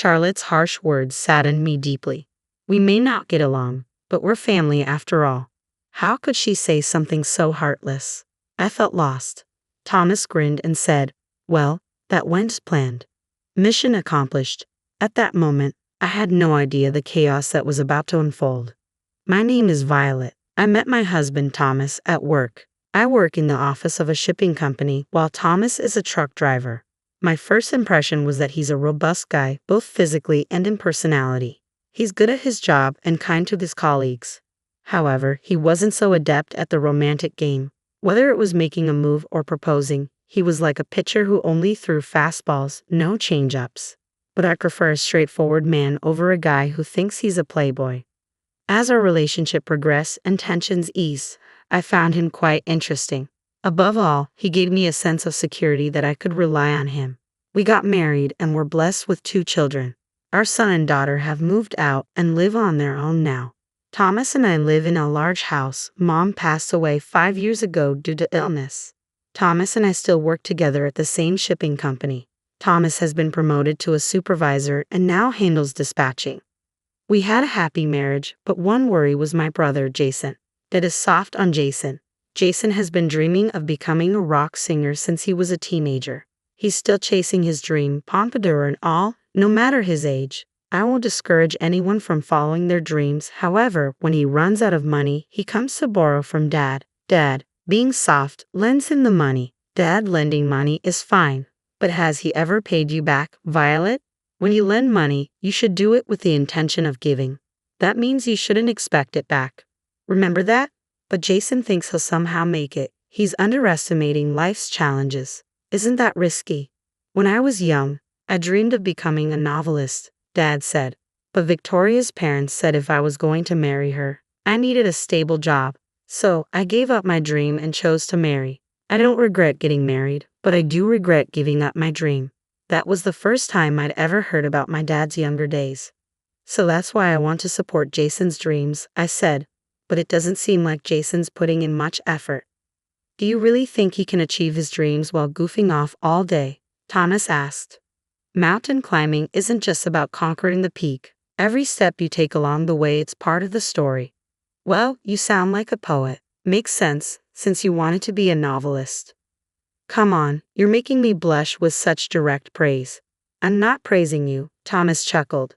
Charlotte's harsh words saddened me deeply. We may not get along, but we're family after all. How could she say something so heartless? I felt lost. Thomas grinned and said, "Well, that went as planned. Mission accomplished." At that moment, I had no idea the chaos that was about to unfold. My name is Violet. I met my husband Thomas at work. I work in the office of a shipping company while Thomas is a truck driver. My first impression was that he's a robust guy, both physically and in personality. He's good at his job and kind to his colleagues. However, he wasn't so adept at the romantic game. Whether it was making a move or proposing, he was like a pitcher who only threw fastballs, no change-ups. But I prefer a straightforward man over a guy who thinks he's a playboy. As our relationship progressed and tensions eased, I found him quite interesting. Above all, he gave me a sense of security that I could rely on him. We got married and were blessed with 2 children. Our son and daughter have moved out and live on their own now. Thomas and I live in a large house. Mom passed away 5 years ago due to illness. Thomas and I still work together at the same shipping company. Thomas has been promoted to a supervisor and now handles dispatching. We had a happy marriage, but one worry was my brother, Jason. That is soft on Jason. Jason has been dreaming of becoming a rock singer since he was a teenager. He's still chasing his dream, pompadour and all, no matter his age. I won't discourage anyone from following their dreams. However, when he runs out of money, he comes to borrow from Dad. Dad, being soft, lends him the money. Dad lending money is fine. But has he ever paid you back, Violet? When you lend money, you should do it with the intention of giving. That means you shouldn't expect it back. Remember that? But Jason thinks he'll somehow make it. He's underestimating life's challenges. Isn't that risky? When I was young, I dreamed of becoming a novelist, Dad said. But Victoria's parents said if I was going to marry her, I needed a stable job. So I gave up my dream and chose to marry. I don't regret getting married, but I do regret giving up my dream. That was the first time I'd ever heard about my dad's younger days. So that's why I want to support Jason's dreams, I said. But it doesn't seem like Jason's putting in much effort. Do you really think he can achieve his dreams while goofing off all day? Thomas asked. Mountain climbing isn't just about conquering the peak. Every step you take along the way, it's part of the story. Well, you sound like a poet. Makes sense, since you wanted to be a novelist. Come on, you're making me blush with such direct praise. I'm not praising you, Thomas chuckled.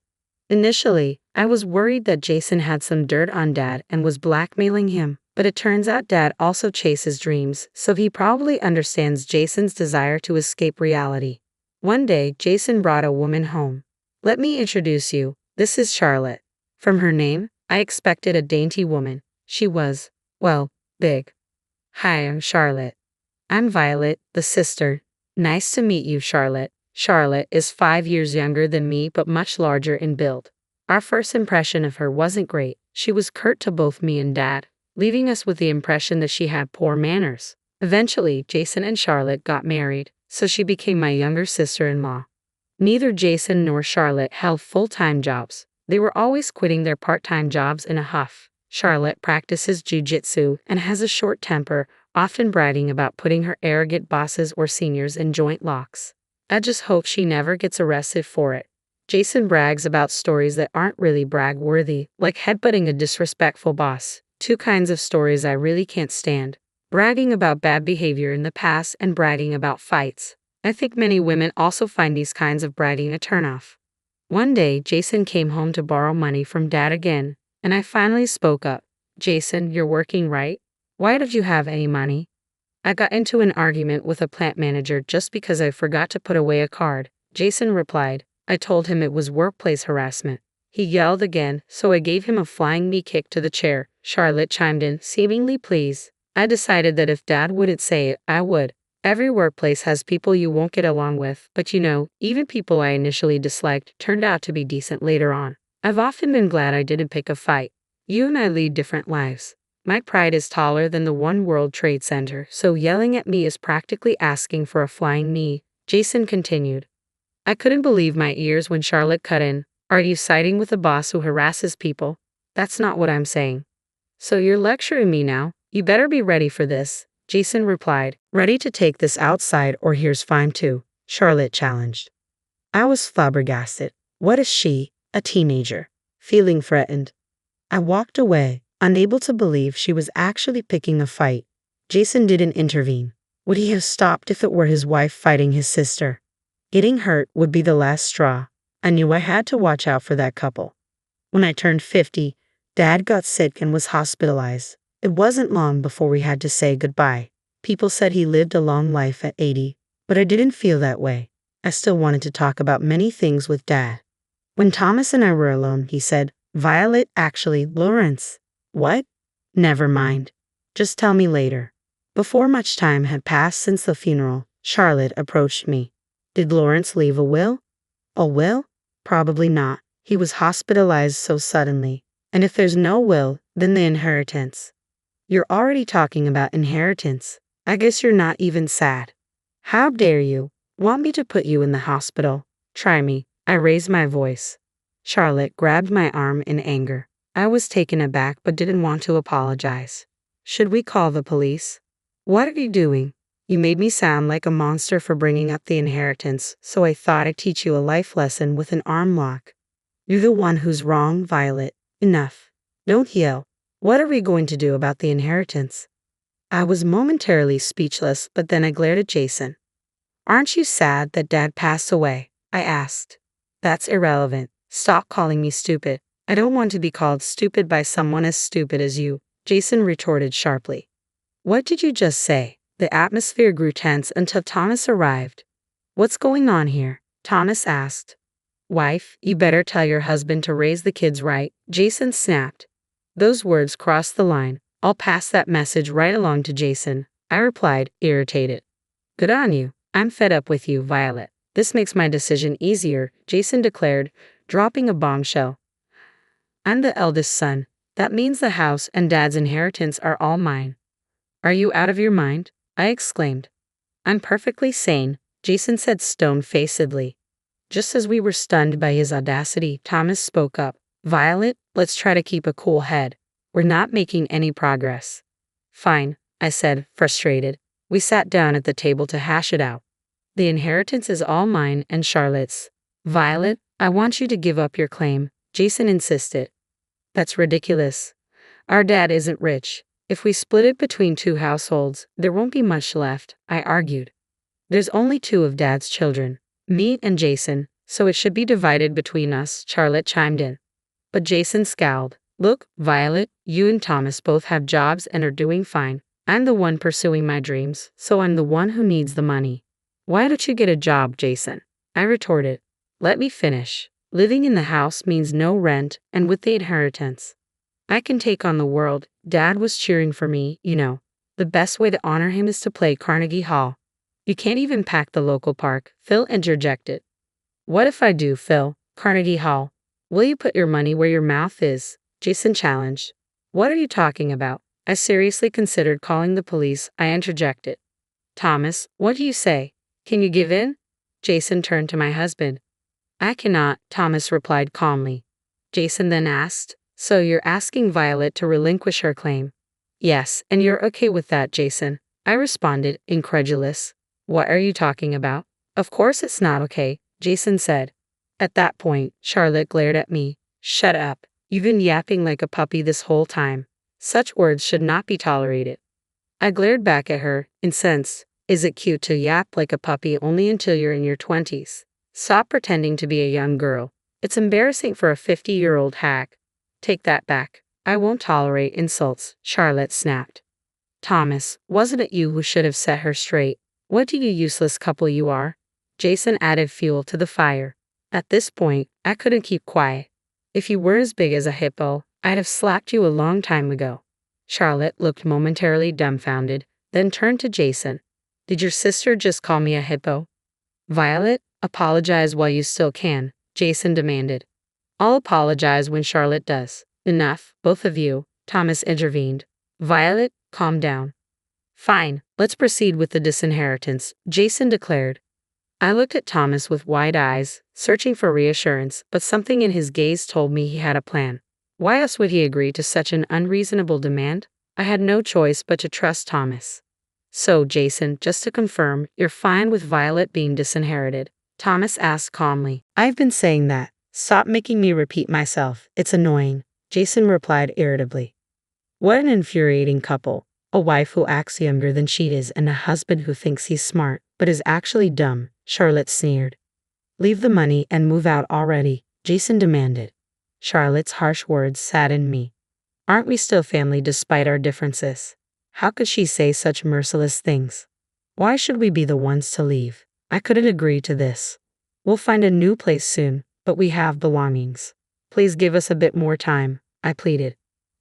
Initially, I was worried that Jason had some dirt on Dad and was blackmailing him, but it turns out Dad also chases dreams, so he probably understands Jason's desire to escape reality. One day, Jason brought a woman home. Let me introduce you, this is Charlotte. From her name, I expected a dainty woman. She was, well, big. Hi, I'm Charlotte. I'm Violet, the sister. Nice to meet you, Charlotte. Charlotte is 5 years younger than me but much larger in build. Our first impression of her wasn't great. She was curt to both me and Dad, leaving us with the impression that she had poor manners. Eventually, Jason and Charlotte got married, so she became my younger sister-in-law. Neither Jason nor Charlotte held full-time jobs. They were always quitting their part-time jobs in a huff. Charlotte practices jiu-jitsu and has a short temper, often bragging about putting her arrogant bosses or seniors in joint locks. I just hope she never gets arrested for it. Jason brags about stories that aren't really brag-worthy, like headbutting a disrespectful boss. 2 kinds of stories I really can't stand. Bragging about bad behavior in the past and bragging about fights. I think many women also find these kinds of bragging a turnoff. One day, Jason came home to borrow money from Dad again, and I finally spoke up. Jason, you're working, right? Why don't you have any money? I got into an argument with a plant manager just because I forgot to put away a card. Jason replied. I told him it was workplace harassment. He yelled again, so I gave him a flying knee kick to the chair. Charlotte chimed in, seemingly pleased. I decided that if Dad wouldn't say it, I would. Every workplace has people you won't get along with, but even people I initially disliked turned out to be decent later on. I've often been glad I didn't pick a fight. You and I lead different lives. My pride is taller than the One World Trade Center, so yelling at me is practically asking for a flying knee, Jason continued. I couldn't believe my ears when Charlotte cut in. Are you siding with a boss who harasses people? That's not what I'm saying. So you're lecturing me now? You better be ready for this, Jason replied. Ready to take this outside or here's fine too, Charlotte challenged. I was flabbergasted. What is she, a teenager, feeling threatened? I walked away, unable to believe she was actually picking a fight. Jason didn't intervene. Would he have stopped if it were his wife fighting his sister? Getting hurt would be the last straw. I knew I had to watch out for that couple. When I turned 50, Dad got sick and was hospitalized. It wasn't long before we had to say goodbye. People said he lived a long life at 80, but I didn't feel that way. I still wanted to talk about many things with Dad. When Thomas and I were alone, he said, "Violet, actually, Lawrence." "What?" "Never mind. Just tell me later." Before much time had passed since the funeral, Charlotte approached me. "Did Lawrence leave a will?" "A will? Probably not. He was hospitalized so suddenly. And if there's no will, then the inheritance." "You're already talking about inheritance. I guess you're not even sad." "How dare you? Want me to put you in the hospital? Try me." I raised my voice. Charlotte grabbed my arm in anger. I was taken aback but didn't want to apologize. "Should we call the police?" "What are you doing? You made me sound like a monster for bringing up the inheritance, so I thought I'd teach you a life lesson with an arm lock." "You're the one who's wrong, Violet. Enough. Don't yell. What are we going to do about the inheritance?" I was momentarily speechless, but then I glared at Jason. "Aren't you sad that Dad passed away?" I asked. "That's irrelevant. Stop calling me stupid." "I don't want to be called stupid by someone as stupid as you," Jason retorted sharply. "What did you just say?" The atmosphere grew tense until Thomas arrived. "What's going on here?" Thomas asked. "Wife, you better tell your husband to raise the kids right," Jason snapped. Those words crossed the line. "I'll pass that message right along to Jason," I replied, irritated. "Good on you. I'm fed up with you, Violet. This makes my decision easier," Jason declared, dropping a bombshell. "I'm the eldest son. That means the house and Dad's inheritance are all mine." "Are you out of your mind?" I exclaimed. "I'm perfectly sane," Jason said stone-facedly. Just as we were stunned by his audacity, Thomas spoke up. "Violet, let's try to keep a cool head. We're not making any progress." "Fine," I said, frustrated. We sat down at the table to hash it out. "The inheritance is all mine and Charlotte's." "Violet, I want you to give up your claim," Jason insisted. "That's ridiculous. Our dad isn't rich. If we split it between two households, there won't be much left," I argued. "There's only two of Dad's children, me and Jason, so it should be divided between us," Charlotte chimed in. But Jason scowled. "Look, Violet, you and Thomas both have jobs and are doing fine. I'm the one pursuing my dreams, so I'm the one who needs the money." "Why don't you get a job, Jason?" I retorted. "Let me finish. Living in the house means no rent, and with the inheritance, I can take on the world. Dad was cheering for me, you know. The best way to honor him is to play Carnegie Hall." "You can't even pack the local park," Phil interjected. "What if I do, Phil? Carnegie Hall. Will you put your money where your mouth is?" Jason challenged. "What are you talking about?" I seriously considered calling the police. I interjected. "Thomas, what do you say? Can you give in?" Jason turned to my husband. "I cannot," Thomas replied calmly. Jason then asked, "So you're asking Violet to relinquish her claim?" "Yes, and you're okay with that, Jason?" I responded, incredulous. "What are you talking about?" "Of course it's not okay," Jason said. At that point, Charlotte glared at me. "Shut up. You've been yapping like a puppy this whole time. Such words should not be tolerated." I glared back at her, incensed. "Is it cute to yap like a puppy only until you're in your 20s? Stop pretending to be a young girl. It's embarrassing for a 50-year-old hack." "Take that back. I won't tolerate insults," Charlotte snapped. "Thomas, wasn't it you who should have set her straight? What do you useless couple you are?" Jason added fuel to the fire. At this point, I couldn't keep quiet. "If you were as big as a hippo, I'd have slapped you a long time ago." Charlotte looked momentarily dumbfounded, then turned to Jason. "Did your sister just call me a hippo?" "Violet, apologize while you still can," Jason demanded. "I'll apologize when Charlotte does." "Enough, both of you," Thomas intervened. "Violet, calm down." "Fine, let's proceed with the disinheritance," Jason declared. I looked at Thomas with wide eyes, searching for reassurance, but something in his gaze told me he had a plan. Why else would he agree to such an unreasonable demand? I had no choice but to trust Thomas. "So, Jason, just to confirm, you're fine with Violet being disinherited?" Thomas asked calmly. "I've been saying that Stop making me repeat myself. It's annoying, Jason replied irritably. What an infuriating couple. A wife who acts younger than she is and a husband who thinks he's smart but is actually dumb, Charlotte sneered. Leave the money and move out already, Jason demanded. Charlotte's harsh words saddened me. Aren't we still family despite our differences? How could she say such merciless things? Why should we be the ones to leave? I couldn't agree to this. We'll find a new place soon, but we have belongings. Please give us a bit more time, I pleaded.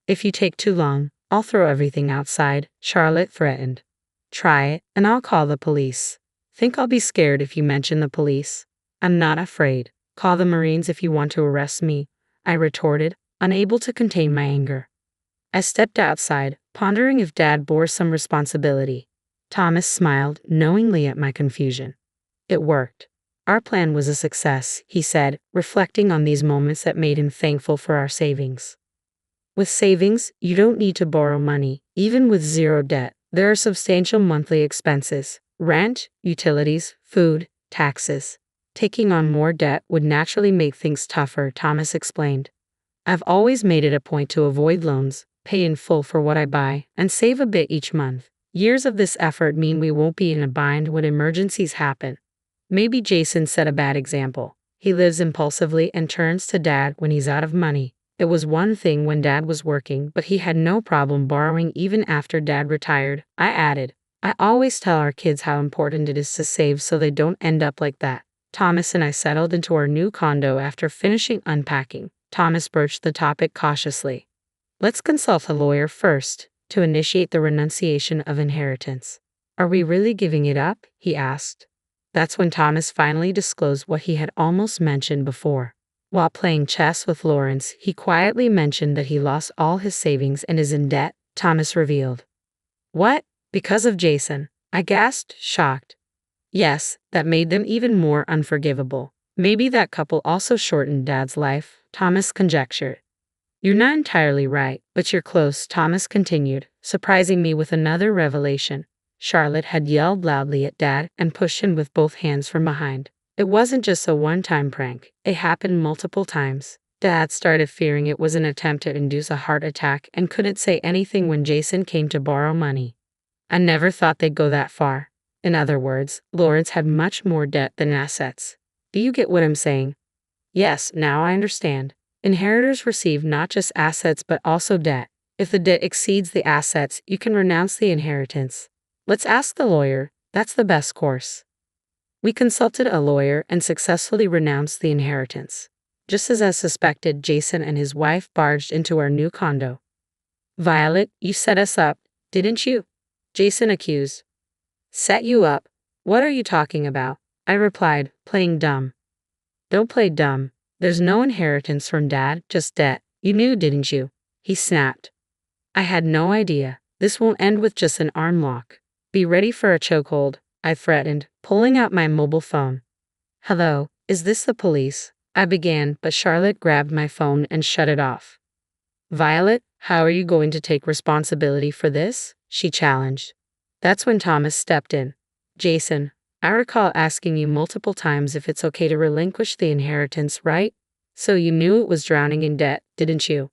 If you take too long, I'll throw everything outside, Charlotte threatened. Try it, and I'll call the police. Think I'll be scared if you mention the police? I'm not afraid. Call the Marines if you want to arrest me, I retorted, unable to contain my anger. I stepped outside, pondering if Dad bore some responsibility. Thomas smiled knowingly at my confusion. It worked. Our plan was a success, he said, reflecting on these moments that made him thankful for our savings. With savings, you don't need to borrow money. Even with zero debt, there are substantial monthly expenses: rent, utilities, food, taxes. Taking on more debt would naturally make things tougher, Thomas explained. I've always made it a point to avoid loans, pay in full for what I buy, and save a bit each month. Years of this effort mean we won't be in a bind when emergencies happen. Maybe Jason set a bad example. He lives impulsively and turns to Dad when he's out of money. It was one thing when Dad was working, but he had no problem borrowing even after Dad retired, I added. I always tell our kids how important it is to save so they don't end up like that. Thomas and I settled into our new condo after finishing unpacking. Thomas broached the topic cautiously. Let's consult a lawyer first, to initiate the renunciation of inheritance. Are we really giving it up? He asked. That's when Thomas finally disclosed what he had almost mentioned before. While playing chess with Lawrence, he quietly mentioned that he lost all his savings and is in debt, Thomas revealed. What? Because of Jason? I gasped, shocked. Yes, that made them even more unforgivable. Maybe that couple also shortened Dad's life, Thomas conjectured. You're not entirely right, but you're close, Thomas continued, surprising me with another revelation. Charlotte had yelled loudly at Dad and pushed him with both hands from behind. It wasn't just a one-time prank. It happened multiple times. Dad started fearing it was an attempt to induce a heart attack and couldn't say anything when Jason came to borrow money. I never thought they'd go that far. In other words, Lawrence had much more debt than assets. Do you get what I'm saying? Yes, now I understand. Inheritors receive not just assets but also debt. If the debt exceeds the assets, you can renounce the inheritance. Let's ask the lawyer. That's the best course. We consulted a lawyer and successfully renounced the inheritance. Just as I suspected, Jason and his wife barged into our new condo. Violet, you set us up, didn't you? Jason accused. Set you up? What are you talking about? I replied, playing dumb. Don't play dumb. There's no inheritance from Dad, just debt. You knew, didn't you? He snapped. I had no idea. This won't end with just an arm lock. Be ready for a chokehold, I threatened, pulling out my mobile phone. Hello, is this the police? I began, but Charlotte grabbed my phone and shut it off. Violet, how are you going to take responsibility for this? She challenged. That's when Thomas stepped in. Jason, I recall asking you multiple times if it's okay to relinquish the inheritance, right? So you knew it was drowning in debt, didn't you?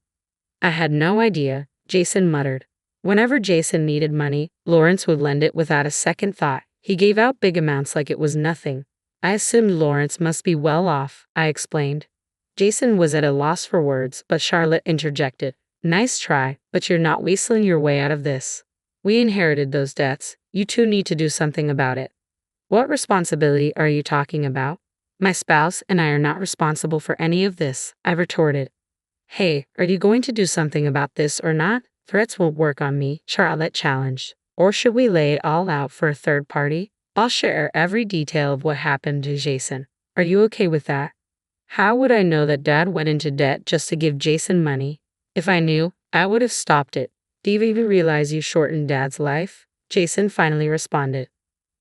I had no idea, Jason muttered. Whenever Jason needed money, Lawrence would lend it without a second thought. He gave out big amounts like it was nothing. I assumed Lawrence must be well off, I explained. Jason was at a loss for words, but Charlotte interjected. Nice try, but you're not weaseling your way out of this. We inherited those debts. You two need to do something about it. What responsibility are you talking about? My spouse and I are not responsible for any of this, I retorted. Hey, are you going to do something about this or not? Threats won't work on me, Charlotte challenged. Or should we lay it all out for a third party? I'll share every detail of what happened to Jason. Are you okay with that? How would I know that Dad went into debt just to give Jason money? If I knew, I would have stopped it. Do you even realize you shortened Dad's life? Jason finally responded.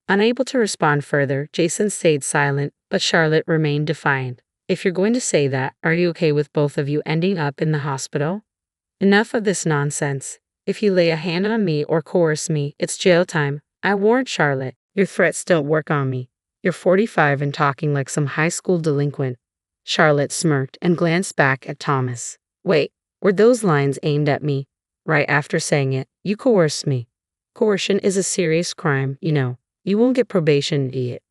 Unable to respond further, Jason stayed silent, but Charlotte remained defiant. If you're going to say that, are you okay with both of you ending up in the hospital? Enough of this nonsense. If you lay a hand on me or coerce me, it's jail time, I warned Charlotte. Your threats don't work on me. You're 45 and talking like some high school delinquent. Charlotte smirked and glanced back at Thomas. Wait, were those lines aimed at me? Right after saying it, you coerced me. Coercion is a serious crime, you know. You won't get probation, idiot.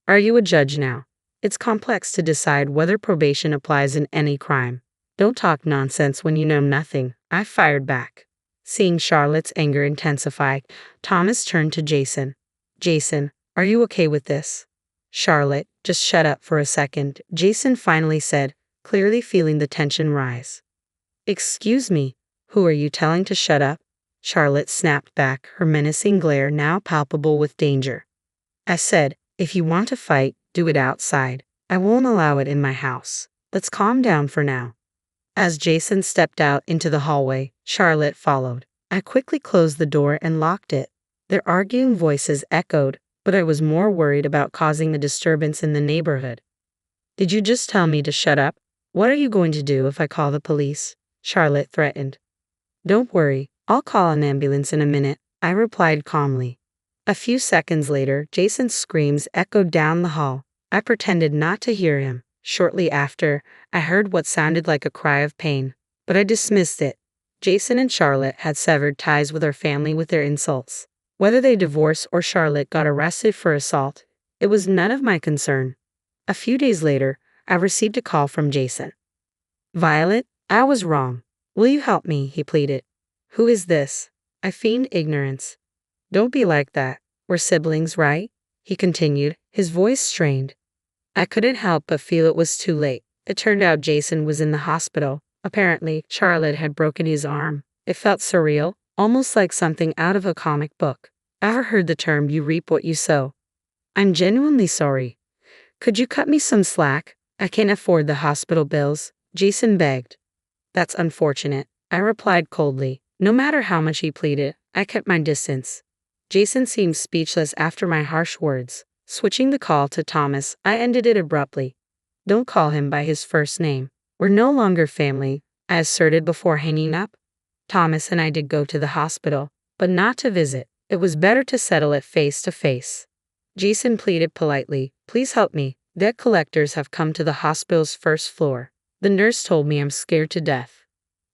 Are you a judge now? It's complex to decide whether probation applies in any crime. Don't talk nonsense when you know nothing, I fired back. Seeing Charlotte's anger intensify, Thomas turned to Jason. Jason, are you okay with this? Charlotte, just shut up for a second, Jason finally said, clearly feeling the tension rise. Excuse me, who are you telling to shut up? Charlotte snapped back, her menacing glare now palpable with danger. I said, if you want to fight, do it outside. I won't allow it in my house. Let's calm down for now. As Jason stepped out into the hallway, Charlotte followed. I quickly closed the door and locked it. Their arguing voices echoed, but I was more worried about causing a disturbance in the neighborhood. Did you just tell me to shut up? What are you going to do if I call the police? Charlotte threatened. Don't worry, I'll call an ambulance in a minute, I replied calmly. A few seconds later, Jason's screams echoed down the hall. I pretended not to hear him. Shortly after, I heard what sounded like a cry of pain, but I dismissed it. Jason and Charlotte had severed ties with our family with their insults. Whether they divorced or Charlotte got arrested for assault, it was none of my concern. A few days later, I received a call from Jason. Violet, I was wrong. Will you help me? He pleaded. Who is this? I feigned ignorance. Don't be like that. We're siblings, right? He continued, his voice strained. I couldn't help but feel it was too late. It turned out Jason was in the hospital. Apparently, Charlotte had broken his arm. It felt surreal, almost like something out of a comic book. Ever heard the term you reap what you sow? I'm genuinely sorry. Could you cut me some slack? I can't afford the hospital bills, Jason begged. That's unfortunate, I replied coldly. No matter how much he pleaded, I kept my distance. Jason seemed speechless after my harsh words. Switching the call to Thomas, I ended it abruptly. Don't call him by his first name. We're no longer family, I asserted before hanging up. Thomas and I did go to the hospital, but not to visit. It was better to settle it face to face. Jason pleaded politely, please help me. Debt collectors have come to the hospital's first floor. The nurse told me I'm scared to death.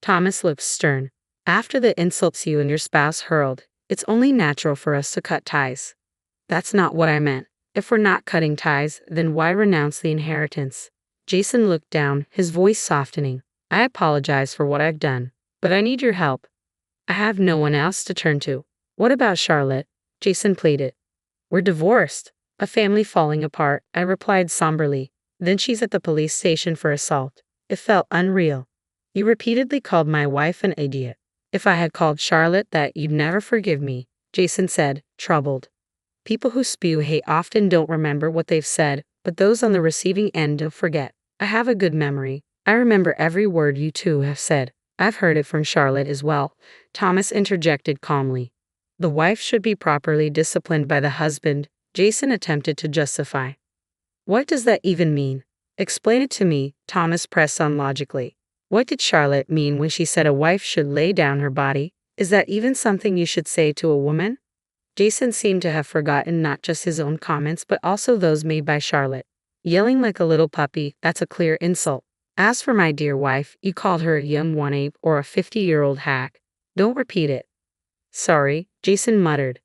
Thomas looked stern. After the insults you and your spouse hurled, it's only natural for us to cut ties. That's not what I meant. If we're not cutting ties, then why renounce the inheritance? Jason looked down, his voice softening. I apologize for what I've done, but I need your help. I have no one else to turn to. What about Charlotte? Jason pleaded. We're divorced. A family falling apart, I replied somberly. Then she's at the police station for assault. It felt unreal. You repeatedly called my wife an idiot. If I had called Charlotte that, you'd never forgive me, Jason said, troubled. People who spew hate often don't remember what they've said, but those on the receiving end don't forget. I have a good memory. I remember every word you two have said. I've heard it from Charlotte as well, Thomas interjected calmly. The wife should be properly disciplined by the husband, Jason attempted to justify. What does that even mean? Explain it to me, Thomas pressed on logically. What did Charlotte mean when she said a wife should lay down her body? Is that even something you should say to a woman? Jason seemed to have forgotten not just his own comments but also those made by Charlotte. Yelling like a little puppy, that's a clear insult. As for my dear wife, you called her a young one-ape or a 50-year-old hack. Don't repeat it. Sorry, Jason muttered.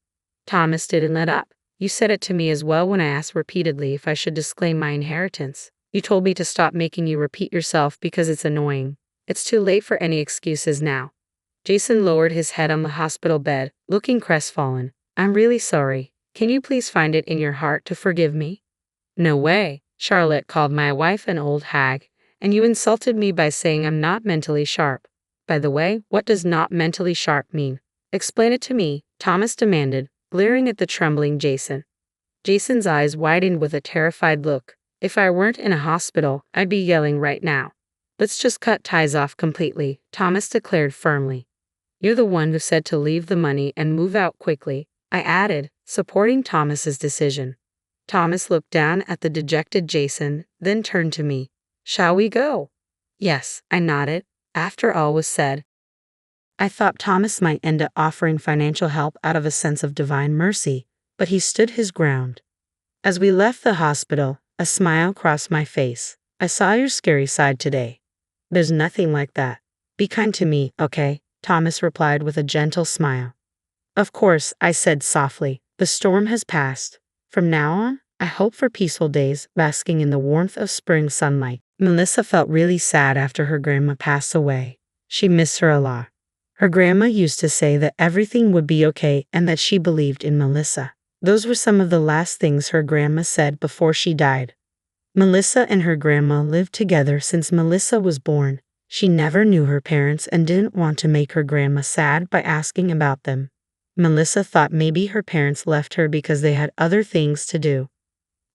Thomas didn't let up. You said it to me as well when I asked repeatedly if I should disclaim my inheritance. You told me to stop making you repeat yourself because it's annoying. It's too late for any excuses now. Jason lowered his head on the hospital bed, looking crestfallen. I'm really sorry. Can you please find it in your heart to forgive me? No way. Charlotte called my wife an old hag, and you insulted me by saying I'm not mentally sharp. By the way, what does not mentally sharp mean? Explain it to me, Thomas demanded, glaring at the trembling Jason. Jason's eyes widened with a terrified look. If I weren't in a hospital, I'd be yelling right now. Let's just cut ties off completely, Thomas declared firmly. You're the one who said to leave the money and move out quickly, I added, supporting Thomas's decision. Thomas looked down at the dejected Jason, then turned to me. Shall we go? Yes, I nodded. After all was said, I thought Thomas might end up offering financial help out of a sense of divine mercy, but he stood his ground. As we left the hospital, a smile crossed my face. I saw your scary side today. There's nothing like that. Be kind to me, okay? Thomas replied with a gentle smile. Of course, I said softly. The storm has passed. From now on, I hope for peaceful days, basking in the warmth of spring sunlight. Melissa felt really sad after her grandma passed away. She missed her a lot. Her grandma used to say that everything would be okay and that she believed in Melissa. Those were some of the last things her grandma said before she died. Melissa and her grandma lived together since Melissa was born. She never knew her parents and didn't want to make her grandma sad by asking about them. Melissa thought maybe her parents left her because they had other things to do.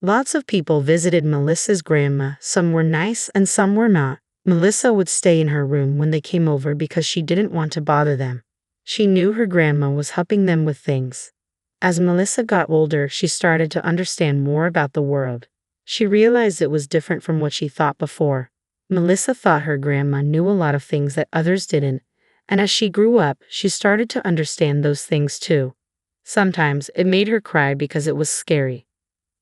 Lots of people visited Melissa's grandma. Some were nice and some were not. Melissa would stay in her room when they came over because she didn't want to bother them. She knew her grandma was helping them with things. As Melissa got older, she started to understand more about the world. She realized it was different from what she thought before. Melissa thought her grandma knew a lot of things that others didn't, and as she grew up, she started to understand those things too. Sometimes it made her cry because it was scary.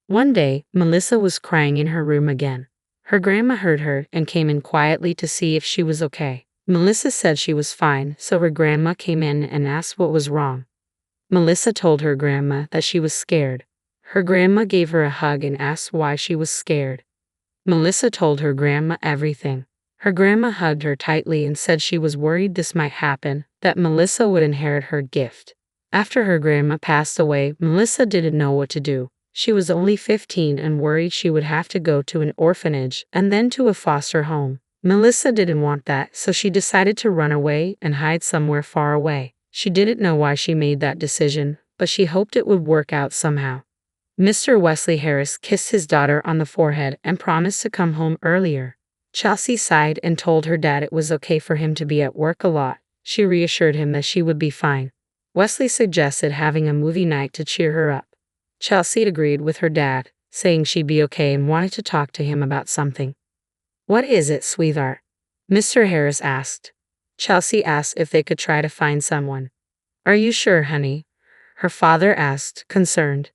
One day, Melissa was crying in her room again. Her grandma heard her and came in quietly to see if she was okay. Melissa said she was fine, so her grandma came in and asked what was wrong. Melissa told her grandma that she was scared. Her grandma gave her a hug and asked why she was scared. Melissa told her grandma everything. Her grandma hugged her tightly and said she was worried this might happen, that Melissa would inherit her gift. After her grandma passed away, Melissa didn't know what to do. She was only 15 and worried she would have to go to an orphanage and then to a foster home. Melissa didn't want that, so she decided to run away and hide somewhere far away. She didn't know why she made that decision, but she hoped it would work out somehow. Mr. Wesley Harris kissed his daughter on the forehead and promised to come home earlier. Chelsea sighed and told her dad it was okay for him to be at work a lot. She reassured him that she would be fine. Wesley suggested having a movie night to cheer her up. Chelsea agreed with her dad, saying she'd be okay and wanted to talk to him about something. What is it, sweetheart? Mr. Harris asked. Chelsea asked if they could try to find someone. Are you sure, honey? Her father asked, concerned.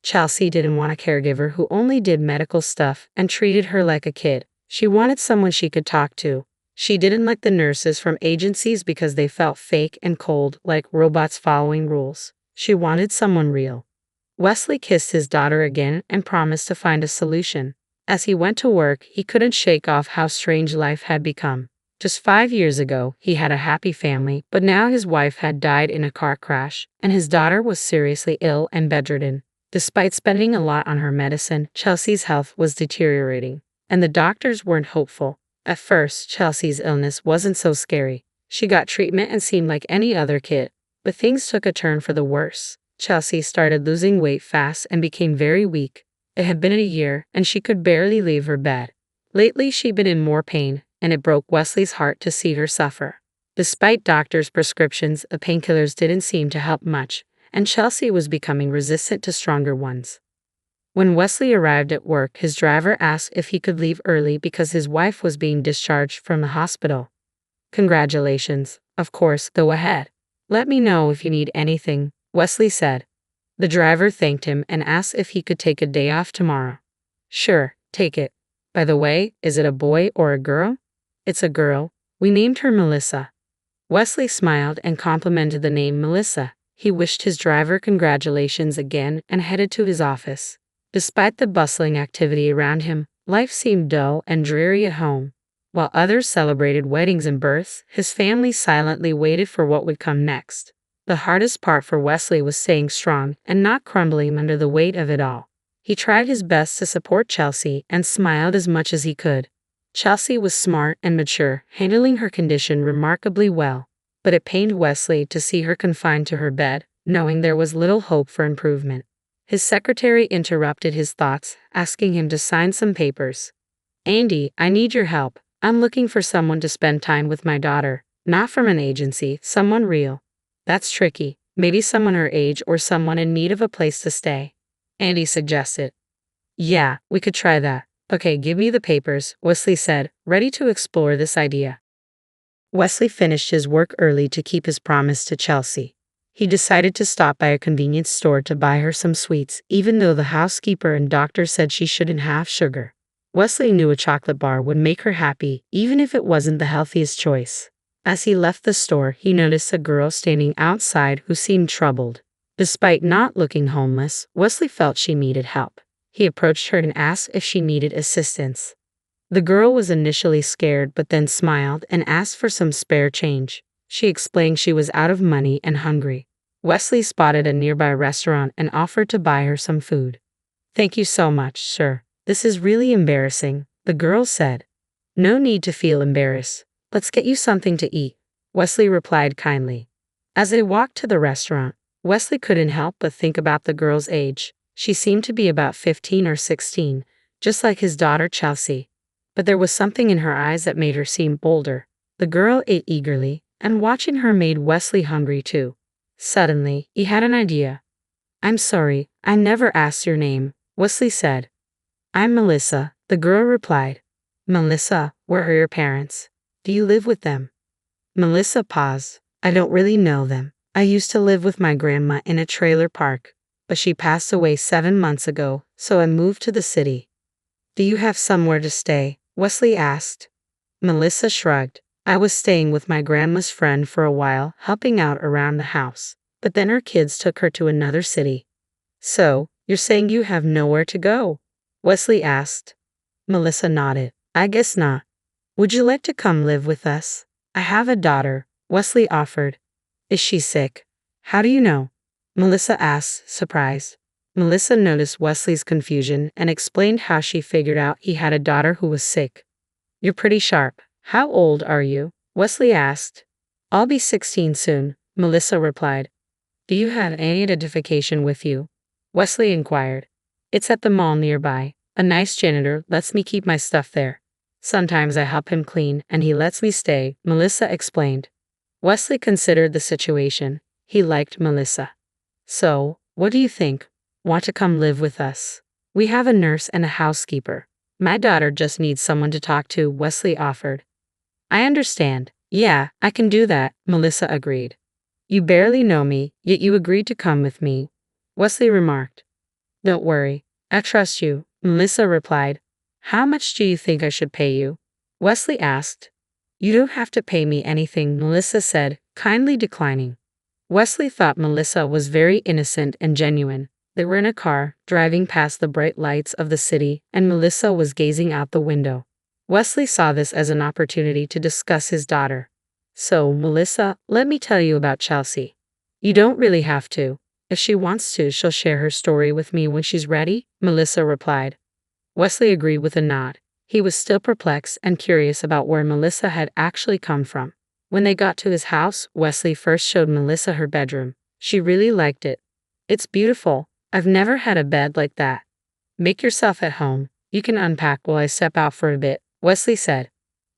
Chelsea didn't want a caregiver who only did medical stuff and treated her like a kid. She wanted someone she could talk to. She didn't like the nurses from agencies because they felt fake and cold, like robots following rules. She wanted someone real. Wesley kissed his daughter again and promised to find a solution. As he went to work, he couldn't shake off how strange life had become. Just 5 years ago, he had a happy family, but now his wife had died in a car crash, and his daughter was seriously ill and bedridden. Despite spending a lot on her medicine, Chelsea's health was deteriorating, and the doctors weren't hopeful. At first, Chelsea's illness wasn't so scary. She got treatment and seemed like any other kid, but things took a turn for the worse. Chelsea started losing weight fast and became very weak. It had been a year, and she could barely leave her bed. Lately, she'd been in more pain, and it broke Wesley's heart to see her suffer. Despite doctors' prescriptions, the painkillers didn't seem to help much, and Chelsea was becoming resistant to stronger ones. When Wesley arrived at work, his driver asked if he could leave early because his wife was being discharged from the hospital. Congratulations. Of course, go ahead. Let me know if you need anything, Wesley said. The driver thanked him and asked if he could take a day off tomorrow. Sure, take it. By the way, is it a boy or a girl? It's a girl. We named her Melissa. Wesley smiled and complimented the name Melissa. He wished his driver congratulations again and headed to his office. Despite the bustling activity around him, life seemed dull and dreary at home. While others celebrated weddings and births, his family silently waited for what would come next. The hardest part for Wesley was staying strong and not crumbling under the weight of it all. He tried his best to support Chelsea and smiled as much as he could. Chelsea was smart and mature, handling her condition remarkably well, but it pained Wesley to see her confined to her bed, knowing there was little hope for improvement. His secretary interrupted his thoughts, asking him to sign some papers. Andy, I need your help. I'm looking for someone to spend time with my daughter, not from an agency, someone real. That's tricky. Maybe someone her age or someone in need of a place to stay. Andy suggested. Yeah, we could try that. Okay, give me the papers, Wesley said, ready to explore this idea. Wesley finished his work early to keep his promise to Chelsea. He decided to stop by a convenience store to buy her some sweets, even though the housekeeper and doctor said she shouldn't have sugar. Wesley knew a chocolate bar would make her happy, even if it wasn't the healthiest choice. As he left the store, he noticed a girl standing outside who seemed troubled. Despite not looking homeless, Wesley felt she needed help. He approached her and asked if she needed assistance. The girl was initially scared but then smiled and asked for some spare change. She explained she was out of money and hungry. Wesley spotted a nearby restaurant and offered to buy her some food. "Thank you so much, sir. This is really embarrassing," the girl said. "No need to feel embarrassed. Let's get you something to eat," Wesley replied kindly. As they walked to the restaurant, Wesley couldn't help but think about the girl's age. She seemed to be about 15 or 16, just like his daughter Chelsea. But there was something in her eyes that made her seem bolder. The girl ate eagerly, and watching her made Wesley hungry too. Suddenly, he had an idea. "I'm sorry, I never asked your name," Wesley said. "I'm Melissa," the girl replied. "Melissa, where are your parents? Do you live with them?" Melissa paused. "I don't really know them. I used to live with my grandma in a trailer park, but she passed away 7 months ago, so I moved to the city." "Do you have somewhere to stay?" Wesley asked. Melissa shrugged. "I was staying with my grandma's friend for a while, helping out around the house, but then her kids took her to another city." "So, you're saying you have nowhere to go?" Wesley asked. Melissa nodded. "I guess not. Would you like to come live with us? I have a daughter," Wesley offered. "Is she sick?" "How do you know?" Melissa asked, surprised. Melissa noticed Wesley's confusion and explained how she figured out he had a daughter who was sick. "You're pretty sharp. How old are you?" Wesley asked. "I'll be 16 soon," Melissa replied. "Do you have any identification with you?" Wesley inquired. "It's at the mall nearby. A nice janitor lets me keep my stuff there. Sometimes I help him clean and he lets me stay," Melissa explained. Wesley considered the situation. He liked Melissa. "So, what do you think? Want to come live with us? We have a nurse and a housekeeper. My daughter just needs someone to talk to," Wesley offered. "I understand. Yeah, I can do that," Melissa agreed. "You barely know me, yet you agreed to come with me," Wesley remarked. "Don't worry. I trust you," Melissa replied. "How much do you think I should pay you?" Wesley asked. "You don't have to pay me anything," Melissa said, kindly declining. Wesley thought Melissa was very innocent and genuine. They were in a car, driving past the bright lights of the city, and Melissa was gazing out the window. Wesley saw this as an opportunity to discuss his daughter. "So, Melissa, let me tell you about Chelsea." "You don't really have to. If she wants to, she'll share her story with me when she's ready," Melissa replied. Wesley agreed with a nod. He was still perplexed and curious about where Melissa had actually come from. When they got to his house, Wesley first showed Melissa her bedroom. She really liked it. "It's beautiful. I've never had a bed like that." "Make yourself at home. You can unpack while I step out for a bit," Wesley said.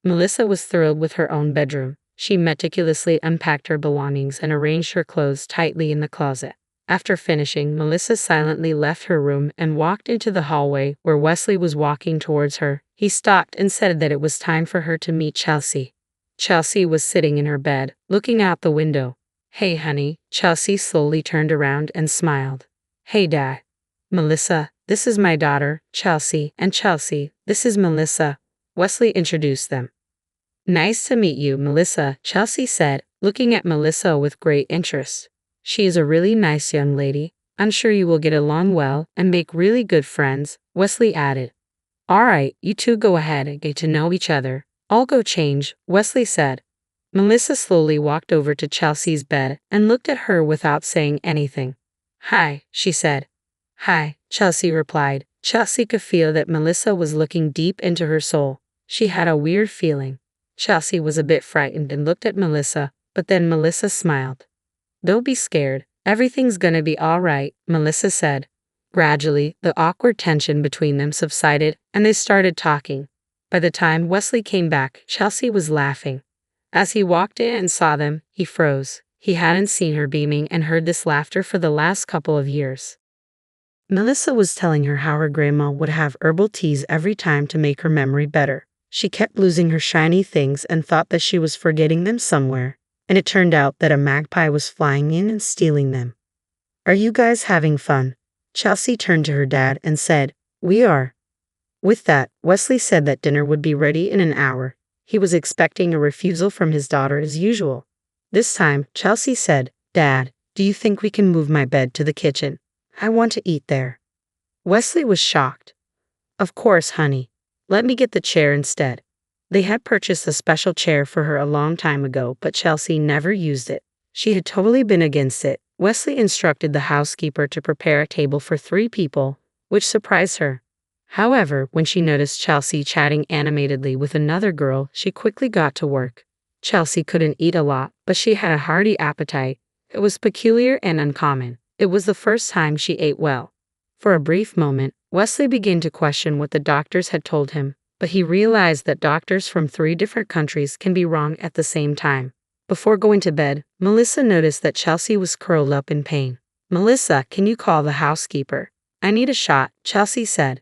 Melissa was thrilled with her own bedroom. She meticulously unpacked her belongings and arranged her clothes tightly in the closet. After finishing, Melissa silently left her room and walked into the hallway where Wesley was walking towards her. He stopped and said that it was time for her to meet Chelsea. Chelsea was sitting in her bed, looking out the window. "Hey, honey." Chelsea slowly turned around and smiled. "Hey, Dad." "Melissa, this is my daughter, Chelsea, and Chelsea, this is Melissa." Wesley introduced them. "Nice to meet you, Melissa," Chelsea said, looking at Melissa with great interest. "She is a really nice young lady. I'm sure you will get along well and make really good friends," Wesley added. "All right, you two go ahead and get to know each other. I'll go change," Wesley said. Melissa slowly walked over to Chelsea's bed and looked at her without saying anything. "Hi," she said. "Hi," Chelsea replied. Chelsea could feel that Melissa was looking deep into her soul. She had a weird feeling. Chelsea was a bit frightened and looked at Melissa, but then Melissa smiled. "Don't be scared. Everything's gonna be all right," Melissa said. Gradually, the awkward tension between them subsided, and they started talking. By the time Wesley came back, Chelsea was laughing. As he walked in and saw them, he froze. He hadn't seen her beaming and heard this laughter for the last couple of years. Melissa was telling her how her grandma would have herbal teas every time to make her memory better. She kept losing her shiny things and thought that she was forgetting them somewhere, and it turned out that a magpie was flying in and stealing them. "Are you guys having fun?" Chelsea turned to her dad and said, "We are." With that, Wesley said that dinner would be ready in an hour. He was expecting a refusal from his daughter as usual. This time, Chelsea said, "Dad, do you think we can move my bed to the kitchen? I want to eat there." Wesley was shocked. "Of course, honey. Let me get the chair instead." They had purchased a special chair for her a long time ago, but Chelsea never used it. She had totally been against it. Wesley instructed the housekeeper to prepare a table for 3 people, which surprised her. However, when she noticed Chelsea chatting animatedly with another girl, she quickly got to work. Chelsea couldn't eat a lot, but she had a hearty appetite. It was peculiar and uncommon. It was the first time she ate well. For a brief moment, Wesley began to question what the doctors had told him, but he realized that doctors from 3 different countries can be wrong at the same time. Before going to bed, Melissa noticed that Chelsea was curled up in pain. "Melissa, can you call the housekeeper? I need a shot," Chelsea said.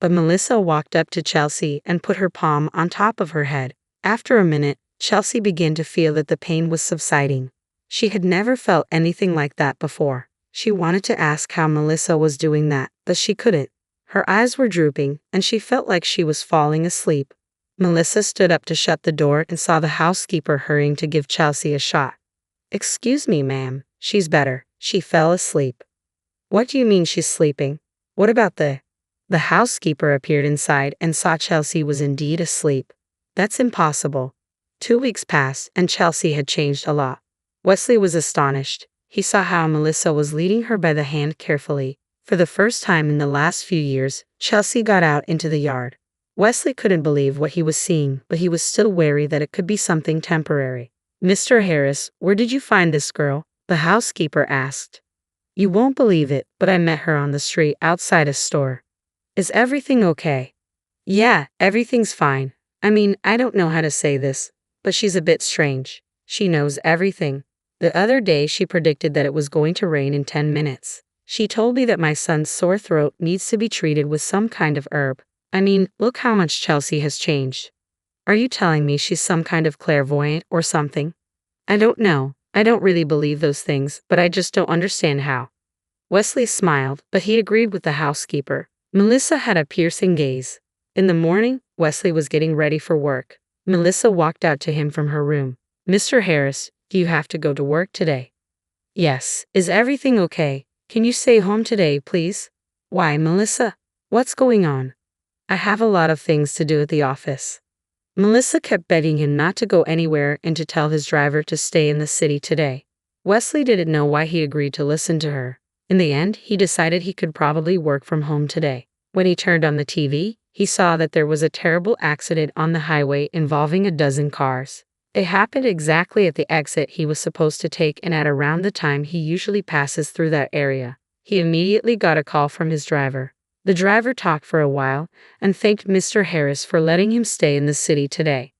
But Melissa walked up to Chelsea and put her palm on top of her head. After a minute, Chelsea began to feel that the pain was subsiding. She had never felt anything like that before. She wanted to ask how Melissa was doing that, but she couldn't. Her eyes were drooping, and she felt like she was falling asleep. Melissa stood up to shut the door and saw the housekeeper hurrying to give Chelsea a shot. "Excuse me, ma'am, she's better. She fell asleep." "What do you mean she's sleeping? What about the—" The housekeeper appeared inside and saw Chelsea was indeed asleep. "That's impossible." 2 weeks passed, and Chelsea had changed a lot. Wesley was astonished. He saw how Melissa was leading her by the hand carefully. For the first time in the last few years, Chelsea got out into the yard. Wesley couldn't believe what he was seeing, but he was still wary that it could be something temporary. "Mr. Harris, where did you find this girl?" the housekeeper asked. "You won't believe it, but I met her on the street outside a store." "Is everything okay?" "Yeah, everything's fine. I mean, I don't know how to say this, but she's a bit strange. She knows everything. The other day she predicted that it was going to rain in 10 minutes. She told me that my son's sore throat needs to be treated with some kind of herb. I mean, look how much Chelsea has changed. Are you telling me she's some kind of clairvoyant or something?" "I don't know. I don't really believe those things, but I just don't understand how." Wesley smiled, but he agreed with the housekeeper. Melissa had a piercing gaze. In the morning, Wesley was getting ready for work. Melissa walked out to him from her room. "Mr. Harris, do you have to go to work today?" "Yes. Is everything okay? Can you stay home today, please?" "Why, Melissa? What's going on?" "I have a lot of things to do at the office." Melissa kept begging him not to go anywhere and to tell his driver to stay in the city today. Wesley didn't know why he agreed to listen to her. In the end, he decided he could probably work from home today. When he turned on the TV, he saw that there was a terrible accident on the highway involving a dozen cars. It happened exactly at the exit he was supposed to take and at around the time he usually passes through that area. He immediately got a call from his driver. The driver talked for a while and thanked Mr. Harris for letting him stay in the city today.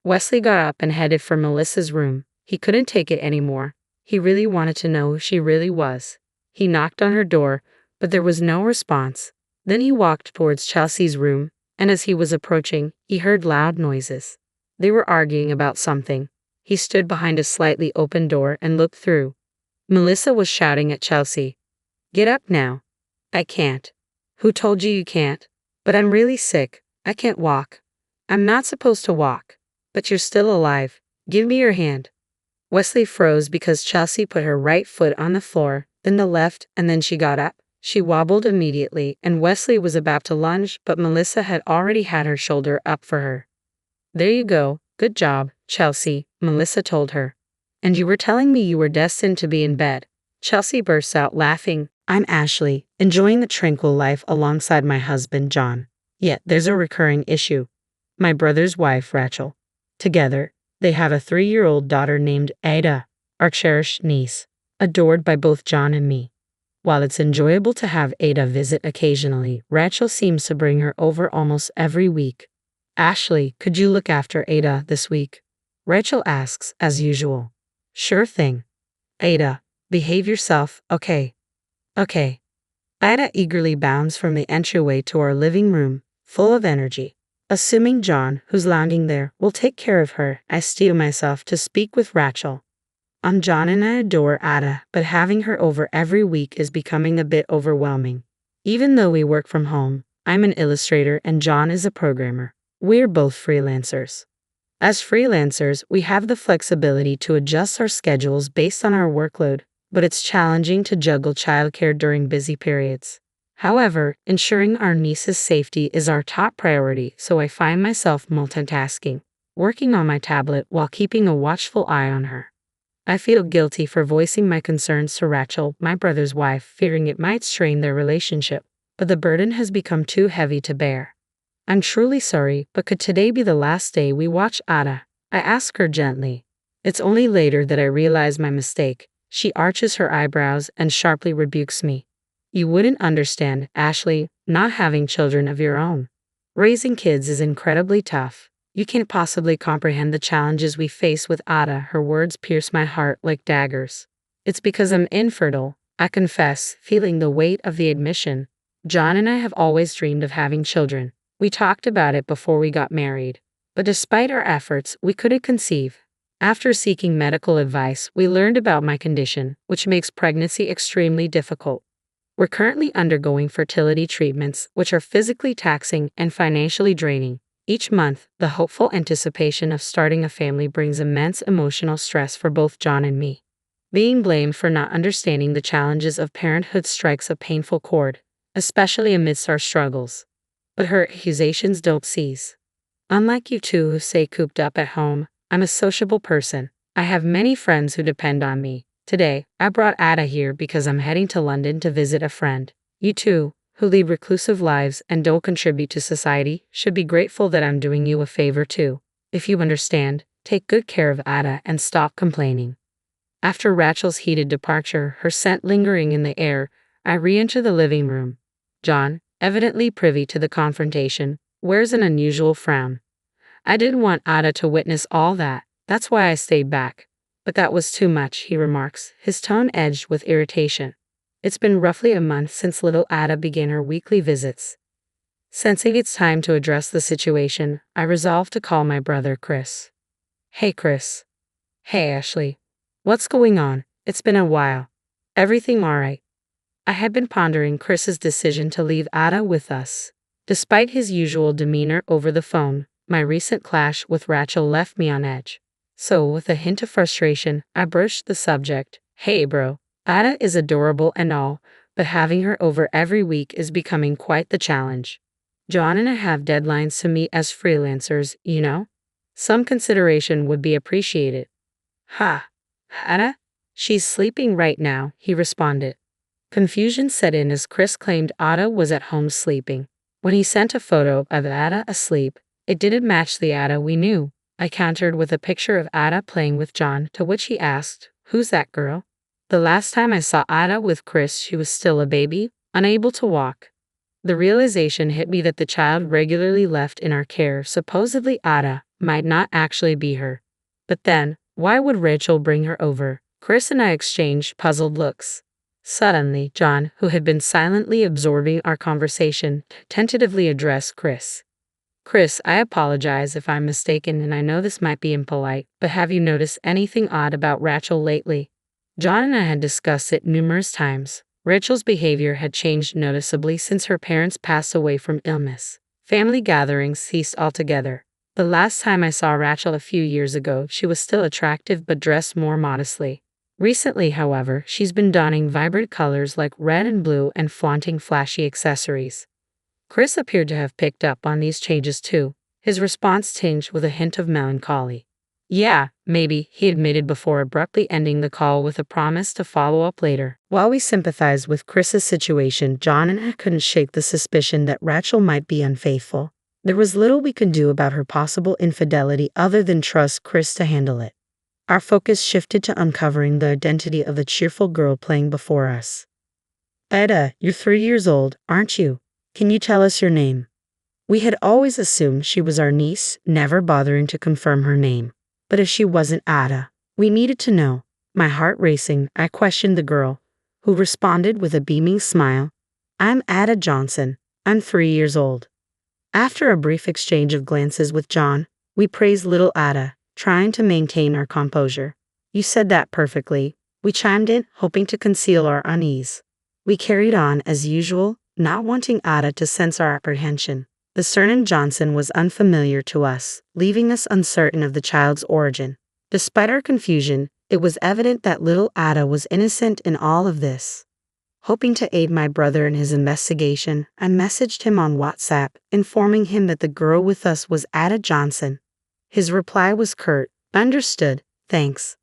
Wesley got up and headed for Melissa's room. He couldn't take it anymore. He really wanted to know who she really was. He knocked on her door, but there was no response. Then he walked towards Chelsea's room, and as he was approaching, he heard loud noises. They were arguing about something. He stood behind a slightly open door and looked through. Melissa was shouting at Chelsea. "Get up now." "I can't." "Who told you you can't?" "But I'm really sick. I can't walk." "I'm not supposed to walk." "But you're still alive. Give me your hand." Wesley froze because Chelsea put her right foot on the floor, then the left, and then she got up. She wobbled immediately, and Wesley was about to lunge, but Melissa had already had her shoulder up for her. "There you go. Good job, Chelsea," Melissa told her. "And you were telling me you were destined to be in bed." Chelsea burst out laughing. "I'm Ashley, enjoying the tranquil life alongside my husband, John. Yet there's a recurring issue. My brother's wife, Rachel. Together, they have a 3-year-old daughter named Ada, our cherished niece, adored by both John and me. While it's enjoyable to have Ada visit occasionally, Rachel seems to bring her over almost every week. Ashley, could you look after Ada this week?" Rachel asks, as usual. "Sure thing. Ada, behave yourself, okay?" "Okay." Ada eagerly bounds from the entryway to our living room, full of energy. Assuming John, who's lounging there, will take care of her, I steel myself to speak with Rachel. John and I adore Ada, but having her over every week is becoming a bit overwhelming. Even though we work from home, I'm an illustrator and John is a programmer. We're both freelancers. As freelancers, we have the flexibility to adjust our schedules based on our workload, but it's challenging to juggle childcare during busy periods. However, ensuring our niece's safety is our top priority, so I find myself multitasking, working on my tablet while keeping a watchful eye on her. I feel guilty for voicing my concerns to Rachel, my brother's wife, fearing it might strain their relationship, but the burden has become too heavy to bear. I'm truly sorry, but could today be the last day we watch Ada? I ask her gently. It's only later that I realize my mistake. She arches her eyebrows and sharply rebukes me. You wouldn't understand, Ashley, not having children of your own. Raising kids is incredibly tough. You can't possibly comprehend the challenges we face with Ada. Her words pierce my heart like daggers. It's because I'm infertile, I confess, feeling the weight of the admission. John and I have always dreamed of having children. We talked about it before we got married. But despite our efforts, we couldn't conceive. After seeking medical advice, we learned about my condition, which makes pregnancy extremely difficult. We're currently undergoing fertility treatments, which are physically taxing and financially draining. Each month, the hopeful anticipation of starting a family brings immense emotional stress for both John and me. Being blamed for not understanding the challenges of parenthood strikes a painful chord, especially amidst our struggles. But her accusations don't cease. Unlike you two who stay cooped up at home, I'm a sociable person. I have many friends who depend on me. Today, I brought Ada here because I'm heading to London to visit a friend. You two, who lead reclusive lives and don't contribute to society, should be grateful that I'm doing you a favor too. If you understand, take good care of Ada and stop complaining. After Rachel's heated departure, her scent lingering in the air, I re-enter the living room. John, evidently privy to the confrontation, wears an unusual frown. I didn't want Ada to witness all that, that's why I stayed back. But that was too much, he remarks, his tone edged with irritation. It's been roughly a month since little Ada began her weekly visits. Sensing it's time to address the situation, I resolve to call my brother Chris. Hey Chris. Hey Ashley. What's going on? It's been a while. Everything alright? I had been pondering Chris's decision to leave Ada with us. Despite his usual demeanor over the phone, my recent clash with Rachel left me on edge. So, with a hint of frustration, I broached the subject. Hey bro, Ada is adorable and all, but having her over every week is becoming quite the challenge. John and I have deadlines to meet as freelancers, you know? Some consideration would be appreciated. Ha! Ada? She's sleeping right now, he responded. Confusion set in as Chris claimed Ada was at home sleeping. When he sent a photo of Ada asleep, it didn't match the Ada we knew. I countered with a picture of Ada playing with John, to which he asked, "Who's that girl?" The last time I saw Ada with Chris, she was still a baby, unable to walk. The realization hit me that the child regularly left in our care, supposedly Ada, might not actually be her. But then, why would Rachel bring her over? Chris and I exchanged puzzled looks. Suddenly, John, who had been silently absorbing our conversation, tentatively addressed Chris. Chris, I apologize if I'm mistaken and I know this might be impolite, but have you noticed anything odd about Rachel lately? John and I had discussed it numerous times. Rachel's behavior had changed noticeably since her parents passed away from illness. Family gatherings ceased altogether. The last time I saw Rachel a few years ago, she was still attractive but dressed more modestly. Recently, however, she's been donning vibrant colors like red and blue and flaunting flashy accessories. Chris appeared to have picked up on these changes too, his response tinged with a hint of melancholy. Yeah, maybe, he admitted before abruptly ending the call with a promise to follow up later. While we sympathized with Chris's situation, John and I couldn't shake the suspicion that Rachel might be unfaithful. There was little we could do about her possible infidelity other than trust Chris to handle it. Our focus shifted to uncovering the identity of the cheerful girl playing before us. Ada, you're 3 years old, aren't you? Can you tell us your name? We had always assumed she was our niece, never bothering to confirm her name. But if she wasn't Ada, we needed to know. My heart racing, I questioned the girl, who responded with a beaming smile. I'm Ada Johnson. I'm 3 years old. After a brief exchange of glances with John, we praised little Ada, trying to maintain our composure. You said that perfectly, we chimed in, hoping to conceal our unease. We carried on as usual, not wanting Ada to sense our apprehension. The surname Johnson was unfamiliar to us, leaving us uncertain of the child's origin. Despite our confusion, it was evident that little Ada was innocent in all of this. Hoping to aid my brother in his investigation, I messaged him on WhatsApp, informing him that the girl with us was Ada Johnson. His reply was curt, "Understood, thanks."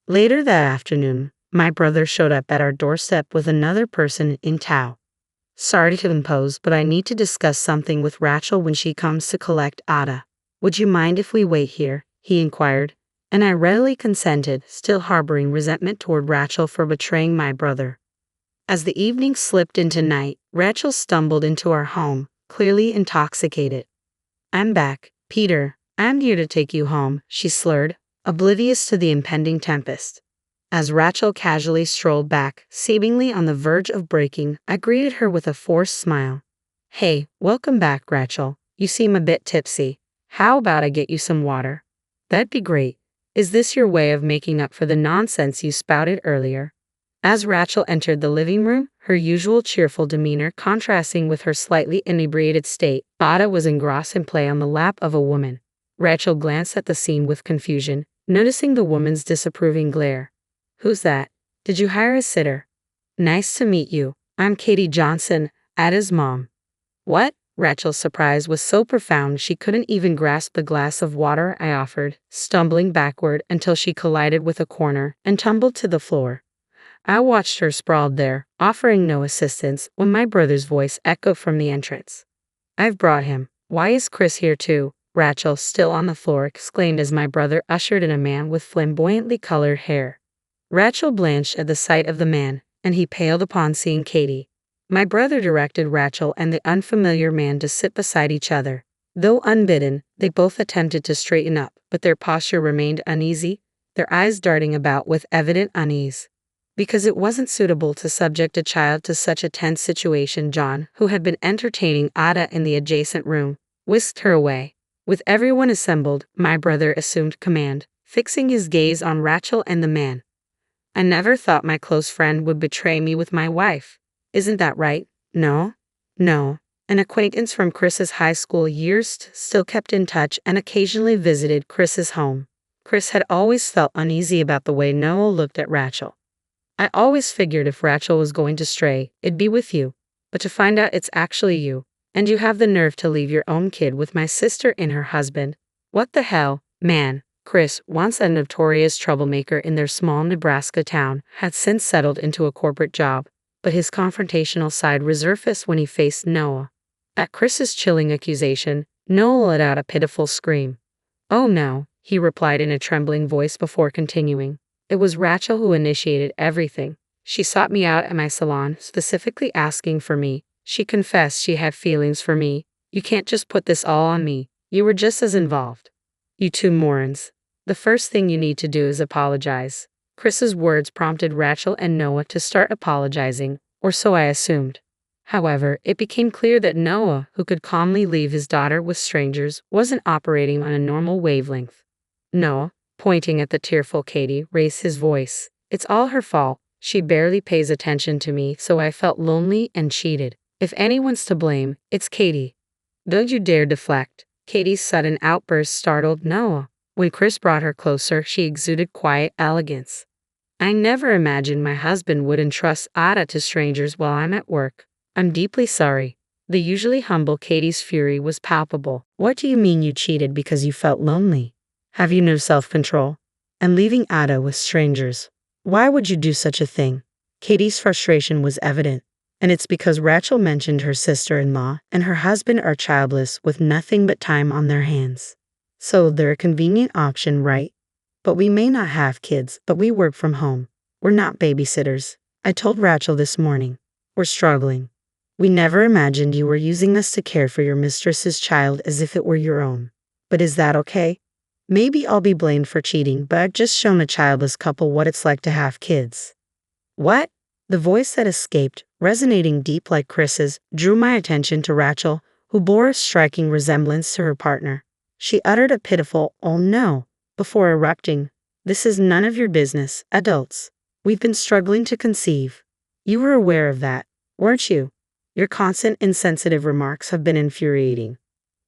Later that afternoon, my brother showed up at our doorstep with another person in tow. "Sorry to impose, but I need to discuss something with Rachel when she comes to collect Ada. Would you mind if we wait here?" he inquired, and I readily consented, still harboring resentment toward Rachel for betraying my brother. As the evening slipped into night, Rachel stumbled into our home, clearly intoxicated. "I'm back, Peter. I'm here to take you home," she slurred, oblivious to the impending tempest. As Rachel casually strolled back, seemingly on the verge of breaking, I greeted her with a forced smile. "Hey, welcome back, Rachel. You seem a bit tipsy. How about I get you some water?" "That'd be great. Is this your way of making up for the nonsense you spouted earlier?" As Rachel entered the living room, her usual cheerful demeanor contrasting with her slightly inebriated state, Ada was engrossed in play on the lap of a woman. Rachel glanced at the scene with confusion, noticing the woman's disapproving glare. "Who's that? Did you hire a sitter?" "Nice to meet you. I'm Katie Johnson, Ada's mom." "What?" Rachel's surprise was so profound she couldn't even grasp the glass of water I offered, stumbling backward until she collided with a corner and tumbled to the floor. I watched her sprawled there, offering no assistance, when my brother's voice echoed from the entrance. "I've brought him. Why is Chris here too?" Rachel, still on the floor, exclaimed as my brother ushered in a man with flamboyantly colored hair. Rachel blanched at the sight of the man, and he paled upon seeing Katie. My brother directed Rachel and the unfamiliar man to sit beside each other. Though unbidden, they both attempted to straighten up, but their posture remained uneasy, their eyes darting about with evident unease. Because it wasn't suitable to subject a child to such a tense situation, John, who had been entertaining Ada in the adjacent room, whisked her away. With everyone assembled, my brother assumed command, fixing his gaze on Rachel and the man. "I never thought my close friend would betray me with my wife. Isn't that right?" "No. No." An acquaintance from Chris's high school years still kept in touch and occasionally visited Chris's home. Chris had always felt uneasy about the way Noah looked at Rachel. "I always figured if Rachel was going to stray, it'd be with you. But to find out it's actually you, and you have the nerve to leave your own kid with my sister and her husband. What the hell, man?" Chris, once a notorious troublemaker in their small Nebraska town, had since settled into a corporate job, but his confrontational side resurfaced when he faced Noah. At Chris's chilling accusation, Noah let out a pitiful scream. "Oh no," he replied in a trembling voice before continuing. "It was Rachel who initiated everything. She sought me out at my salon, specifically asking for me. She confessed she had feelings for me. You can't just put this all on me. You were just as involved. You two morons. The first thing you need to do is apologize." Chris's words prompted Rachel and Noah to start apologizing, or so I assumed. However, it became clear that Noah, who could calmly leave his daughter with strangers, wasn't operating on a normal wavelength. Noah, pointing at the tearful Katie, raised his voice. "It's all her fault. She barely pays attention to me, so I felt lonely and cheated. If anyone's to blame, it's Katie." "Don't you dare deflect." Katie's sudden outburst startled Noah. When Chris brought her closer, she exuded quiet elegance. "I never imagined my husband would entrust Ada to strangers while I'm at work. I'm deeply sorry." The usually humble Katie's fury was palpable. "What do you mean you cheated because you felt lonely? Have you no self-control? And leaving Ada with strangers. Why would you do such a thing?" Katie's frustration was evident. "And it's because Rachel mentioned her sister-in-law and her husband are childless with nothing but time on their hands. So they're a convenient option, right? But we may not have kids, but we work from home. We're not babysitters. I told Rachel this morning. We're struggling. We never imagined you were using us to care for your mistress's child as if it were your own. But is that okay? Maybe I'll be blamed for cheating, but I've just shown a childless couple what it's like to have kids." "What?" The voice that escaped, resonating deep like Chris's, drew my attention to Rachel, who bore a striking resemblance to her partner. She uttered a pitiful, "Oh no," before erupting. "This is none of your business, adults. We've been struggling to conceive. You were aware of that, weren't you?" Your constant insensitive remarks have been infuriating.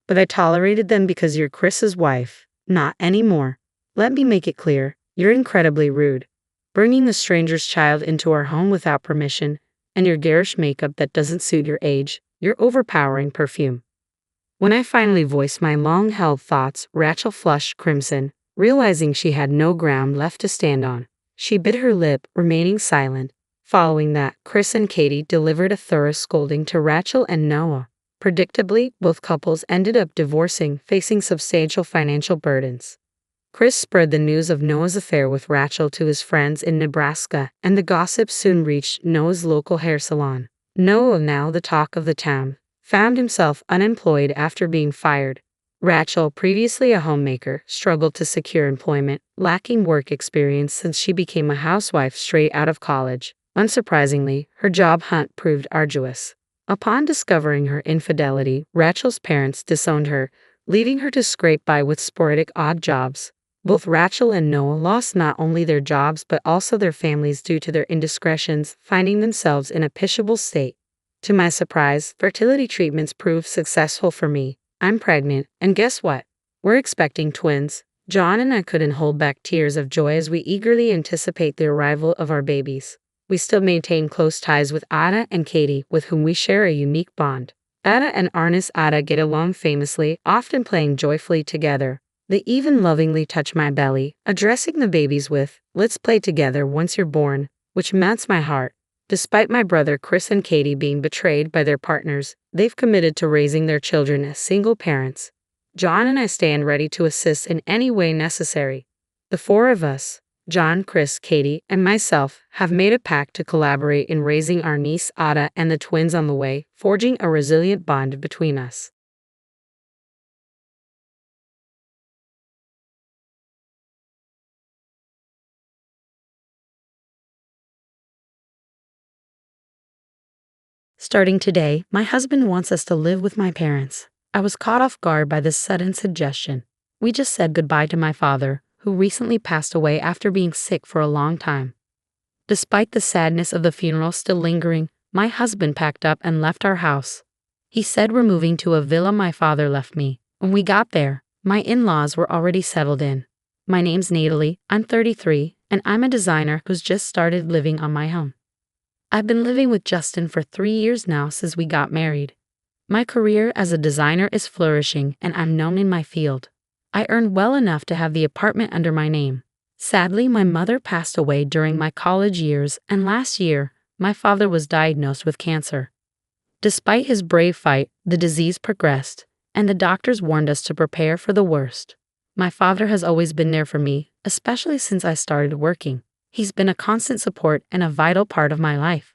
But I tolerated them because you're Chris's wife. Not anymore. Let me make it clear, you're incredibly rude. Bringing a stranger's child into our home without permission, and your garish makeup that doesn't suit your age, your overpowering perfume. When I finally voiced my long-held thoughts, Rachel flushed crimson, realizing she had no ground left to stand on. She bit her lip, remaining silent. Following that, Chris and Katie delivered a thorough scolding to Rachel and Noah. Predictably, both couples ended up divorcing, facing substantial financial burdens. Chris spread the news of Noah's affair with Rachel to his friends in Nebraska, and the gossip soon reached Noah's local hair salon. Noah, now the talk of the town, found himself unemployed after being fired. Rachel, previously a homemaker, struggled to secure employment, lacking work experience since she became a housewife straight out of college. Unsurprisingly, her job hunt proved arduous. Upon discovering her infidelity, Rachel's parents disowned her, leaving her to scrape by with sporadic odd jobs. Both Rachel and Noah lost not only their jobs but also their families due to their indiscretions, finding themselves in a pitiable state. To my surprise, fertility treatments proved successful for me. I'm pregnant, and guess what? We're expecting twins. John and I couldn't hold back tears of joy as we eagerly anticipate the arrival of our babies. We still maintain close ties with Ada and Katie, with whom we share a unique bond. Ada and Ernest Ada get along famously, often playing joyfully together. They even lovingly touch my belly, addressing the babies with, "Let's play together once you're born," which melts my heart. Despite my brother Chris and Katie being betrayed by their partners, they've committed to raising their children as single parents. John and I stand ready to assist in any way necessary. The four of us, John, Chris, Katie, and myself, have made a pact to collaborate in raising our niece Ada and the twins on the way, forging a resilient bond between us. Starting today, my husband wants us to live with my parents. I was caught off guard by this sudden suggestion. We just said goodbye to my father, who recently passed away after being sick for a long time. Despite the sadness of the funeral still lingering, my husband packed up and left our house. He said we're moving to a villa my father left me. When we got there, my in-laws were already settled in. My name's Natalie, I'm 33, and I'm a designer who's just started living on my own. I've been living with Justin for 3 years now since we got married. My career as a designer is flourishing and I'm known in my field. I earn well enough to have the apartment under my name. Sadly, my mother passed away during my college years, and last year, my father was diagnosed with cancer. Despite his brave fight, the disease progressed, and the doctors warned us to prepare for the worst. My father has always been there for me, especially since I started working. He's been a constant support and a vital part of my life.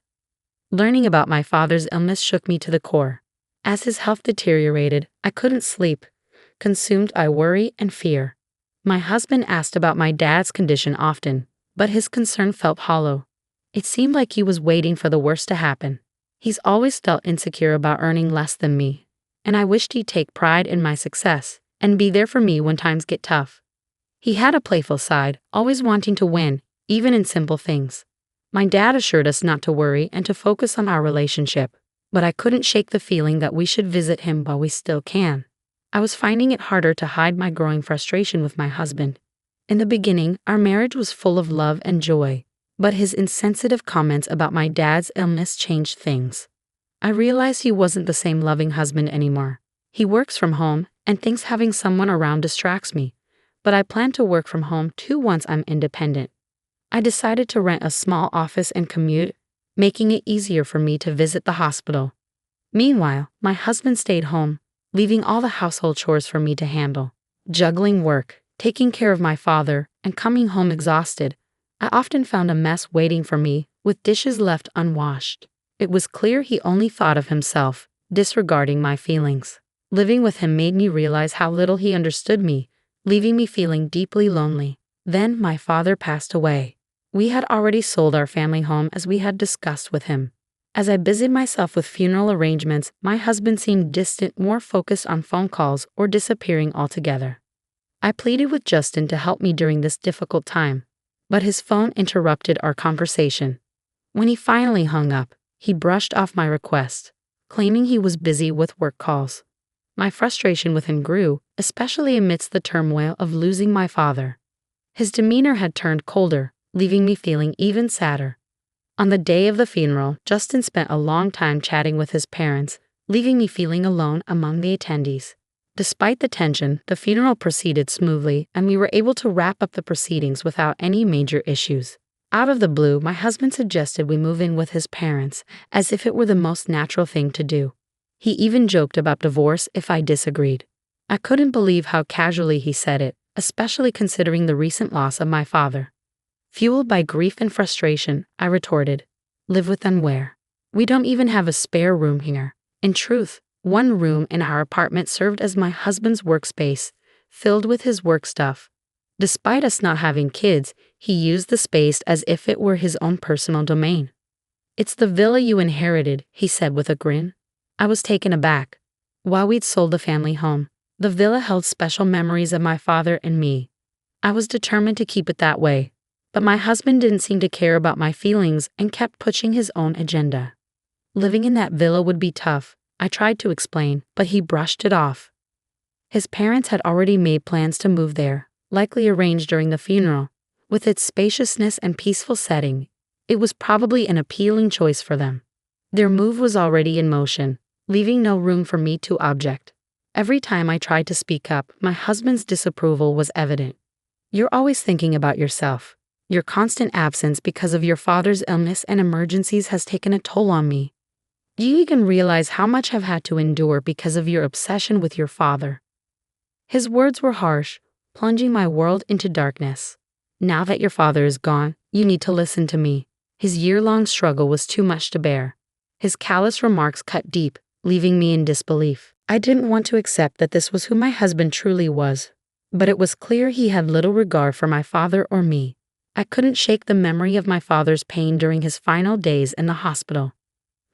Learning about my father's illness shook me to the core. As his health deteriorated, I couldn't sleep, consumed by worry and fear. My husband asked about my dad's condition often, but his concern felt hollow. It seemed like he was waiting for the worst to happen. He's always felt insecure about earning less than me, and I wished he'd take pride in my success and be there for me when times get tough. He had a playful side, always wanting to win, even in simple things. My dad assured us not to worry and to focus on our relationship, but I couldn't shake the feeling that we should visit him while we still can. I was finding it harder to hide my growing frustration with my husband. In the beginning, our marriage was full of love and joy, but his insensitive comments about my dad's illness changed things. I realized he wasn't the same loving husband anymore. He works from home and thinks having someone around distracts me, but I plan to work from home too once I'm independent. I decided to rent a small office and commute, making it easier for me to visit the hospital. Meanwhile, my husband stayed home, leaving all the household chores for me to handle. Juggling work, taking care of my father, and coming home exhausted, I often found a mess waiting for me, with dishes left unwashed. It was clear he only thought of himself, disregarding my feelings. Living with him made me realize how little he understood me, leaving me feeling deeply lonely. Then my father passed away. We had already sold our family home as we had discussed with him. As I busied myself with funeral arrangements, my husband seemed distant, more focused on phone calls or disappearing altogether. I pleaded with Justin to help me during this difficult time, but his phone interrupted our conversation. When he finally hung up, he brushed off my request. claiming he was busy with work calls. My frustration with him grew, especially amidst the turmoil of losing my father. His demeanor had turned colder, leaving me feeling even sadder. On the day of the funeral, Justin spent a long time chatting with his parents, leaving me feeling alone among the attendees. Despite the tension, the funeral proceeded smoothly, and we were able to wrap up the proceedings without any major issues. Out of the blue, my husband suggested we move in with his parents, as if it were the most natural thing to do. He even joked about divorce if I disagreed. I couldn't believe how casually he said it, especially considering the recent loss of my father. Fueled by grief and frustration, I retorted, "Live with them where? We don't even have a spare room here." In truth, one room in our apartment served as my husband's workspace, filled with his work stuff. Despite us not having kids, he used the space as if it were his own personal domain. "It's the villa you inherited," he said with a grin. I was taken aback. While we'd sold the family home, the villa held special memories of my father and me. I was determined to keep it that way, but my husband didn't seem to care about my feelings and kept pushing his own agenda. Living in that villa would be tough, I tried to explain, but he brushed it off. His parents had already made plans to move there, likely arranged during the funeral. With its spaciousness and peaceful setting, it was probably an appealing choice for them. Their move was already in motion, leaving no room for me to object. Every time I tried to speak up, my husband's disapproval was evident. "You're always thinking about yourself. Your constant absence because of your father's illness and emergencies has taken a toll on me. Do you even realize how much I've had to endure because of your obsession with your father?" His words were harsh, plunging my world into darkness. "Now that your father is gone, you need to listen to me." His year-long struggle was too much to bear. His callous remarks cut deep, leaving me in disbelief. I didn't want to accept that this was who my husband truly was, but it was clear he had little regard for my father or me. I couldn't shake the memory of my father's pain during his final days in the hospital.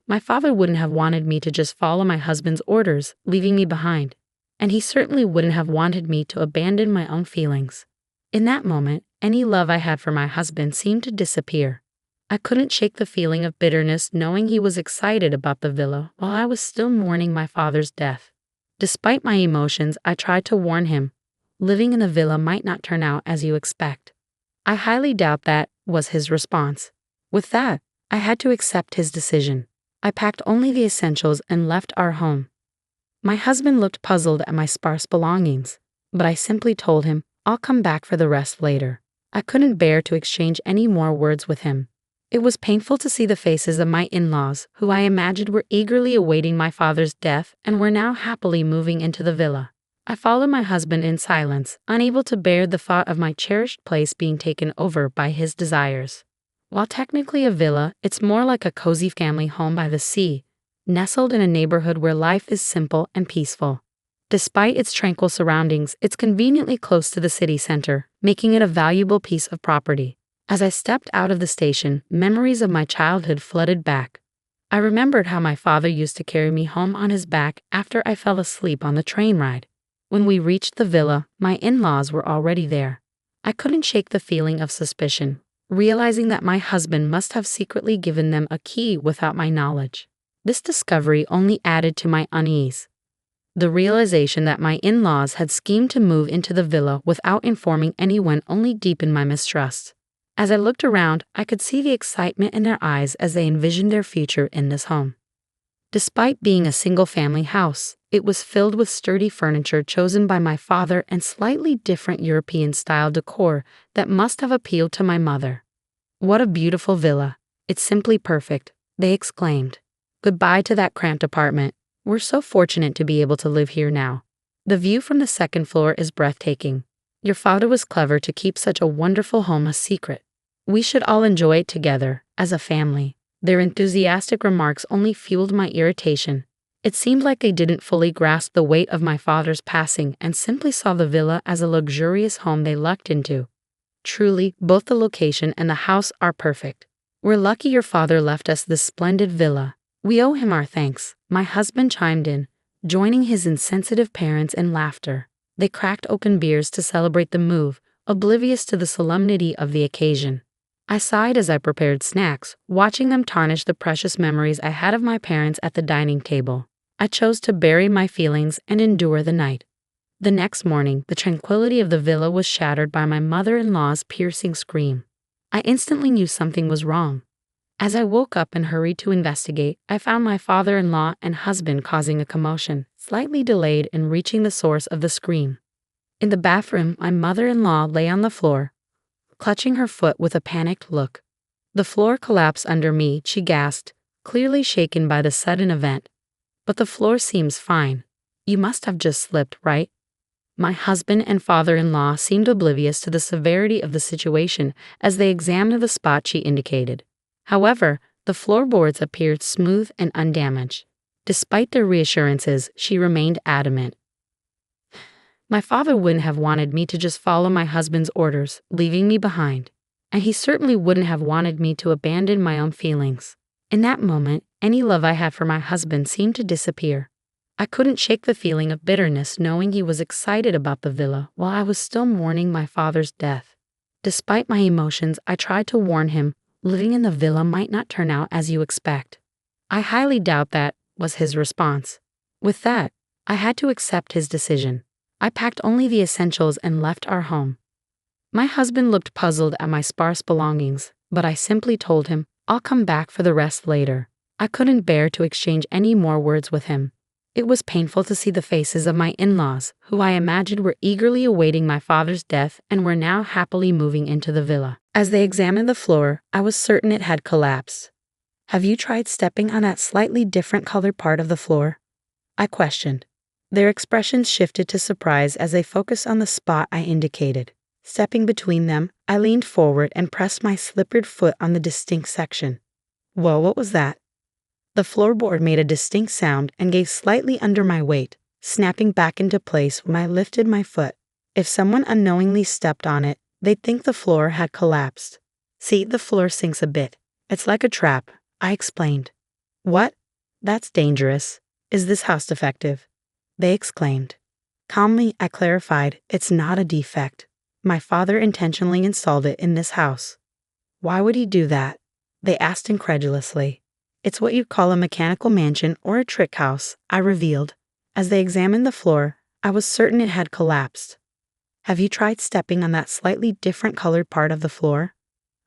My father wouldn't have wanted me to just follow my husband's orders, leaving me behind, and he certainly wouldn't have wanted me to abandon my own feelings. In that moment, any love I had for my husband seemed to disappear. I couldn't shake the feeling of bitterness knowing he was excited about the villa while I was still mourning my father's death. Despite my emotions, I tried to warn him, "Living in a villa might not turn out as you expect." I highly doubt that was his response. With that, I had to accept his decision. I packed only the essentials and left our home. My husband looked puzzled at my sparse belongings, but I simply told him, "I'll come back for the rest later." I couldn't bear to exchange any more words with him. It was painful to see the faces of my in-laws, who I imagined were eagerly awaiting my father's death and were now happily moving into the villa. I followed my husband in silence, unable to bear the thought of my cherished place being taken over by his desires. While technically a villa, it's more like a cozy family home by the sea, nestled in a neighborhood where life is simple and peaceful. Despite its tranquil surroundings, it's conveniently close to the city center, making it a valuable piece of property. As I stepped out of the station, memories of my childhood flooded back. I remembered how my father used to carry me home on his back after I fell asleep on the train ride. When we reached the villa, my in-laws were already there. I couldn't shake the feeling of suspicion, realizing that my husband must have secretly given them a key without my knowledge. This discovery only added to my unease. The realization that my in-laws had schemed to move into the villa without informing anyone only deepened my mistrust. As I looked around, I could see the excitement in their eyes as they envisioned their future in this home. Despite being a single-family house, it was filled with sturdy furniture chosen by my father and slightly different European-style decor that must have appealed to my mother. "What a beautiful villa. It's simply perfect," they exclaimed. "Goodbye to that cramped apartment. We're so fortunate to be able to live here now. The view from the second floor is breathtaking. Your father was clever to keep such a wonderful home a secret. We should all enjoy it together, as a family." Their enthusiastic remarks only fueled my irritation. It seemed like they didn't fully grasp the weight of my father's passing and simply saw the villa as a luxurious home they lucked into. Truly, both the location and the house are perfect. "We're lucky your father left us this splendid villa. We owe him our thanks," my husband chimed in, joining his insensitive parents in laughter. They cracked open beers to celebrate the move, oblivious to the solemnity of the occasion. I sighed as I prepared snacks, watching them tarnish the precious memories I had of my parents at the dining table. I chose to bury my feelings and endure the night. The next morning, the tranquility of the villa was shattered by my mother-in-law's piercing scream. I instantly knew something was wrong. As I woke up and hurried to investigate, I found my father-in-law and husband causing a commotion, slightly delayed in reaching the source of the scream. In the bathroom, my mother-in-law lay on the floor, clutching her foot with a panicked look. The floor collapsed under me, she gasped, clearly shaken by the sudden event. But the floor seems fine. You must have just slipped, right? My husband and father-in-law seemed oblivious to the severity of the situation as they examined the spot she indicated. However, the floorboards appeared smooth and undamaged. Despite their reassurances, she remained adamant. My father wouldn't have wanted me to just follow my husband's orders, leaving me behind. And he certainly wouldn't have wanted me to abandon my own feelings. In that moment, any love I had for my husband seemed to disappear. I couldn't shake the feeling of bitterness knowing he was excited about the villa while I was still mourning my father's death. Despite my emotions, I tried to warn him, living in the villa might not turn out as you expect. I highly doubt that, was his response. With that, I had to accept his decision. I packed only the essentials and left our home. My husband looked puzzled at my sparse belongings, but I simply told him, I'll come back for the rest later. I couldn't bear to exchange any more words with him. It was painful to see the faces of my in-laws, who I imagined were eagerly awaiting my father's death and were now happily moving into the villa. As they examined the floor, I was certain it had collapsed. Have you tried stepping on that slightly different colored part of the floor? I questioned. Their expressions shifted to surprise as they focused on the spot I indicated. Stepping between them, I leaned forward and pressed my slippered foot on the distinct section. Whoa, what was that? The floorboard made a distinct sound and gave slightly under my weight, snapping back into place when I lifted my foot. If someone unknowingly stepped on it, they'd think the floor had collapsed. See, the floor sinks a bit. It's like a trap, I explained. What? That's dangerous. Is this house defective? They exclaimed. Calmly, I clarified, it's not a defect. My father intentionally installed it in this house. Why would he do that? They asked incredulously. It's what you'd call a mechanical mansion or a trick house, I revealed. As they examined the floor, I was certain it had collapsed. Have you tried stepping on that slightly different colored part of the floor?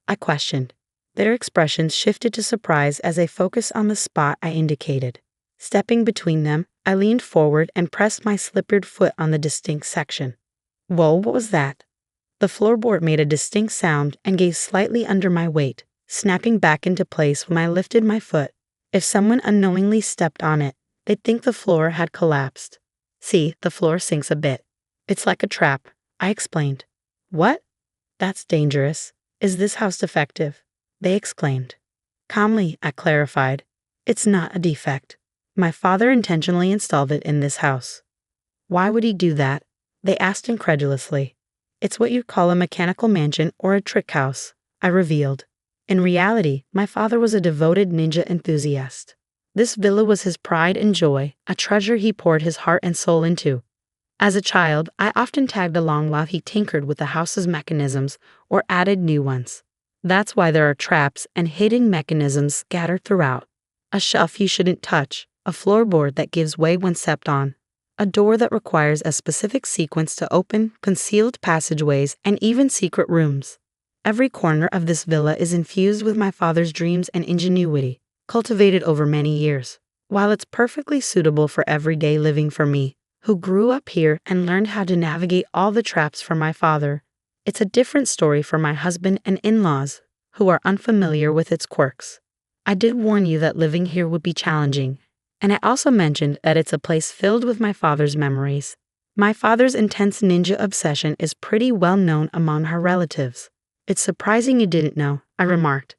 I questioned. Their expressions shifted to surprise as they focused on the spot I indicated. Stepping between them, I leaned forward and pressed my slippered foot on the distinct section. Whoa, what was that? The floorboard made a distinct sound and gave slightly under my weight, snapping back into place when I lifted my foot. If someone unknowingly stepped on it, they'd think the floor had collapsed. See, the floor sinks a bit. It's like a trap, I explained. What? That's dangerous. Is this house defective? They exclaimed. Calmly, I clarified. It's not a defect. My father intentionally installed it in this house. Why would he do that? They asked incredulously. It's what you'd call a mechanical mansion or a trick house, I revealed. In reality, my father was a devoted ninja enthusiast. This villa was his pride and joy, a treasure he poured his heart and soul into. As a child, I often tagged along while he tinkered with the house's mechanisms or added new ones. That's why there are traps and hidden mechanisms scattered throughout. A shelf you shouldn't touch, a floorboard that gives way when stepped on, a door that requires a specific sequence to open, concealed passageways, and even secret rooms. Every corner of this villa is infused with my father's dreams and ingenuity, cultivated over many years. While it's perfectly suitable for everyday living for me, who grew up here and learned how to navigate all the traps from my father, it's a different story for my husband and in-laws, who are unfamiliar with its quirks. I did warn you that living here would be challenging, and I also mentioned that it's a place filled with my father's memories. My father's intense ninja obsession is pretty well known among her relatives. It's surprising you didn't know, I remarked.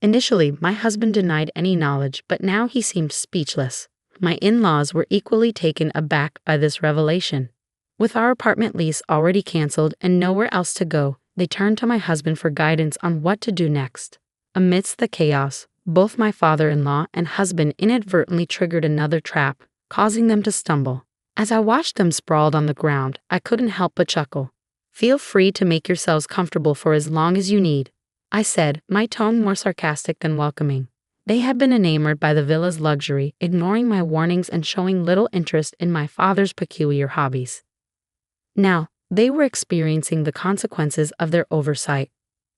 Initially, my husband denied any knowledge, but now he seemed speechless. My in-laws were equally taken aback by this revelation. With our apartment lease already canceled and nowhere else to go, they turned to my husband for guidance on what to do next. Amidst the chaos, both my father-in-law and husband inadvertently triggered another trap, causing them to stumble. As I watched them sprawled on the ground, I couldn't help but chuckle. Feel free to make yourselves comfortable for as long as you need. I said, my tone more sarcastic than welcoming. They had been enamored by the villa's luxury, ignoring my warnings and showing little interest in my father's peculiar hobbies. Now, they were experiencing the consequences of their oversight.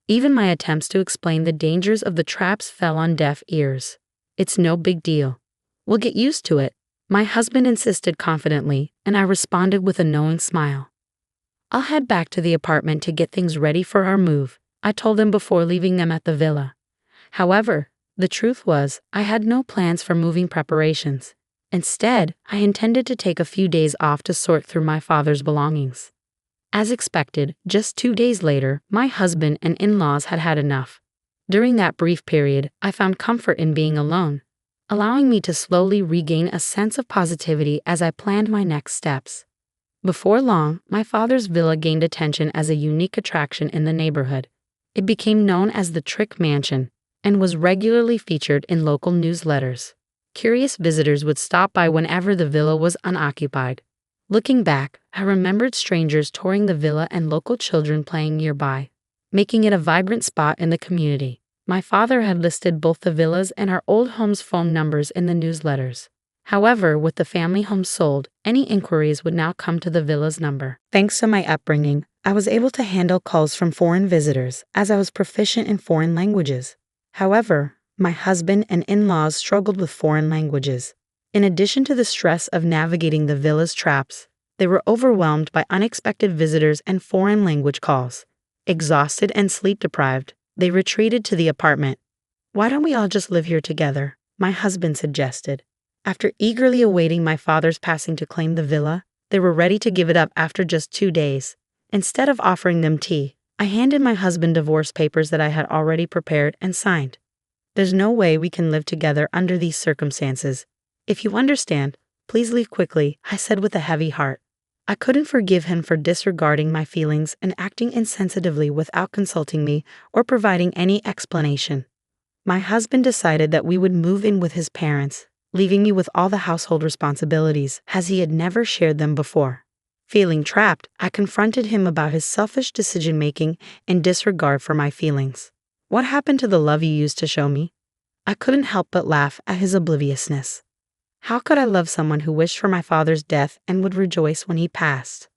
Even my attempts to explain the dangers of the traps fell on deaf ears. It's no big deal. We'll get used to it, my husband insisted confidently, and I responded with a knowing smile. I'll head back to the apartment to get things ready for our move, I told them before leaving them at the villa. However, the truth was, I had no plans for moving preparations. Instead, I intended to take a few days off to sort through my father's belongings. As expected, just 2 days later, my husband and in-laws had had enough. During that brief period, I found comfort in being alone, allowing me to slowly regain a sense of positivity as I planned my next steps. Before long, my father's villa gained attention as a unique attraction in the neighborhood. It became known as the Trick Mansion and was regularly featured in local newsletters. Curious visitors would stop by whenever the villa was unoccupied. Looking back, I remembered strangers touring the villa and local children playing nearby, making it a vibrant spot in the community. My father had listed both the villas and our old home's phone numbers in the newsletters. However, with the family home sold, any inquiries would now come to the villa's number. Thanks to my upbringing, I was able to handle calls from foreign visitors as I was proficient in foreign languages. However, my husband and in-laws struggled with foreign languages. In addition to the stress of navigating the villa's traps, they were overwhelmed by unexpected visitors and foreign language calls. Exhausted and sleep-deprived, they retreated to the apartment. Why don't we all just live here together? My husband suggested. After eagerly awaiting my father's passing to claim the villa, they were ready to give it up after just 2 days. Instead of offering them tea, I handed my husband divorce papers that I had already prepared and signed. There's no way we can live together under these circumstances. If you understand, please leave quickly, I said with a heavy heart. I couldn't forgive him for disregarding my feelings and acting insensitively without consulting me or providing any explanation. My husband decided that we would move in with his parents, leaving me with all the household responsibilities, as he had never shared them before. Feeling trapped, I confronted him about his selfish decision-making and disregard for my feelings. What happened to the love you used to show me? I couldn't help but laugh at his obliviousness. How could I love someone who wished for my father's death and would rejoice when he passed?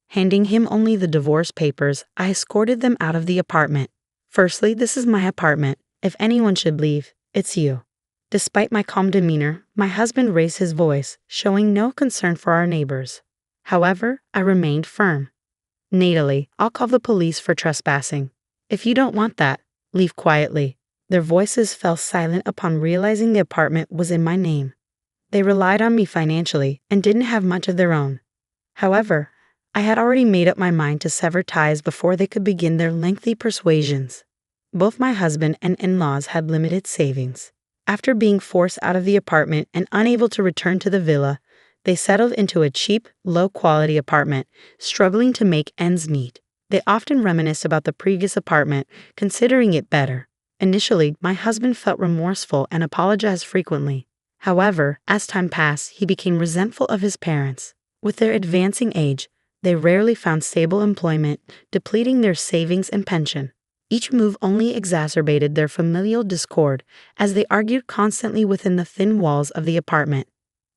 Handing him only the divorce papers, I escorted them out of the apartment. Firstly, this is my apartment. If anyone should leave, it's you. Despite my calm demeanor, my husband raised his voice, showing no concern for our neighbors. However, I remained firm. Natally, I'll call the police for trespassing. If you don't want that, leave quietly. Their voices fell silent upon realizing the apartment was in my name. They relied on me financially and didn't have much of their own. However, I had already made up my mind to sever ties before they could begin their lengthy persuasions. Both my husband and in-laws had limited savings. After being forced out of the apartment and unable to return to the villa, they settled into a cheap, low-quality apartment, struggling to make ends meet. They often reminisced about the previous apartment, considering it better. Initially, my husband felt remorseful and apologized frequently. However, as time passed, he became resentful of his parents. With their advancing age, they rarely found stable employment, depleting their savings and pension. Each move only exacerbated their familial discord as they argued constantly within the thin walls of the apartment.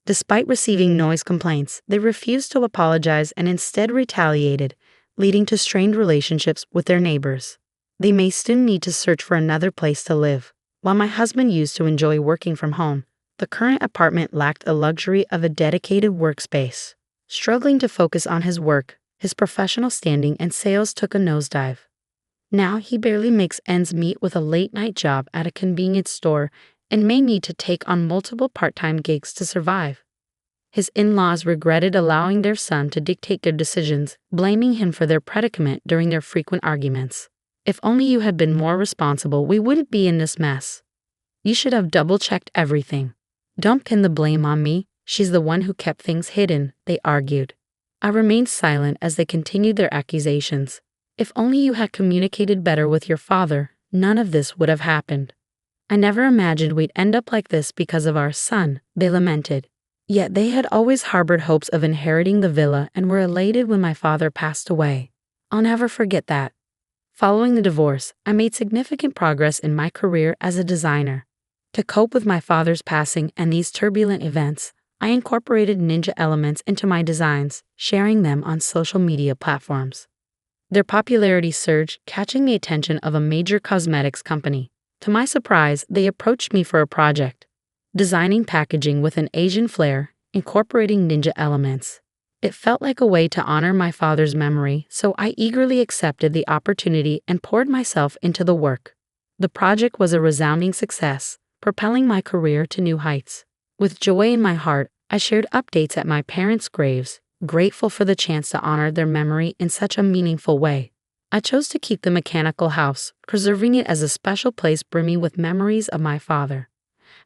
Despite receiving noise complaints, they refused to apologize and instead retaliated, leading to strained relationships with their neighbors. They may soon need to search for another place to live. While my husband used to enjoy working from home, the current apartment lacked the luxury of a dedicated workspace. Struggling to focus on his work, his professional standing and sales took a nosedive. Now he barely makes ends meet with a late-night job at a convenience store and may need to take on multiple part-time gigs to survive. His in-laws regretted allowing their son to dictate their decisions, blaming him for their predicament during their frequent arguments. If only you had been more responsible, we wouldn't be in this mess. You should have double-checked everything. Don't pin the blame on me. She's the one who kept things hidden, they argued. I remained silent as they continued their accusations. If only you had communicated better with your father, none of this would have happened. I never imagined we'd end up like this because of our son, they lamented. Yet they had always harbored hopes of inheriting the villa and were elated when my father passed away. I'll never forget that. Following the divorce, I made significant progress in my career as a designer. To cope with my father's passing and these turbulent events, I incorporated ninja elements into my designs, sharing them on social media platforms. Their popularity surged, catching the attention of a major cosmetics company. To my surprise, they approached me for a project, designing packaging with an Asian flair, incorporating ninja elements. It felt like a way to honor my father's memory, so I eagerly accepted the opportunity and poured myself into the work. The project was a resounding success, propelling my career to new heights. With joy in my heart, I shared updates at my parents' graves, grateful for the chance to honor their memory in such a meaningful way. I chose to keep the mechanical house, preserving it as a special place brimming with memories of my father.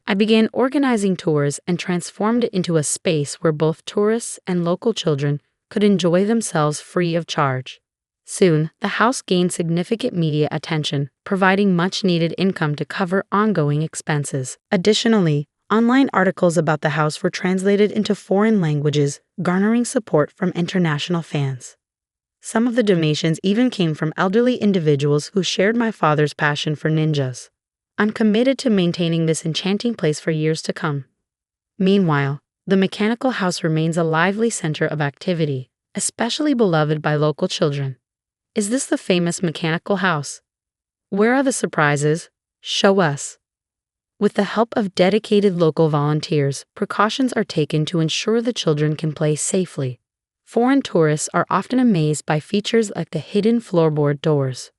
I began organizing tours and transformed it into a space where both tourists and local children could enjoy themselves free of charge. Soon, the house gained significant media attention, providing much-needed income to cover ongoing expenses. Additionally, online articles about the house were translated into foreign languages, garnering support from international fans. Some of the donations even came from elderly individuals who shared my father's passion for ninjas. I'm committed to maintaining this enchanting place for years to come. Meanwhile, the mechanical house remains a lively center of activity, especially beloved by local children. Is this the famous mechanical house? Where are the surprises? Show us. With the help of dedicated local volunteers, precautions are taken to ensure the children can play safely. Foreign tourists are often amazed by features like the hidden floorboard doors.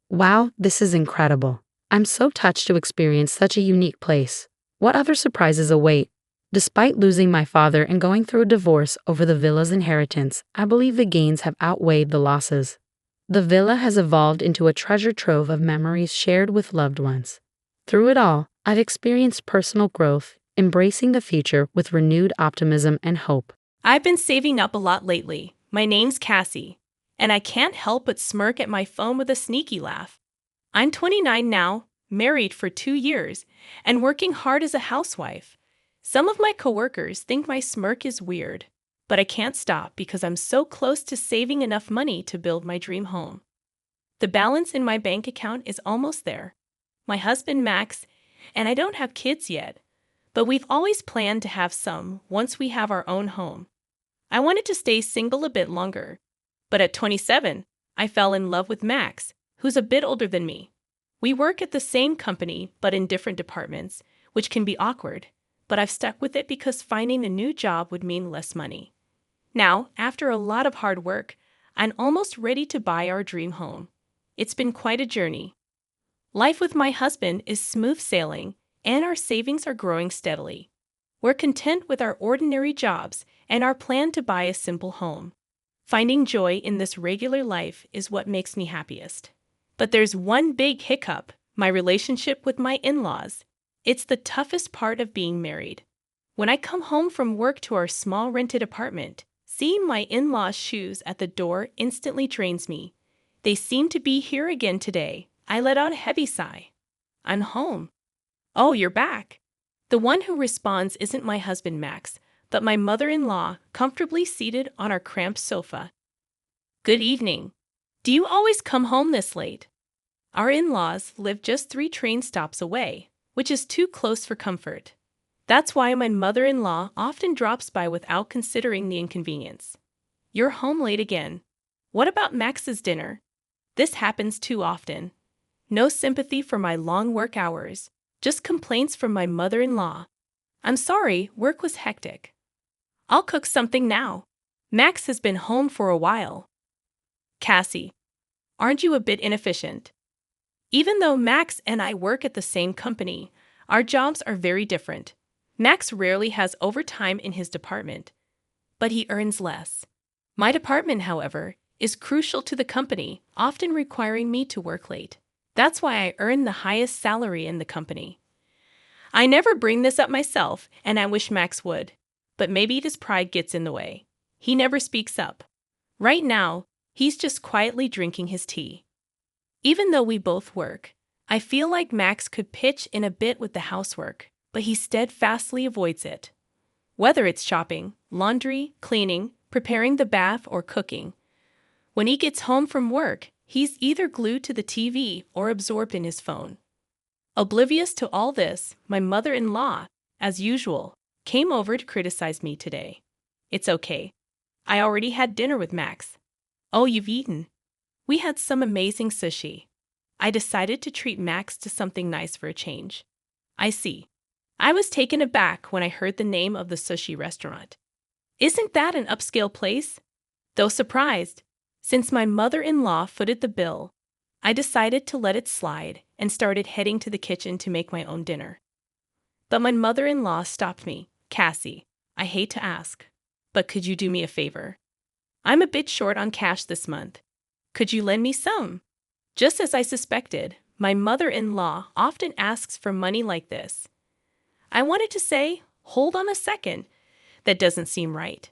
Wow, this is incredible. I'm so touched to experience such a unique place. What other surprises await? Despite losing my father and going through a divorce over the villa's inheritance, I believe the gains have outweighed the losses. The villa has evolved into a treasure trove of memories shared with loved ones. Through it all, I've experienced personal growth, embracing the future with renewed optimism and hope. I've been saving up a lot lately. My name's Cassie, and I can't help but smirk at my phone with a sneaky laugh. I'm 29 now, married for 2 years, and working hard as a housewife. Some of my coworkers think my smirk is weird, but I can't stop because I'm so close to saving enough money to build my dream home. The balance in my bank account is almost there. My husband, Max, and I don't have kids yet, but we've always planned to have some once we have our own home. I wanted to stay single a bit longer, but at 27, I fell in love with Max, who's a bit older than me. We work at the same company, but in different departments, which can be awkward, but I've stuck with it because finding a new job would mean less money. Now, after a lot of hard work, I'm almost ready to buy our dream home. It's been quite a journey. Life with my husband is smooth sailing, and our savings are growing steadily. We're content with our ordinary jobs and our plan to buy a simple home. Finding joy in this regular life is what makes me happiest. But there's one big hiccup, my relationship with my in-laws. It's the toughest part of being married. When I come home from work to our small rented apartment, seeing my in-laws' shoes at the door instantly drains me. They seem to be here again today. I let out a heavy sigh. I'm home. Oh, you're back. The one who responds isn't my husband Max, but my mother-in-law, comfortably seated on our cramped sofa. Good evening. Do you always come home this late? Our in-laws live just 3 train stops away, which is too close for comfort. That's why my mother-in-law often drops by without considering the inconvenience. You're home late again. What about Max's dinner? This happens too often. No sympathy for my long work hours, just complaints from my mother-in-law. I'm sorry, work was hectic. I'll cook something now. Max has been home for a while. Cassie, aren't you a bit inefficient? Even though Max and I work at the same company, our jobs are very different. Max rarely has overtime in his department, but he earns less. My department, however, is crucial to the company, often requiring me to work late. That's why I earn the highest salary in the company. I never bring this up myself, and I wish Max would, but maybe his pride gets in the way. He never speaks up. Right now, he's just quietly drinking his tea. Even though we both work, I feel like Max could pitch in a bit with the housework, but he steadfastly avoids it. Whether it's shopping, laundry, cleaning, preparing the bath, or cooking. When he gets home from work, He's either glued to the TV or absorbed in his phone. Oblivious to all this, my mother-in-law, as usual, came over to criticize me today. It's okay. I already had dinner with Max. Oh, you've eaten? We had some amazing sushi. I decided to treat Max to something nice for a change. I see. I was taken aback when I heard the name of the sushi restaurant. Isn't that an upscale place? Though surprised, since my mother-in-law footed the bill, I decided to let it slide and started heading to the kitchen to make my own dinner. But my mother-in-law stopped me. Cassie, I hate to ask, but could you do me a favor? I'm a bit short on cash this month. Could you lend me some? Just as I suspected, my mother-in-law often asks for money like this. I wanted to say, hold on a second. That doesn't seem right.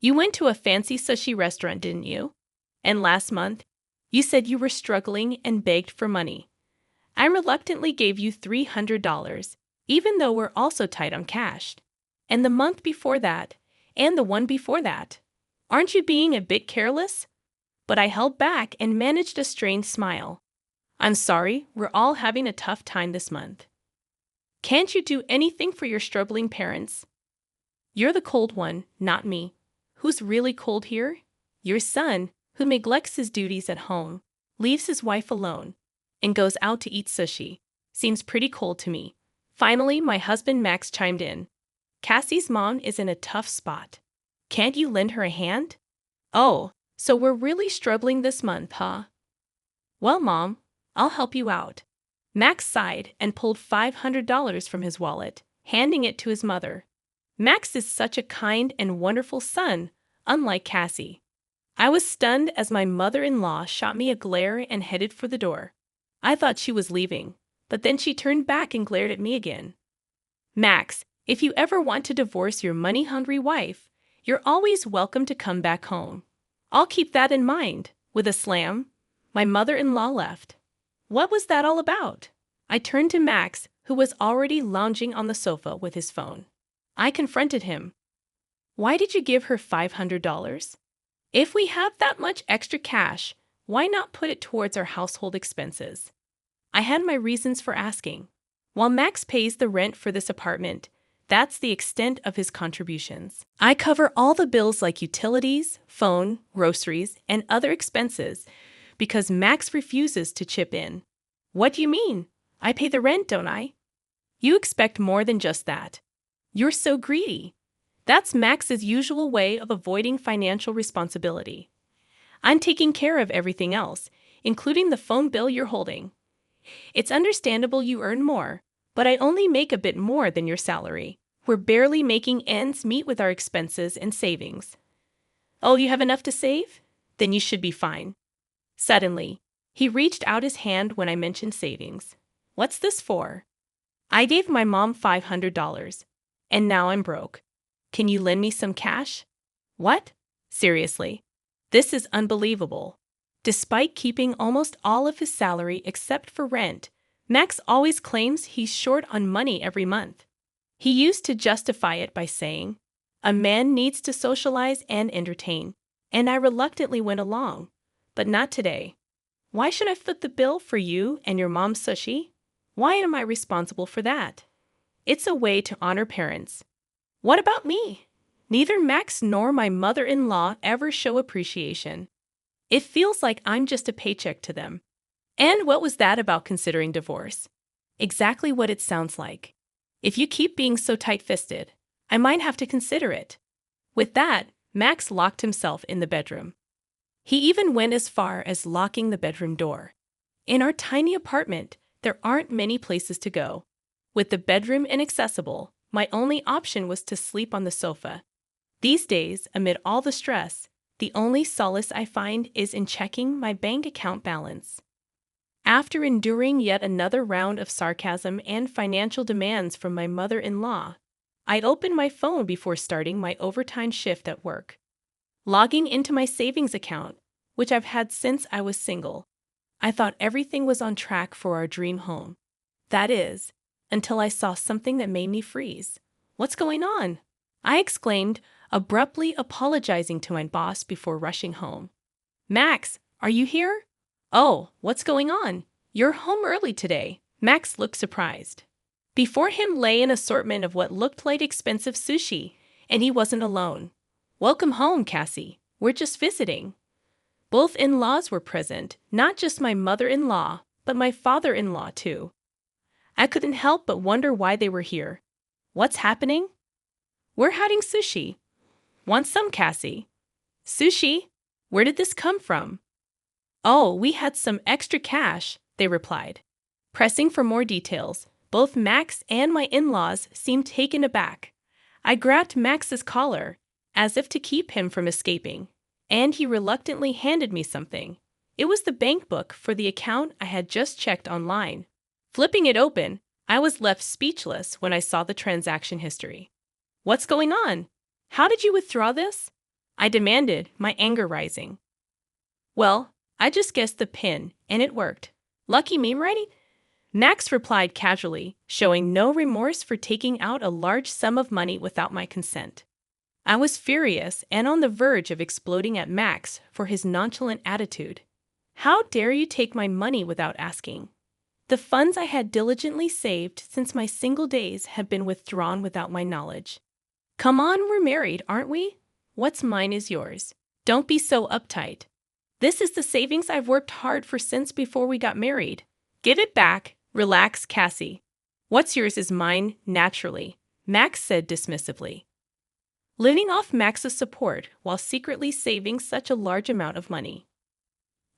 You went to a fancy sushi restaurant, didn't you? And last month, you said you were struggling and begged for money. I reluctantly gave you $300, even though we're also tight on cash. And the month before that, and the one before that. Aren't you being a bit careless? But I held back and managed a strained smile. I'm sorry, we're all having a tough time this month. Can't you do anything for your struggling parents? You're the cold one, not me. Who's really cold here? Your son, who neglects his duties at home, leaves his wife alone, and goes out to eat sushi. Seems pretty cold to me. Finally, my husband Max chimed in. Cassie's mom is in a tough spot. Can't you lend her a hand? Oh, so we're really struggling this month, huh? Well, Mom, I'll help you out. Max sighed and pulled $500 from his wallet, handing it to his mother. Max is such a kind and wonderful son, unlike Cassie. I was stunned as my mother-in-law shot me a glare and headed for the door. I thought she was leaving, but then she turned back and glared at me again. Max, if you ever want to divorce your money-hungry wife, you're always welcome to come back home. I'll keep that in mind. With a slam, my mother-in-law left. What was that all about? I turned to Max, who was already lounging on the sofa with his phone. I confronted him. Why did you give her $500? If we have that much extra cash, why not put it towards our household expenses? I had my reasons for asking. While Max pays the rent for this apartment, that's the extent of his contributions. I cover all the bills like utilities, phone, groceries, and other expenses because Max refuses to chip in. What do you mean? I pay the rent, don't I? You expect more than just that. You're so greedy. That's Max's usual way of avoiding financial responsibility. I'm taking care of everything else, including the phone bill you're holding. It's understandable you earn more, but I only make a bit more than your salary. We're barely making ends meet with our expenses and savings. Oh, you have enough to save? Then you should be fine. Suddenly, he reached out his hand when I mentioned savings. What's this for? I gave my mom $500, and now I'm broke. Can you lend me some cash? What? Seriously. This is unbelievable. Despite keeping almost all of his salary except for rent, Max always claims he's short on money every month. He used to justify it by saying, a man needs to socialize and entertain, and I reluctantly went along. But not today. Why should I foot the bill for you and your mom's sushi? Why am I responsible for that? It's a way to honor parents. What about me? Neither Max nor my mother-in-law ever show appreciation. It feels like I'm just a paycheck to them. And what was that about considering divorce? Exactly what it sounds like. If you keep being so tight-fisted, I might have to consider it. With that, Max locked himself in the bedroom. He even went as far as locking the bedroom door. In our tiny apartment, there aren't many places to go. With the bedroom inaccessible, my only option was to sleep on the sofa. These days, amid all the stress, the only solace I find is in checking my bank account balance. After enduring yet another round of sarcasm and financial demands from my mother-in-law, I'd open my phone before starting my overtime shift at work. Logging into my savings account, which I've had since I was single, I thought everything was on track for our dream home. That is, until I saw something that made me freeze. What's going on? I exclaimed, abruptly apologizing to my boss before rushing home. Max, are you here? Oh, what's going on? You're home early today. Max looked surprised. Before him lay an assortment of what looked like expensive sushi, and he wasn't alone. Welcome home, Cassie. We're just visiting. Both in-laws were present, not just my mother-in-law, but my father-in-law too. I couldn't help but wonder why they were here. What's happening? We're having sushi. Want some, Cassie? Sushi? Where did this come from? Oh, we had some extra cash, they replied. Pressing for more details, both Max and my in-laws seemed taken aback. I grabbed Max's collar, as if to keep him from escaping, and he reluctantly handed me something. It was the bank book for the account I had just checked online. Flipping it open, I was left speechless when I saw the transaction history. What's going on? How did you withdraw this? I demanded, my anger rising. Well, I just guessed the PIN, and it worked. Lucky me, right? Max replied casually, showing no remorse for taking out a large sum of money without my consent. I was furious and on the verge of exploding at Max for his nonchalant attitude. How dare you take my money without asking? The funds I had diligently saved since my single days had been withdrawn without my knowledge. Come on, we're married, aren't we? What's mine is yours. Don't be so uptight. This is the savings I've worked hard for since before we got married. Give it back. Relax, Cassie. What's yours is mine, naturally, Max said dismissively. Living off Max's support while secretly saving such a large amount of money.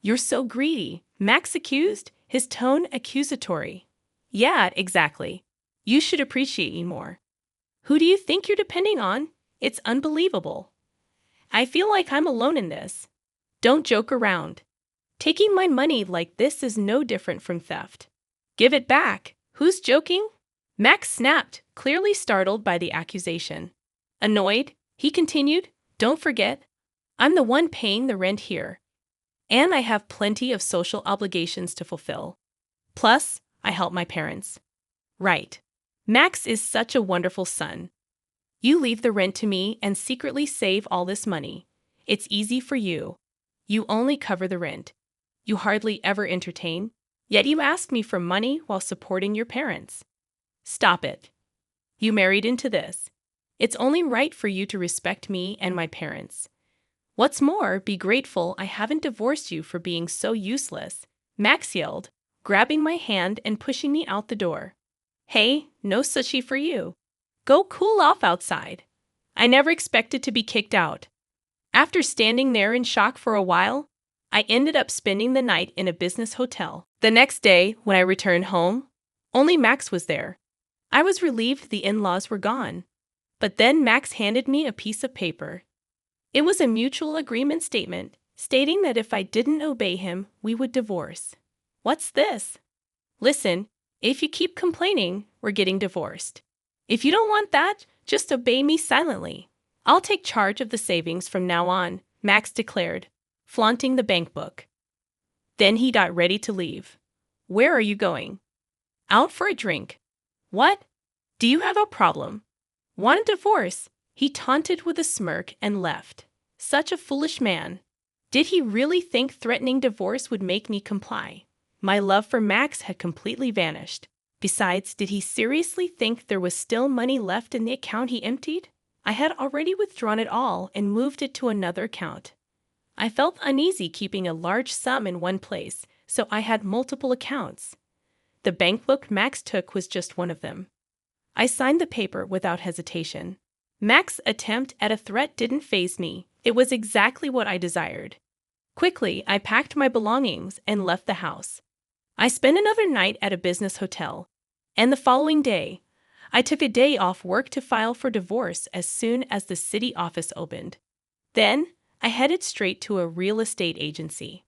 You're so greedy, Max accused, his tone accusatory. Yeah, exactly. You should appreciate me more. Who do you think you're depending on? It's unbelievable. I feel like I'm alone in this. Don't joke around. Taking my money like this is no different from theft. Give it back. Who's joking? Max snapped, clearly startled by the accusation. Annoyed, he continued, Don't forget, I'm the one paying the rent here. And I have plenty of social obligations to fulfill. Plus, I help my parents. Right. Max is such a wonderful son. You leave the rent to me and secretly save all this money. It's easy for you. You only cover the rent. You hardly ever entertain, yet you ask me for money while supporting your parents. Stop it. You married into this. It's only right for you to respect me and my parents. What's more, be grateful I haven't divorced you for being so useless, Max yelled, grabbing my hand and pushing me out the door. Hey, no sushi for you. Go cool off outside. I never expected to be kicked out. After standing there in shock for a while, I ended up spending the night in a business hotel. The next day, when I returned home, only Max was there. I was relieved the in-laws were gone. But then Max handed me a piece of paper. It was a mutual agreement statement, stating that if I didn't obey him, we would divorce. What's this? Listen, if you keep complaining, we're getting divorced. If you don't want that, just obey me silently. I'll take charge of the savings from now on, Max declared, flaunting the bank book. Then he got ready to leave. Where are you going? Out for a drink. What? Do you have a problem? Want a divorce? He taunted with a smirk and left. Such a foolish man. Did he really think threatening divorce would make me comply? My love for Max had completely vanished. Besides, did he seriously think there was still money left in the account he emptied? I had already withdrawn it all and moved it to another account. I felt uneasy keeping a large sum in one place, so I had multiple accounts. The bank book Max took was just one of them. I signed the paper without hesitation. Max's attempt at a threat didn't faze me. It was exactly what I desired. Quickly, I packed my belongings and left the house. I spent another night at a business hotel, and the following day, I took a day off work to file for divorce as soon as the city office opened. Then, I headed straight to a real estate agency.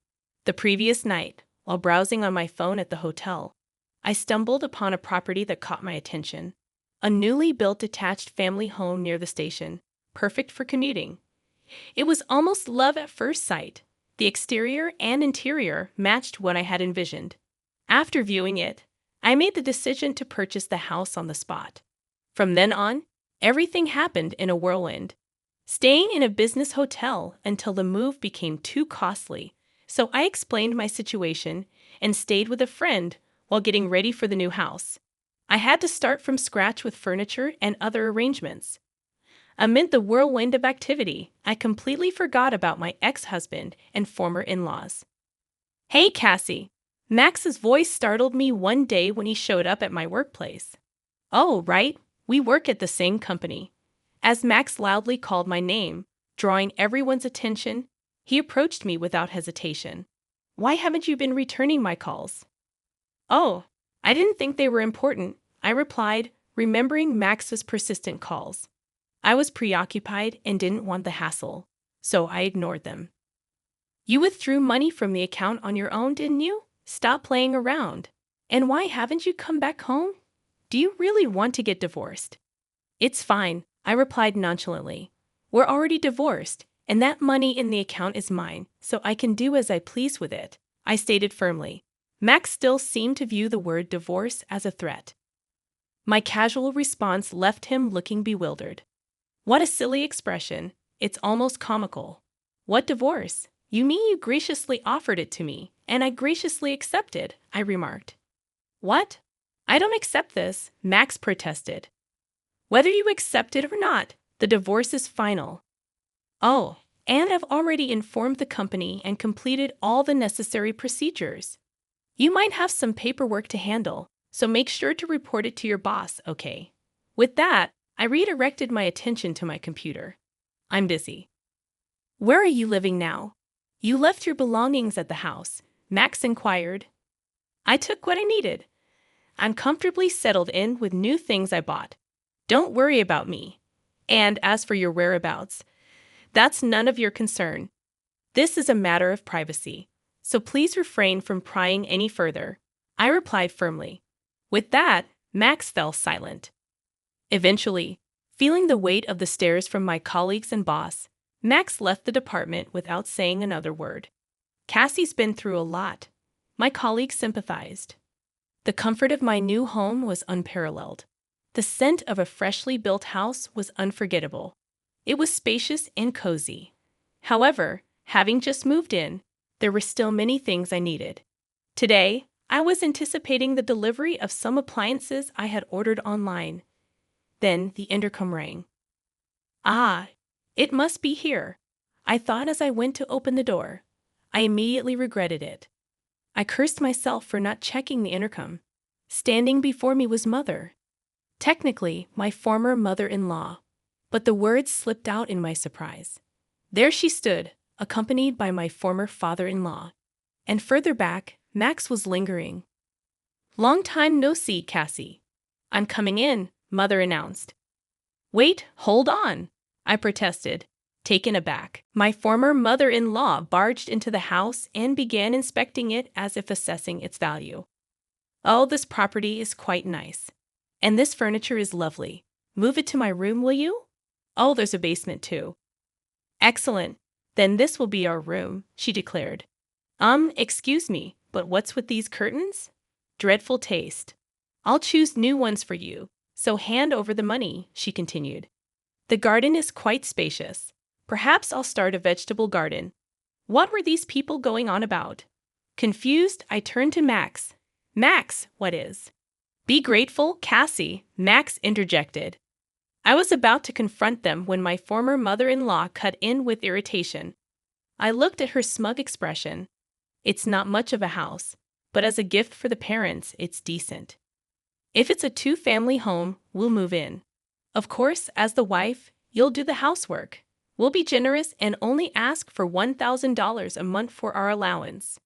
The previous night, while browsing on my phone at the hotel, I stumbled upon a property that caught my attention. A newly built detached family home near the station, perfect for commuting. It was almost love at first sight. The exterior and interior matched what I had envisioned. After viewing it, I made the decision to purchase the house on the spot. From then on, everything happened in a whirlwind. Staying in a business hotel until the move became too costly, So I explained my situation and stayed with a friend while getting ready for the new house. I had to start from scratch with furniture and other arrangements. Amid the whirlwind of activity, I completely forgot about my ex-husband and former in-laws. "Hey, Cassie!" Max's voice startled me one day when he showed up at my workplace. "Oh, right, we work at the same company." As Max loudly called my name, drawing everyone's attention, he approached me without hesitation. "Why haven't you been returning my calls?" "Oh, I didn't think they were important," I replied, remembering Max's persistent calls. I was preoccupied and didn't want the hassle, so I ignored them. "You withdrew money from the account on your own, didn't you? Stop playing around. And why haven't you come back home? Do you really want to get divorced?" "It's fine," I replied nonchalantly. "We're already divorced, and that money in the account is mine, so I can do as I please with it," I stated firmly. Max still seemed to view the word divorce as a threat. My casual response left him looking bewildered. "What a silly expression. It's almost comical. What divorce? You mean you graciously offered it to me, and I graciously accepted," I remarked. "What? I don't accept this," Max protested. "Whether you accept it or not, the divorce is final." "Oh, and I've already informed the company and completed all the necessary procedures. You might have some paperwork to handle, so make sure to report it to your boss, okay?" With that, I redirected my attention to my computer. "I'm busy." "Where are you living now? You left your belongings at the house," Max inquired. "I took what I needed. I'm comfortably settled in with new things I bought. Don't worry about me. And as for your whereabouts, that's none of your concern. This is a matter of privacy, so please refrain from prying any further," I replied firmly. With that, Max fell silent. Eventually, feeling the weight of the stares from my colleagues and boss, Max left the department without saying another word. "Cassie's been through a lot," my colleagues sympathized. The comfort of my new home was unparalleled. The scent of a freshly built house was unforgettable. It was spacious and cozy. However, having just moved in, there were still many things I needed. Today, I was anticipating the delivery of some appliances I had ordered online. Then the intercom rang. "Ah, it must be here," I thought as I went to open the door. I immediately regretted it. I cursed myself for not checking the intercom. Standing before me was Mother. Technically, my former mother-in-law, but the words slipped out in my surprise. There she stood, accompanied by my former father-in-law. And further back, Max was lingering. "Long time no see, Cassie." "I'm coming in," Mother announced. "Wait, hold on," I protested, taken aback. My former mother-in-law barged into the house and began inspecting it as if assessing its value. "Oh, this property is quite nice. And this furniture is lovely. Move it to my room, will you? Oh, there's a basement too." "Excellent. Then this will be our room," she declared. Excuse me, but what's with these curtains? Dreadful taste. I'll choose new ones for you, so hand over the money," she continued. "The garden is quite spacious. Perhaps I'll start a vegetable garden." What were these people going on about? Confused, I turned to Max. "Max, what is?" "Be grateful, Cassie," Max interjected. I was about to confront them when my former mother-in-law cut in with irritation. I looked at her smug expression. "It's not much of a house, but as a gift for the parents, it's decent. If it's a two-family home, we'll move in. Of course, as the wife, you'll do the housework. We'll be generous and only ask for $1,000 a month for our allowance."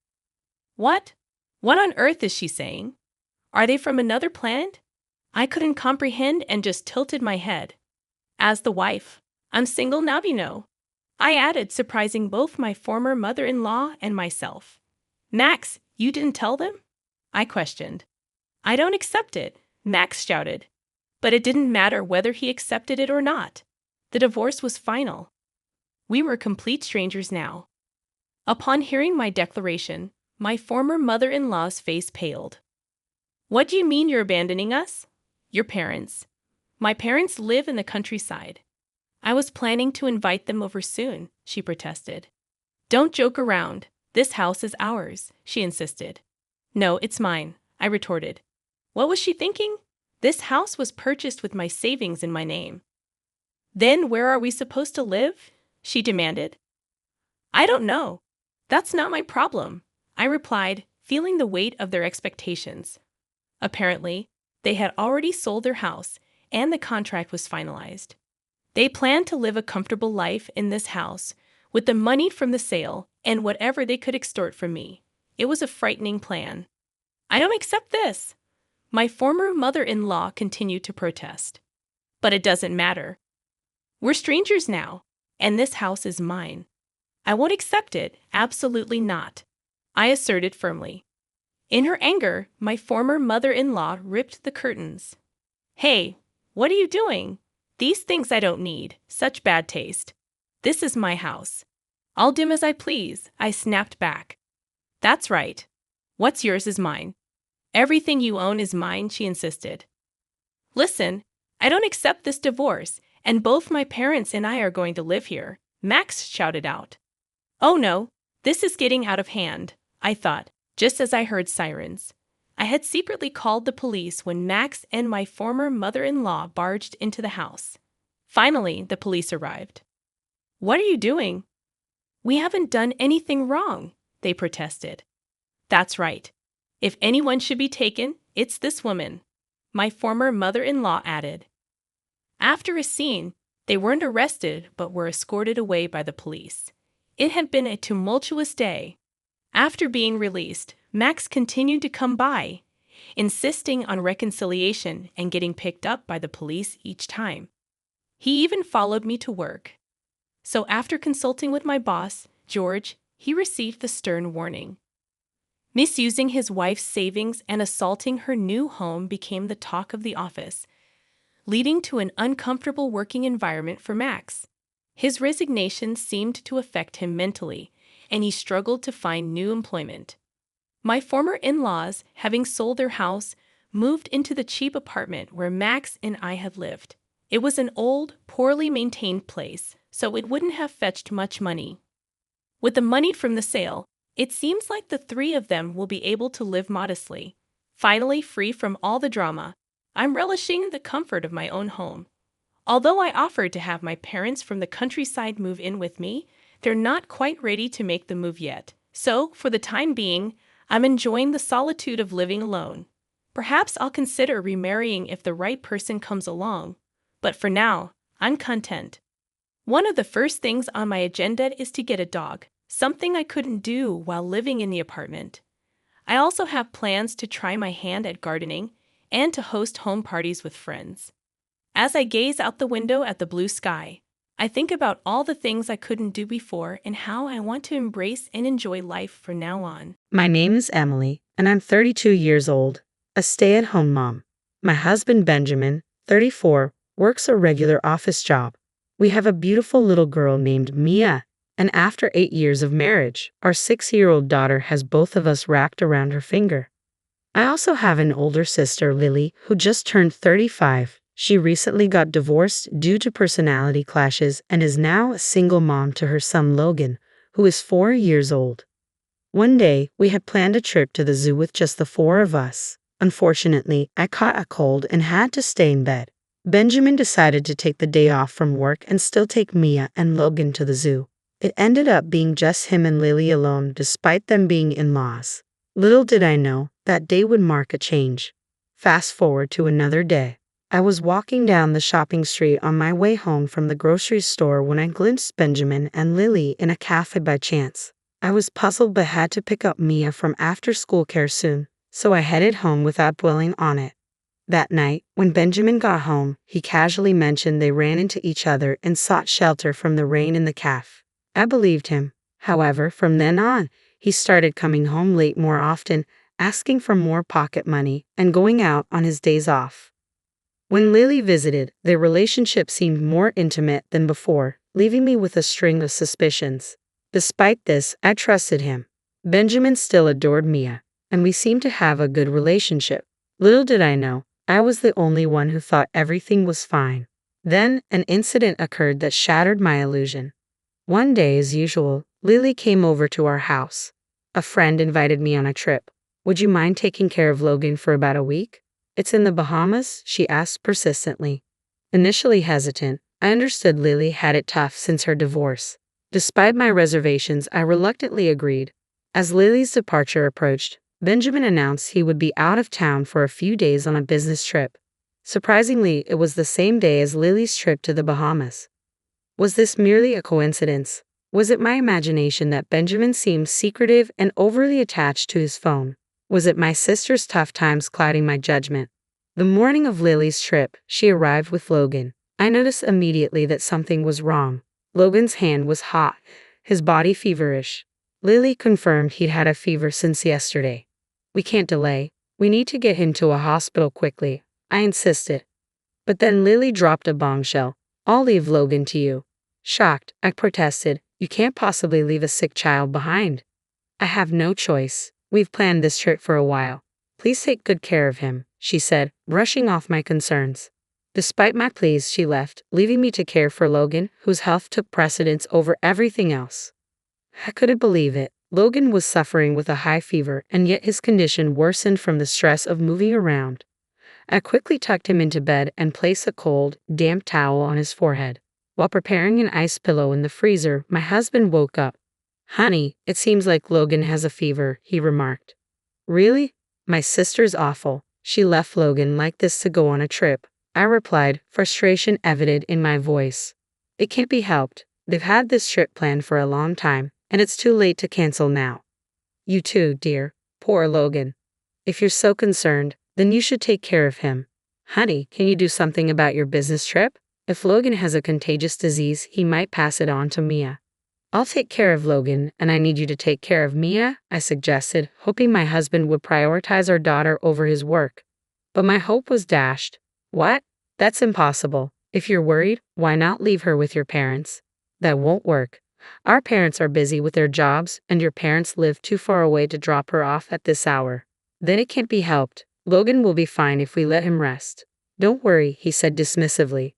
What? What on earth is she saying? Are they from another planet? I couldn't comprehend and just tilted my head. "As the wife, I'm single now, you know," I added, surprising both my former mother-in-law and myself. "Max, you didn't tell them?" I questioned. "I don't accept it," Max shouted. But it didn't matter whether he accepted it or not. The divorce was final. We were complete strangers now. Upon hearing my declaration, my former mother-in-law's face paled. "What do you mean you're abandoning us?" "Your parents." "My parents live in the countryside. I was planning to invite them over soon," she protested. "Don't joke around. This house is ours, she insisted. No, it's mine, I retorted. What was she thinking? This house was purchased with my savings in my name. Then where are we supposed to live? She demanded. I don't know. That's not my problem, I replied, feeling the weight of their expectations. Apparently, they had already sold their house, and the contract was finalized. They planned to live a comfortable life in this house with the money from the sale and whatever they could extort from me. It was a frightening plan. I don't accept this. My former mother-in-law continued to protest. But it doesn't matter. We're strangers now, and this house is mine. I won't accept it, absolutely not, I asserted firmly. In her anger, my former mother-in-law ripped the curtains. Hey, what are you doing? These things I don't need, such bad taste. This is my house. I'll do as I please, I snapped back. That's right. What's yours is mine. Everything you own is mine, she insisted. Listen, I don't accept this divorce, and both my parents and I are going to live here, Max shouted out. Oh no, this is getting out of hand, I thought, just as I heard sirens. I had secretly called the police when Max and my former mother-in-law barged into the house. Finally, the police arrived. What are you doing? We haven't done anything wrong, they protested. That's right. If anyone should be taken, it's this woman, my former mother-in-law added. After a scene, they weren't arrested but were escorted away by the police. It had been a tumultuous day. After being released, Max continued to come by, insisting on reconciliation and getting picked up by the police each time. He even followed me to work. So after consulting with my boss, George, he received the stern warning. Misusing his wife's savings and assaulting her new home became the talk of the office, leading to an uncomfortable working environment for Max. His resignation seemed to affect him mentally, and he struggled to find new employment. My former in-laws, having sold their house, moved into the cheap apartment where Max and I had lived. It was an old, poorly maintained place, so it wouldn't have fetched much money. With the money from the sale, it seems like the three of them will be able to live modestly. Finally free from all the drama, I'm relishing the comfort of my own home. Although I offered to have my parents from the countryside move in with me, they're not quite ready to make the move yet. So, for the time being, I'm enjoying the solitude of living alone. Perhaps I'll consider remarrying if the right person comes along. But for now, I'm content. One of the first things on my agenda is to get a dog, something I couldn't do while living in the apartment. I also have plans to try my hand at gardening and to host home parties with friends. As I gaze out the window at the blue sky, I think about all the things I couldn't do before and how I want to embrace and enjoy life from now on. My name is Emily, and I'm 32 years old, a stay-at-home mom. My husband Benjamin, 34, works a regular office job. We have a beautiful little girl named Mia, and after 8 years of marriage, our 6-year-old daughter has both of us wrapped around her finger. I also have an older sister, Lily, who just turned 35. She recently got divorced due to personality clashes and is now a single mom to her son Logan, who is 4 years old. One day, we had planned a trip to the zoo with just the 4 of us. Unfortunately, I caught a cold and had to stay in bed. Benjamin decided to take the day off from work and still take Mia and Logan to the zoo. It ended up being just him and Lily alone despite them being in-laws. Little did I know, that day would mark a change. Fast forward to another day. I was walking down the shopping street on my way home from the grocery store when I glimpsed Benjamin and Lily in a cafe by chance. I was puzzled but had to pick up Mia from after-school care soon, so I headed home without dwelling on it. That night, when Benjamin got home, he casually mentioned they ran into each other and sought shelter from the rain in the cafe. I believed him. However, from then on, he started coming home late more often, asking for more pocket money, and going out on his days off. When Lily visited, their relationship seemed more intimate than before, leaving me with a string of suspicions. Despite this, I trusted him. Benjamin still adored Mia, and we seemed to have a good relationship. Little did I know, I was the only one who thought everything was fine. Then, an incident occurred that shattered my illusion. One day, as usual, Lily came over to our house. A friend invited me on a trip. Would you mind taking care of Logan for about a week? It's in the Bahamas, she asked persistently. Initially hesitant, I understood Lily had it tough since her divorce. Despite my reservations, I reluctantly agreed. As Lily's departure approached, Benjamin announced he would be out of town for a few days on a business trip. Surprisingly, it was the same day as Lily's trip to the Bahamas. Was this merely a coincidence? Was it my imagination that Benjamin seemed secretive and overly attached to his phone? Was it my sister's tough times clouding my judgment? The morning of Lily's trip, she arrived with Logan. I noticed immediately that something was wrong. Logan's hand was hot, his body feverish. Lily confirmed he'd had a fever since yesterday. We can't delay. We need to get him to a hospital quickly, I insisted. But then Lily dropped a bombshell. I'll leave Logan to you. Shocked, I protested. You can't possibly leave a sick child behind. I have no choice. We've planned this trip for a while. Please take good care of him, she said, brushing off my concerns. Despite my pleas, she left, leaving me to care for Logan, whose health took precedence over everything else. I couldn't believe it. Logan was suffering with a high fever, and yet his condition worsened from the stress of moving around. I quickly tucked him into bed and placed a cold, damp towel on his forehead. While preparing an ice pillow in the freezer, my husband woke up. Honey, it seems like Logan has a fever, he remarked. Really? My sister's awful. She left Logan like this to go on a trip, I replied, frustration evident in my voice. It can't be helped. They've had this trip planned for a long time, and it's too late to cancel now. You too, dear. Poor Logan. If you're so concerned, then you should take care of him. Honey, can you do something about your business trip? If Logan has a contagious disease, he might pass it on to Mia. I'll take care of Logan, and I need you to take care of Mia, I suggested, hoping my husband would prioritize our daughter over his work. But my hope was dashed. What? That's impossible. If you're worried, why not leave her with your parents? That won't work. Our parents are busy with their jobs, and your parents live too far away to drop her off at this hour. Then it can't be helped. Logan will be fine if we let him rest. Don't worry, he said dismissively.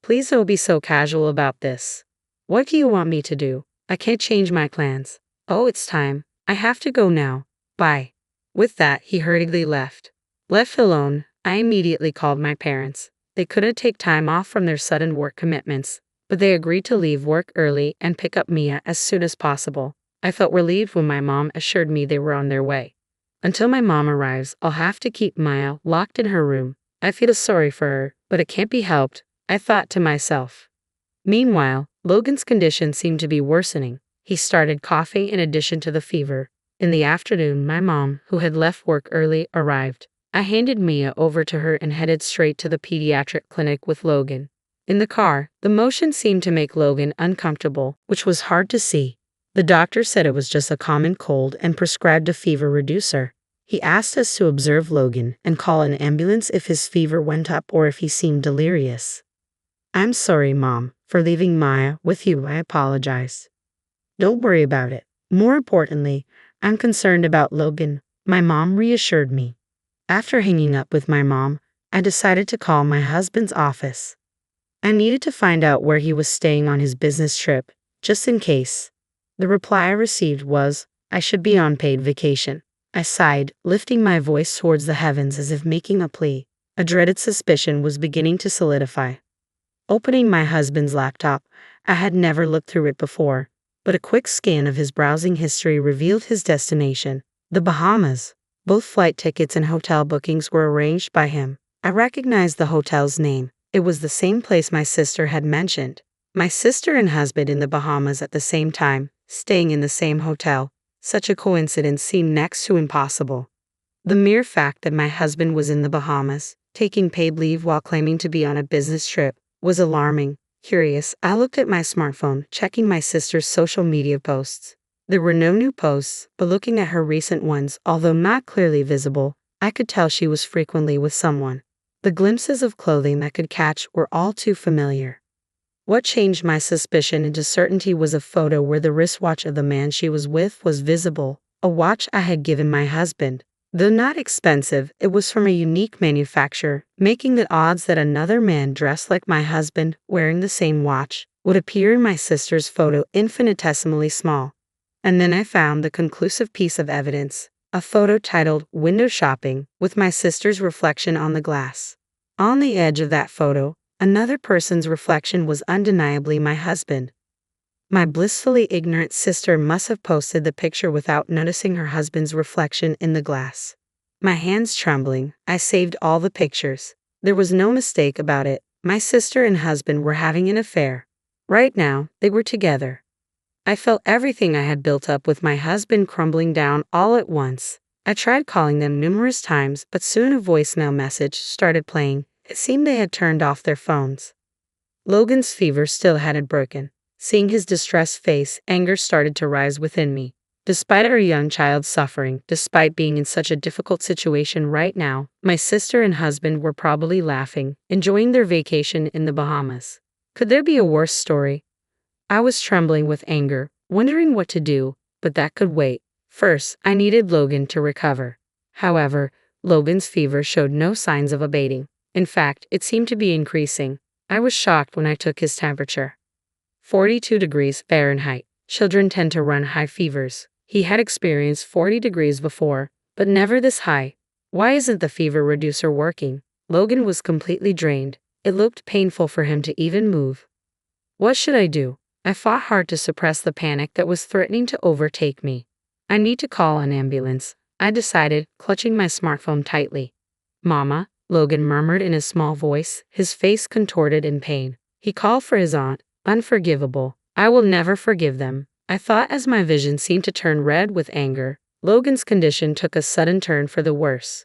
Please don't be so casual about this. What do you want me to do? I can't change my plans. Oh, it's time. I have to go now. Bye. With that, he hurriedly left. Left alone, I immediately called my parents. They couldn't take time off from their sudden work commitments, but they agreed to leave work early and pick up Mia as soon as possible. I felt relieved when my mom assured me they were on their way. Until my mom arrives, I'll have to keep Maya locked in her room. I feel sorry for her, but it can't be helped, I thought to myself. Meanwhile, Logan's condition seemed to be worsening. He started coughing in addition to the fever. In the afternoon, my mom, who had left work early, arrived. I handed Mia over to her and headed straight to the pediatric clinic with Logan. In the car, the motion seemed to make Logan uncomfortable, which was hard to see. The doctor said it was just a common cold and prescribed a fever reducer. He asked us to observe Logan and call an ambulance if his fever went up or if he seemed delirious. I'm sorry, Mom, for leaving Maya with you, I apologized. Don't worry about it. More importantly, I'm concerned about Logan, my mom reassured me. After hanging up with my mom, I decided to call my husband's office. I needed to find out where he was staying on his business trip, just in case. The reply I received was, I should be on paid vacation. I sighed, lifting my voice towards the heavens as if making a plea. A dreaded suspicion was beginning to solidify. Opening my husband's laptop, I had never looked through it before, but a quick scan of his browsing history revealed his destination, the Bahamas. Both flight tickets and hotel bookings were arranged by him. I recognized the hotel's name. It was the same place my sister had mentioned. My sister and husband in the Bahamas at the same time, staying in the same hotel. Such a coincidence seemed next to impossible. The mere fact that my husband was in the Bahamas, taking paid leave while claiming to be on a business trip, was alarming. Curious, I looked at my smartphone, checking my sister's social media posts. There were no new posts, but looking at her recent ones, although not clearly visible, I could tell she was frequently with someone. The glimpses of clothing I could catch were all too familiar. What changed my suspicion into certainty was a photo where the wristwatch of the man she was with was visible, a watch I had given my husband. Though not expensive, it was from a unique manufacturer, making the odds that another man dressed like my husband, wearing the same watch, would appear in my sister's photo infinitesimally small. And then I found the conclusive piece of evidence, a photo titled Window Shopping with my sister's reflection on the glass. On the edge of that photo, another person's reflection was undeniably my husband. My blissfully ignorant sister must have posted the picture without noticing her husband's reflection in the glass. My hands trembling, I saved all the pictures. There was no mistake about it. My sister and husband were having an affair. Right now, they were together. I felt everything I had built up with my husband crumbling down all at once. I tried calling them numerous times, but soon a voicemail message started playing. It seemed they had turned off their phones. Logan's fever still hadn't broken. Seeing his distressed face, anger started to rise within me. Despite our young child's suffering, despite being in such a difficult situation right now, my sister and husband were probably laughing, enjoying their vacation in the Bahamas. Could there be a worse story? I was trembling with anger, wondering what to do, but that could wait. First, I needed Logan to recover. However, Logan's fever showed no signs of abating. In fact, it seemed to be increasing. I was shocked when I took his temperature. 42 degrees Fahrenheit. Children tend to run high fevers. He had experienced 40 degrees before, but never this high. Why isn't the fever reducer working? Logan was completely drained. It looked painful for him to even move. What should I do? I fought hard to suppress the panic that was threatening to overtake me. I need to call an ambulance, I decided, clutching my smartphone tightly. Mama, Logan murmured in a small voice, his face contorted in pain. He called for his aunt. Unforgivable. I will never forgive them, I thought as my vision seemed to turn red with anger. Logan's condition took a sudden turn for the worse.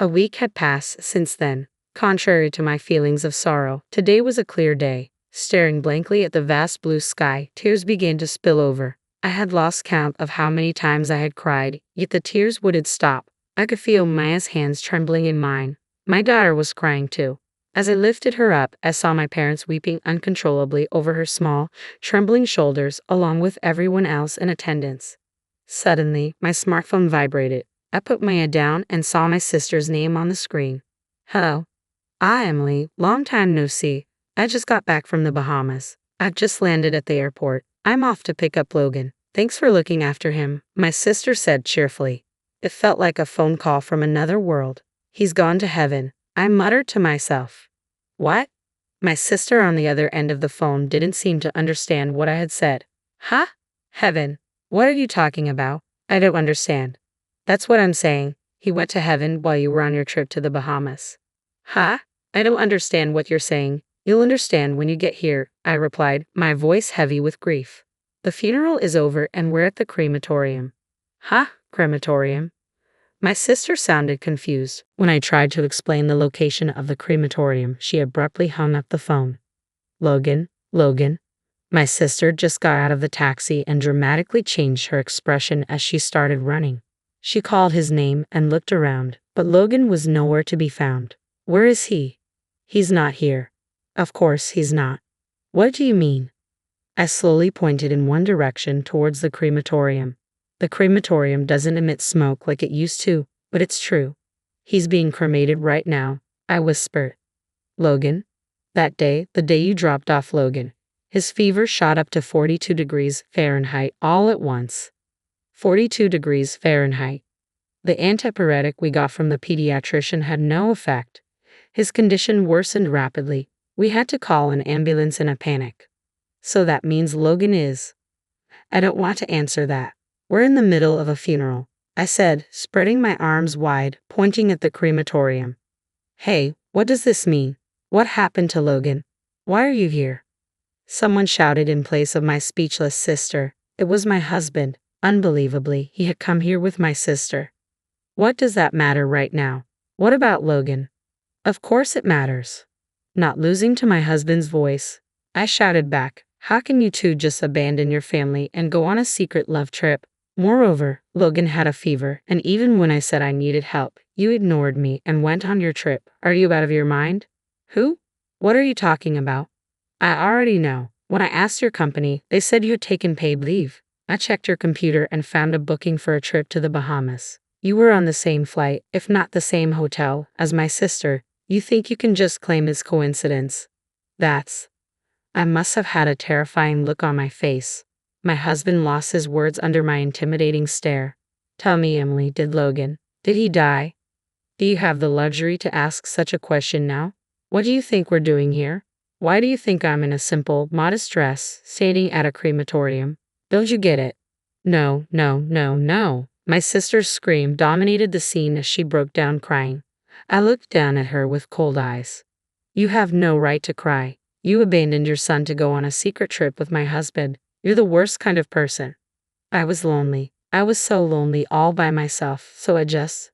A week had passed since then. Contrary to my feelings of sorrow, today was a clear day. Staring blankly at the vast blue sky, tears began to spill over. I had lost count of how many times I had cried, yet the tears wouldn't stop. I could feel Maya's hands trembling in mine. My daughter was crying too. As I lifted her up, I saw my parents weeping uncontrollably over her small, trembling shoulders, along with everyone else in attendance. Suddenly, my smartphone vibrated. I put Maya down and saw my sister's name on the screen. Hello. Emily. Long time no see. I just got back from the Bahamas. I've just landed at the airport. I'm off to pick up Logan. Thanks for looking after him, my sister said cheerfully. It felt like a phone call from another world. He's gone to heaven, I muttered to myself. What? My sister on the other end of the phone didn't seem to understand what I had said. Huh? Heaven? What are you talking about? I don't understand. That's what I'm saying. He went to heaven while you were on your trip to the Bahamas. Huh? I don't understand what you're saying. You'll understand when you get here, I replied, my voice heavy with grief. The funeral is over and we're at the crematorium. Huh? Crematorium? My sister sounded confused. When I tried to explain the location of the crematorium, she abruptly hung up the phone. Logan. My sister just got out of the taxi and dramatically changed her expression as she started running. She called his name and looked around, but Logan was nowhere to be found. Where is he? He's not here. Of course he's not. What do you mean? I slowly pointed in one direction towards the crematorium. The crematorium doesn't emit smoke like it used to, but it's true. He's being cremated right now, I whispered. Logan? That day, the day you dropped off Logan, his fever shot up to 42 degrees Fahrenheit all at once. 42 degrees Fahrenheit. The antipyretic we got from the pediatrician had no effect. His condition worsened rapidly. We had to call an ambulance in a panic. So that means Logan is... I don't want to answer that. We're in the middle of a funeral, I said, spreading my arms wide, pointing at the crematorium. Hey, what does this mean? What happened to Logan? Why are you here? Someone shouted in place of my speechless sister. It was my husband. Unbelievably, he had come here with my sister. What does that matter right now? What about Logan? Of course it matters. Not losing to my husband's voice, I shouted back, how can you two just abandon your family and go on a secret love trip? Moreover, Logan had a fever, and even when I said I needed help, you ignored me and went on your trip. Are you out of your mind? Who? What are you talking about? I already know. When I asked your company, they said you had taken paid leave. I checked your computer and found a booking for a trip to the Bahamas. You were on the same flight, if not the same hotel, as my sister. You think you can just claim it's coincidence? I must have had a terrifying look on my face. My husband lost his words under my intimidating stare. Tell me, Emily, did Logan? Did he die? Do you have the luxury to ask such a question now? What do you think we're doing here? Why do you think I'm in a simple, modest dress, standing at a crematorium? Don't you get it? No, no, no, no. My sister's scream dominated the scene as she broke down crying. I looked down at her with cold eyes. You have no right to cry. You abandoned your son to go on a secret trip with my husband. You're the worst kind of person. I was lonely. I was so lonely all by myself, so I just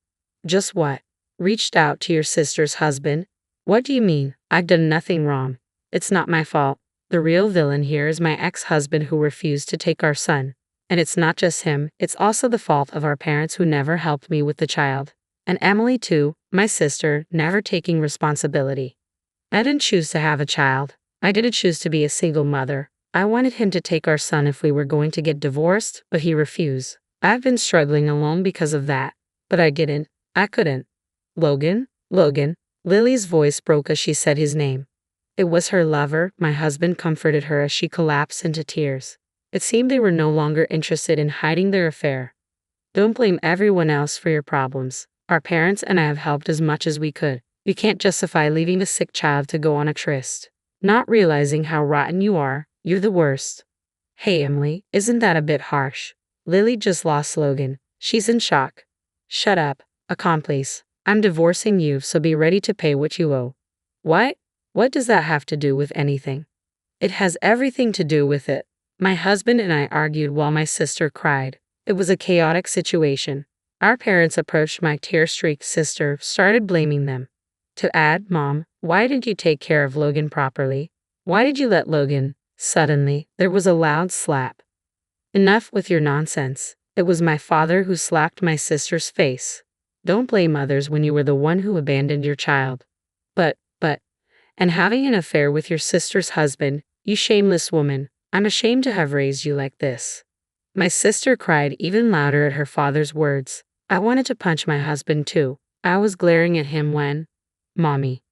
what? Reached out to your sister's husband? What do you mean? I've done nothing wrong. It's not my fault. The real villain here is my ex-husband who refused to take our son. And it's not just him, it's also the fault of our parents who never helped me with the child. And Emily too, my sister, never taking responsibility. I didn't choose to have a child. I didn't choose to be a single mother. I wanted him to take our son if we were going to get divorced, but he refused. I've been struggling alone because of that. But I didn't. I couldn't. Logan? Logan? Lily's voice broke as she said his name. It was her lover. My husband comforted her as she collapsed into tears. It seemed they were no longer interested in hiding their affair. Don't blame everyone else for your problems. Our parents and I have helped as much as we could. You can't justify leaving a sick child to go on a tryst. Not realizing how rotten you are, you're the worst. Hey Emily, isn't that a bit harsh? Lily just lost Logan. She's in shock. Shut up, accomplice. I'm divorcing you, so be ready to pay what you owe. What? What does that have to do with anything? It has everything to do with it. My husband and I argued while my sister cried. It was a chaotic situation. Our parents approached my tear-streaked sister, started blaming them. To add, Mom, why didn't you take care of Logan properly? Why did you let Logan? Suddenly, there was a loud slap. Enough with your nonsense. It was my father who slapped my sister's face. Don't blame others when you were the one who abandoned your child. And having an affair with your sister's husband, you shameless woman. I'm ashamed to have raised you like this. My sister cried even louder at her father's words. I wanted to punch my husband too. I was glaring at him when, Mommy.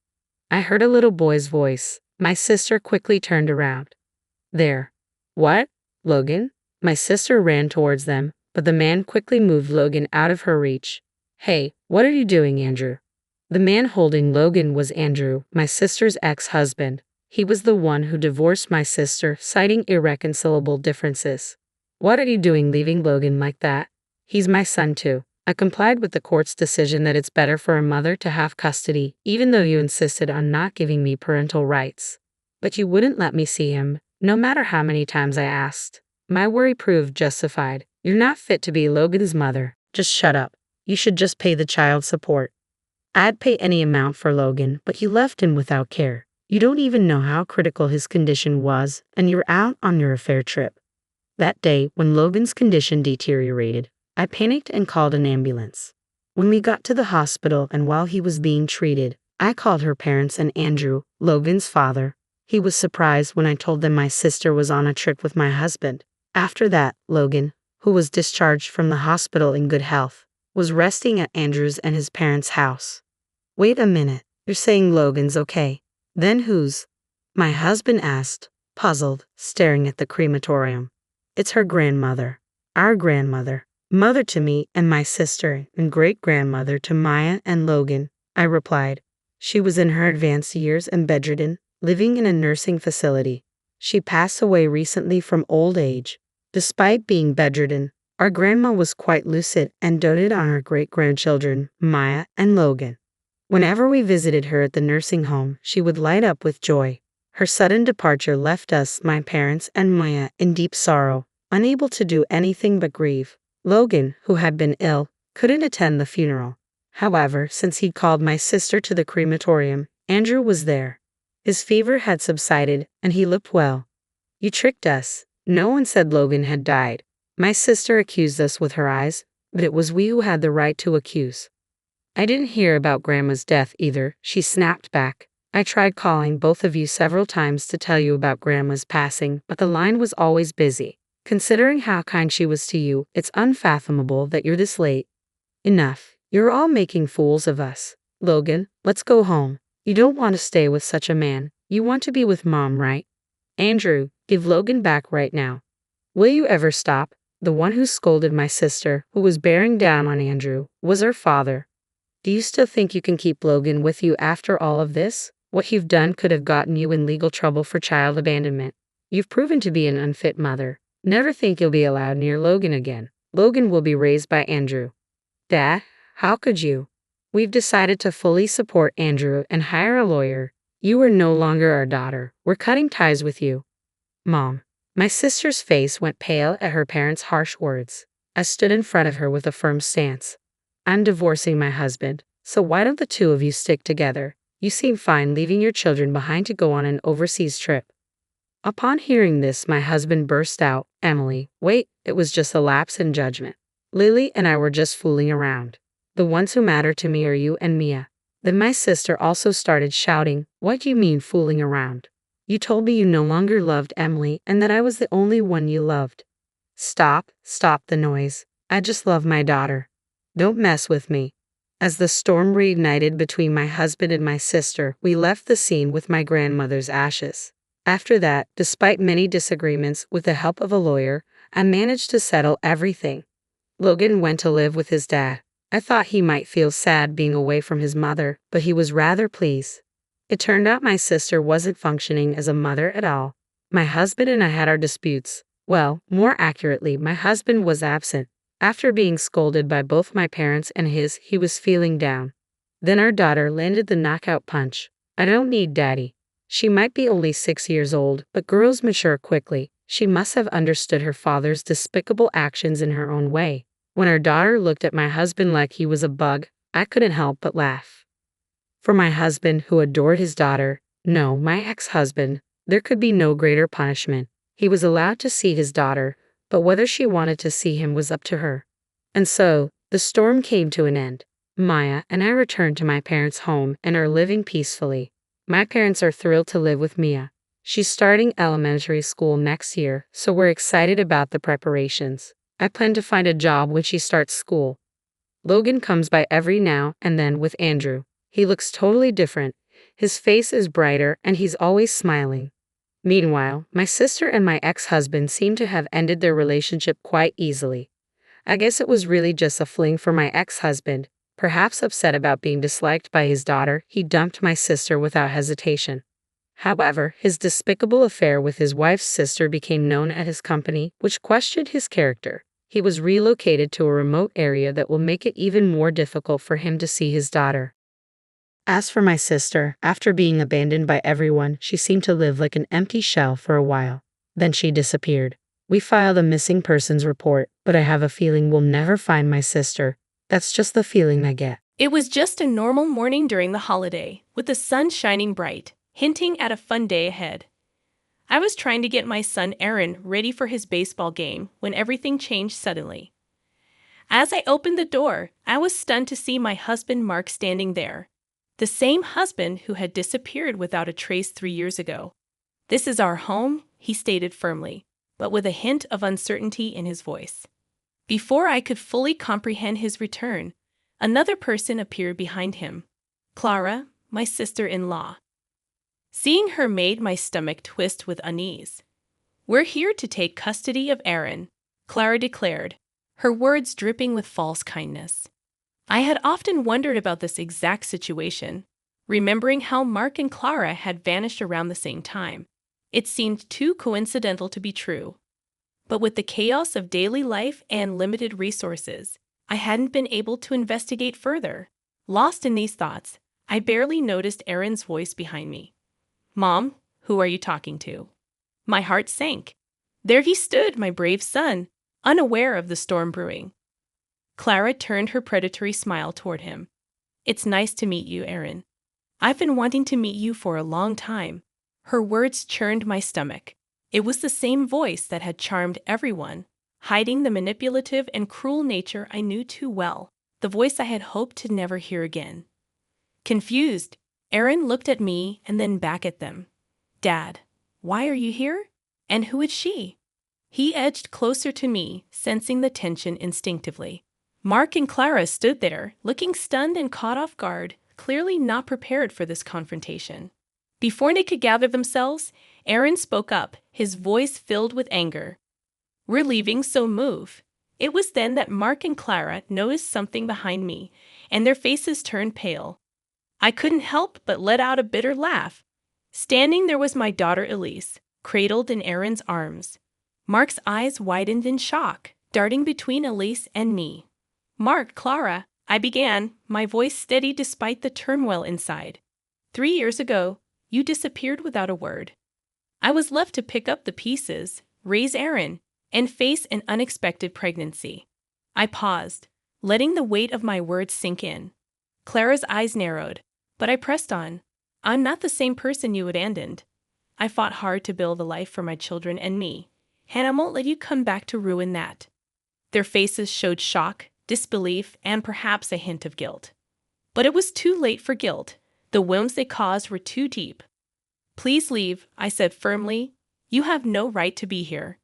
I heard a little boy's voice. My sister quickly turned around. There. What? Logan? My sister ran towards them, but the man quickly moved Logan out of her reach. Hey, what are you doing, Andrew? The man holding Logan was Andrew, my sister's ex-husband. He was the one who divorced my sister, citing irreconcilable differences. What are you doing leaving Logan like that? He's my son too. I complied with the court's decision that it's better for a mother to have custody, even though you insisted on not giving me parental rights. But you wouldn't let me see him, no matter how many times I asked. My worry proved justified. You're not fit to be Logan's mother. Just shut up. You should just pay the child support. I'd pay any amount for Logan, but you left him without care. You don't even know how critical his condition was, and you're out on your affair trip. That day, when Logan's condition deteriorated, I panicked and called an ambulance. When we got to the hospital and while he was being treated, I called her parents and Andrew, Logan's father. He was surprised when I told them my sister was on a trip with my husband. After that, Logan, who was discharged from the hospital in good health, was resting at Andrew's and his parents' house. Wait a minute, you're saying Logan's okay? Then whose? My husband asked, puzzled, staring at the crematorium. It's her grandmother. Our grandmother. Mother to me and my sister, and great-grandmother to Maya and Logan, I replied. She was in her advanced years and bedridden, living in a nursing facility. She passed away recently from old age. Despite being bedridden, our grandma was quite lucid and doted on her great-grandchildren, Maya and Logan. Whenever we visited her at the nursing home, she would light up with joy. Her sudden departure left us, my parents and Maya, in deep sorrow, unable to do anything but grieve. Logan, who had been ill, couldn't attend the funeral. However, since he'd called my sister to the crematorium, Andrew was there. His fever had subsided, and he looked well. You tricked us. No one said Logan had died. My sister accused us with her eyes, but it was we who had the right to accuse. I didn't hear about Grandma's death either, she snapped back. I tried calling both of you several times to tell you about Grandma's passing, but the line was always busy. Considering how kind she was to you, it's unfathomable that you're this late. Enough. You're all making fools of us. Logan, let's go home. You don't want to stay with such a man. You want to be with Mom, right? Andrew, give Logan back right now. Will you ever stop? The one who scolded my sister, who was bearing down on Andrew, was her father. Do you still think you can keep Logan with you after all of this? What you've done could have gotten you in legal trouble for child abandonment. You've proven to be an unfit mother. Never think you'll be allowed near Logan again. Logan will be raised by Andrew. Dad, how could you? We've decided to fully support Andrew and hire a lawyer. You are no longer our daughter. We're cutting ties with you. Mom. My sister's face went pale at her parents' harsh words. I stood in front of her with a firm stance. I'm divorcing my husband, so why don't the two of you stick together? You seem fine leaving your children behind to go on an overseas trip. Upon hearing this, my husband burst out, Emily, wait, it was just a lapse in judgment. Lily and I were just fooling around. The ones who matter to me are you and Mia. Then my sister also started shouting, what do you mean fooling around? You told me you no longer loved Emily and that I was the only one you loved. Stop the noise. I just love my daughter. Don't mess with me. As the storm reignited between my husband and my sister, we left the scene with my grandmother's ashes. After that, despite many disagreements with the help of a lawyer, I managed to settle everything. Logan went to live with his dad. I thought he might feel sad being away from his mother, but he was rather pleased. It turned out my sister wasn't functioning as a mother at all. My husband and I had our disputes. Well, more accurately, my husband was absent. After being scolded by both my parents and his, he was feeling down. Then our daughter landed the knockout punch. I don't need daddy. She might be only 6 years old, but girls mature quickly. She must have understood her father's despicable actions in her own way. When our daughter looked at my husband like he was a bug, I couldn't help but laugh. For my husband, who adored his daughter, no, my ex-husband, there could be no greater punishment. He was allowed to see his daughter, but whether she wanted to see him was up to her. And so, the storm came to an end. Maya and I returned to my parents' home and are living peacefully. My parents are thrilled to live with Mia. She's starting elementary school next year, so we're excited about the preparations. I plan to find a job when she starts school. Logan comes by every now and then with Andrew. He looks totally different. His face is brighter and he's always smiling. Meanwhile, my sister and my ex-husband seem to have ended their relationship quite easily. I guess it was really just a fling for my ex-husband. Perhaps upset about being disliked by his daughter, he dumped my sister without hesitation. However, his despicable affair with his wife's sister became known at his company, which questioned his character. He was relocated to a remote area that will make it even more difficult for him to see his daughter. As for my sister, after being abandoned by everyone, she seemed to live like an empty shell for a while. Then she disappeared. We filed a missing persons report, but I have a feeling we'll never find my sister. That's just the feeling I get. It was just a normal morning during the holiday, with the sun shining bright, hinting at a fun day ahead. I was trying to get my son Aaron ready for his baseball game when everything changed suddenly. As I opened the door, I was stunned to see my husband Mark standing there. The same husband who had disappeared without a trace 3 years ago. This is our home, he stated firmly, but with a hint of uncertainty in his voice. Before I could fully comprehend his return, another person appeared behind him. Clara, my sister-in-law. Seeing her made my stomach twist with unease. We're here to take custody of Aaron, Clara declared, her words dripping with false kindness. I had often wondered about this exact situation, remembering how Mark and Clara had vanished around the same time. It seemed too coincidental to be true. But with the chaos of daily life and limited resources, I hadn't been able to investigate further. Lost in these thoughts, I barely noticed Aaron's voice behind me. Mom, who are you talking to? My heart sank. There he stood, my brave son, unaware of the storm brewing. Clara turned her predatory smile toward him. It's nice to meet you, Aaron. I've been wanting to meet you for a long time. Her words churned my stomach. It was the same voice that had charmed everyone, hiding the manipulative and cruel nature I knew too well, the voice I had hoped to never hear again. Confused, Aaron looked at me and then back at them. Dad, why are you here? And who is she? He edged closer to me, sensing the tension instinctively. Mark and Clara stood there, looking stunned and caught off guard, clearly not prepared for this confrontation. Before they could gather themselves, Aaron spoke up, his voice filled with anger. We're leaving, so move. It was then that Mark and Clara noticed something behind me, and their faces turned pale. I couldn't help but let out a bitter laugh. Standing there was my daughter Elise, cradled in Aaron's arms. Mark's eyes widened in shock, darting between Elise and me. "Mark, Clara," I began, my voice steady despite the turmoil inside. "3 years ago, you disappeared without a word. I was left to pick up the pieces, raise Aaron, and face an unexpected pregnancy." I paused, letting the weight of my words sink in. Clara's eyes narrowed, but I pressed on. "I'm not the same person you abandoned. I fought hard to build a life for my children and me, and I won't let you come back to ruin that." Their faces showed shock, disbelief, and perhaps a hint of guilt. But it was too late for guilt. The wounds they caused were too deep. "Please leave," I said firmly. "You have no right to be here."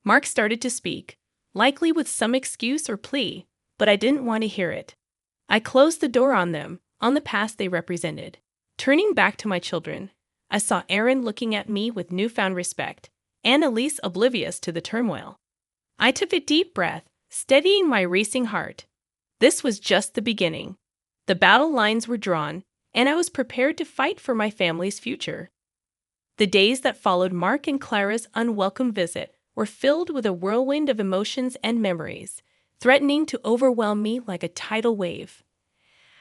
Mark started to speak, likely with some excuse or plea, but I didn't want to hear it. I closed the door on them, on the past they represented. Turning back to my children, I saw Aaron looking at me with newfound respect, and Elise oblivious to the turmoil. I took a deep breath, steadying my racing heart. This was just the beginning. The battle lines were drawn, and I was prepared to fight for my family's future. The days that followed Mark and Clara's unwelcome visit were filled with a whirlwind of emotions and memories, threatening to overwhelm me like a tidal wave.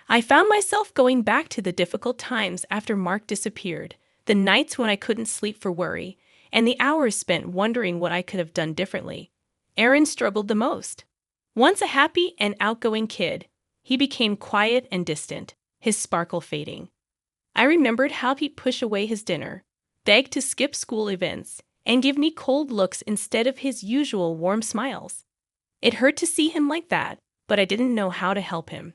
I found myself going back to the difficult times after Mark disappeared, the nights when I couldn't sleep for worry, and the hours spent wondering what I could have done differently. Aaron struggled the most. Once a happy and outgoing kid, he became quiet and distant, his sparkle fading. I remembered how he'd push away his dinner, beg to skip school events, and give me cold looks instead of his usual warm smiles. It hurt to see him like that, but I didn't know how to help him.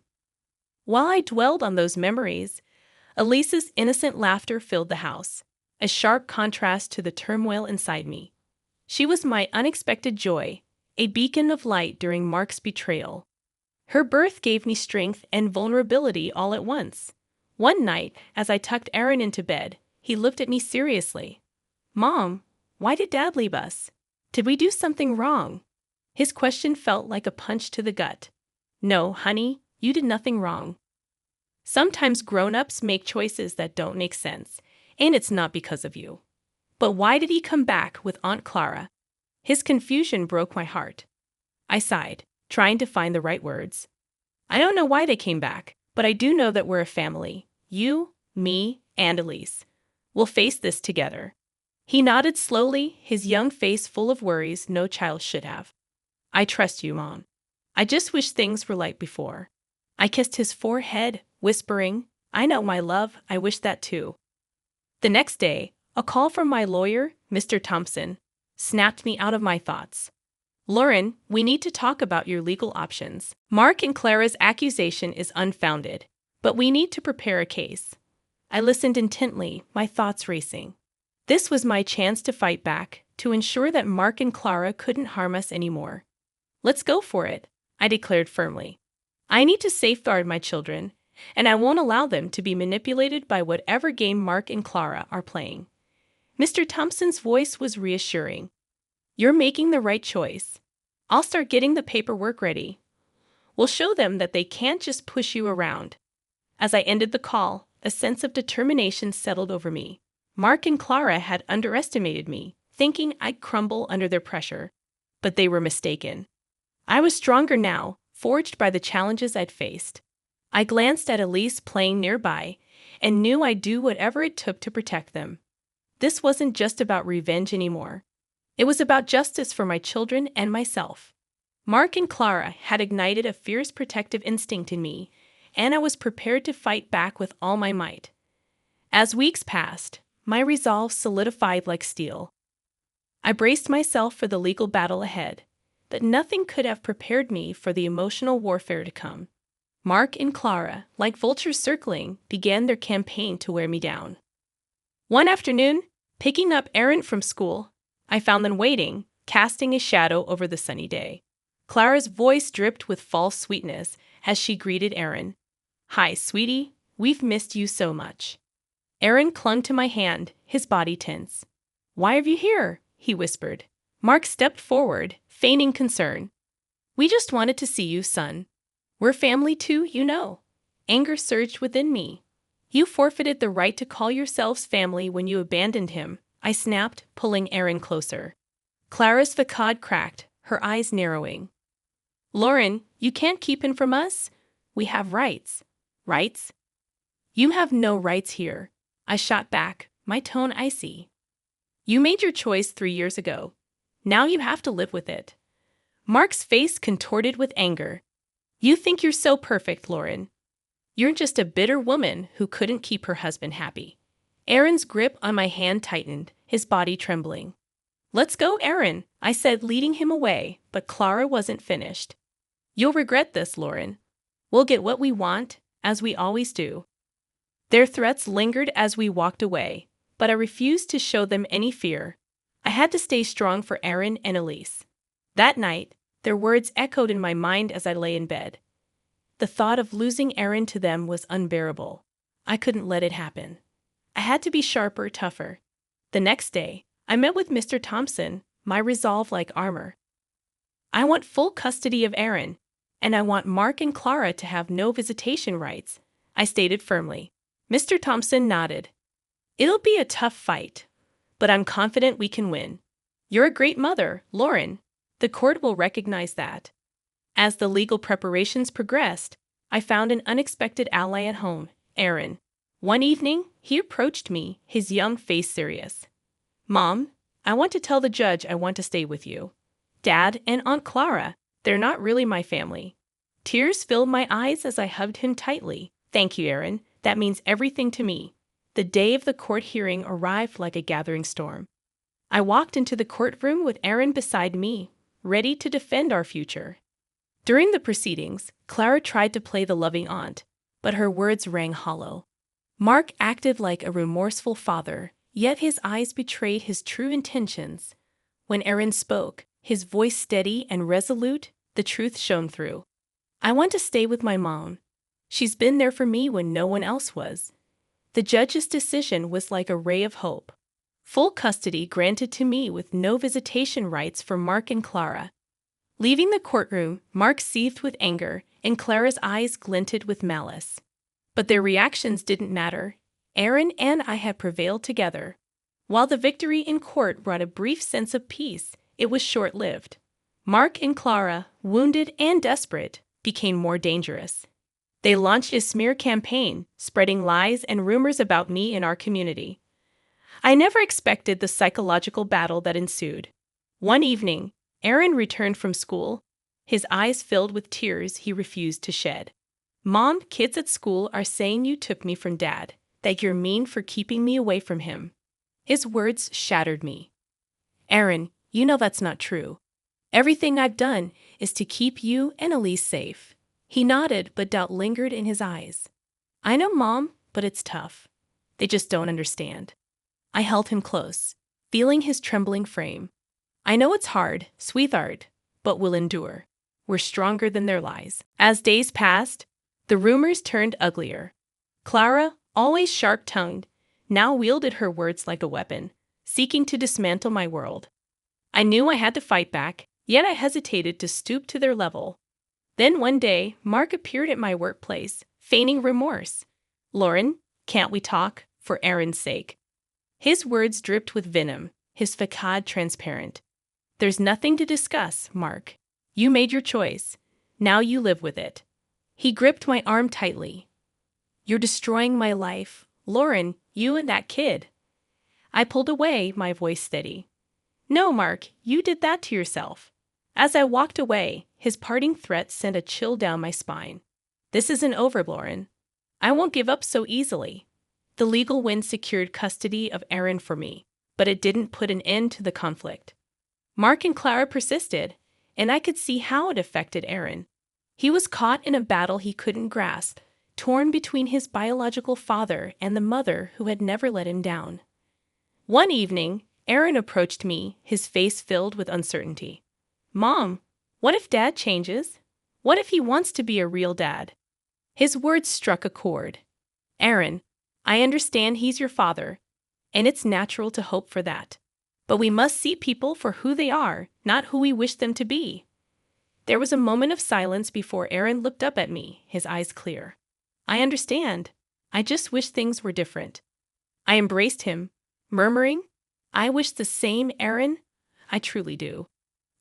While I dwelled on those memories, Elise's innocent laughter filled the house, a sharp contrast to the turmoil inside me. She was my unexpected joy, a beacon of light during Mark's betrayal. Her birth gave me strength and vulnerability all at once. One night, as I tucked Aaron into bed, he looked at me seriously. "Mom, why did Dad leave us? Did we do something wrong?" His question felt like a punch to the gut. "No, honey, you did nothing wrong. Sometimes grown-ups make choices that don't make sense, and it's not because of you." "But why did he come back with Aunt Clara?" His confusion broke my heart. I sighed, trying to find the right words. "I don't know why they came back, but I do know that we're a family. You, me, and Elise. We'll face this together." He nodded slowly, his young face full of worries no child should have. "I trust you, Mom. I just wish things were like before." I kissed his forehead, whispering, "I know, my love, I wish that too." The next day, a call from my lawyer, Mr. Thompson, snapped me out of my thoughts. "Lauren, we need to talk about your legal options. Mark and Clara's accusation is unfounded, but we need to prepare a case." I listened intently, my thoughts racing. This was my chance to fight back, to ensure that Mark and Clara couldn't harm us anymore. "Let's go for it," I declared firmly. "I need to safeguard my children, and I won't allow them to be manipulated by whatever game Mark and Clara are playing." Mr. Thompson's voice was reassuring. "You're making the right choice. I'll start getting the paperwork ready. We'll show them that they can't just push you around." As I ended the call, a sense of determination settled over me. Mark and Clara had underestimated me, thinking I'd crumble under their pressure. But they were mistaken. I was stronger now, forged by the challenges I'd faced. I glanced at Elise playing nearby, and knew I'd do whatever it took to protect them. This wasn't just about revenge anymore. It was about justice for my children and myself. Mark and Clara had ignited a fierce protective instinct in me, and I was prepared to fight back with all my might. As weeks passed, my resolve solidified like steel. I braced myself for the legal battle ahead, but nothing could have prepared me for the emotional warfare to come. Mark and Clara, like vultures circling, began their campaign to wear me down. One afternoon, picking up Aaron from school, I found them waiting, casting a shadow over the sunny day. Clara's voice dripped with false sweetness as she greeted Aaron. "Hi, sweetie. We've missed you so much." Aaron clung to my hand, his body tense. "Why are you here?" he whispered. Mark stepped forward, feigning concern. We just wanted to see you, son. We're family too, you know. Anger surged within me. You forfeited the right to call yourselves family when you abandoned him, I snapped, pulling Aaron closer. Clara's facade cracked, her eyes narrowing. Lauren, you can't keep him from us. We have rights. Rights? You have no rights here. I shot back, my tone icy. You made your choice 3 years ago. Now you have to live with it. Mark's face contorted with anger. You think you're so perfect, Lauren. You're just a bitter woman who couldn't keep her husband happy. Aaron's grip on my hand tightened, his body trembling. Let's go, Aaron, I said, leading him away, but Clara wasn't finished. You'll regret this, Lauren. We'll get what we want, as we always do. Their threats lingered as we walked away, but I refused to show them any fear. I had to stay strong for Aaron and Elise. That night, their words echoed in my mind as I lay in bed. The thought of losing Aaron to them was unbearable. I couldn't let it happen. I had to be sharper, tougher. The next day, I met with Mr. Thompson, my resolve like armor. I want full custody of Aaron, and I want Mark and Clara to have no visitation rights, I stated firmly. Mr. Thompson nodded. It'll be a tough fight, but I'm confident we can win. You're a great mother, Lauren. The court will recognize that. As the legal preparations progressed, I found an unexpected ally at home, Aaron. One evening, he approached me, his young face serious. Mom, I want to tell the judge I want to stay with you. Dad and Aunt Clara, they're not really my family. Tears filled my eyes as I hugged him tightly. Thank you, Aaron. That means everything to me. The day of the court hearing arrived like a gathering storm. I walked into the courtroom with Aaron beside me, ready to defend our future. During the proceedings, Clara tried to play the loving aunt, but her words rang hollow. Mark acted like a remorseful father, yet his eyes betrayed his true intentions. When Aaron spoke, his voice steady and resolute, the truth shone through. I want to stay with my mom. She's been there for me when no one else was. The judge's decision was like a ray of hope. Full custody granted to me with no visitation rights for Mark and Clara. Leaving the courtroom, Mark seethed with anger, and Clara's eyes glinted with malice. But their reactions didn't matter. Aaron and I had prevailed together. While the victory in court brought a brief sense of peace, it was short-lived. Mark and Clara, wounded and desperate, became more dangerous. They launched a smear campaign, spreading lies and rumors about me in our community. I never expected the psychological battle that ensued. One evening, Aaron returned from school, his eyes filled with tears he refused to shed. Mom, kids at school are saying you took me from Dad, that you're mean for keeping me away from him. His words shattered me. Aaron, you know that's not true. Everything I've done is to keep you and Elise safe. He nodded, but doubt lingered in his eyes. I know, Mom, but it's tough. They just don't understand. I held him close, feeling his trembling frame. I know it's hard, sweetheart, but we'll endure. We're stronger than their lies. As days passed, the rumors turned uglier. Clara, always sharp-tongued, now wielded her words like a weapon, seeking to dismantle my world. I knew I had to fight back, yet I hesitated to stoop to their level. Then one day, Mark appeared at my workplace, feigning remorse. Lauren, can't we talk, for Aaron's sake? His words dripped with venom, his facade transparent. There's nothing to discuss, Mark. You made your choice. Now you live with it. He gripped my arm tightly. You're destroying my life. Lauren, you and that kid. I pulled away, my voice steady. No, Mark, you did that to yourself. As I walked away, his parting threat sent a chill down my spine. This isn't over, Lauren. I won't give up so easily. The legal win secured custody of Aaron for me, but it didn't put an end to the conflict. Mark and Clara persisted, and I could see how it affected Aaron. He was caught in a battle he couldn't grasp, torn between his biological father and the mother who had never let him down. One evening, Aaron approached me, his face filled with uncertainty. Mom, what if Dad changes? What if he wants to be a real dad? His words struck a chord. Aaron, I understand he's your father, and it's natural to hope for that. But we must see people for who they are, not who we wish them to be. There was a moment of silence before Aaron looked up at me, his eyes clear. I understand. I just wish things were different. I embraced him, murmuring, I wish the same, Aaron. I truly do.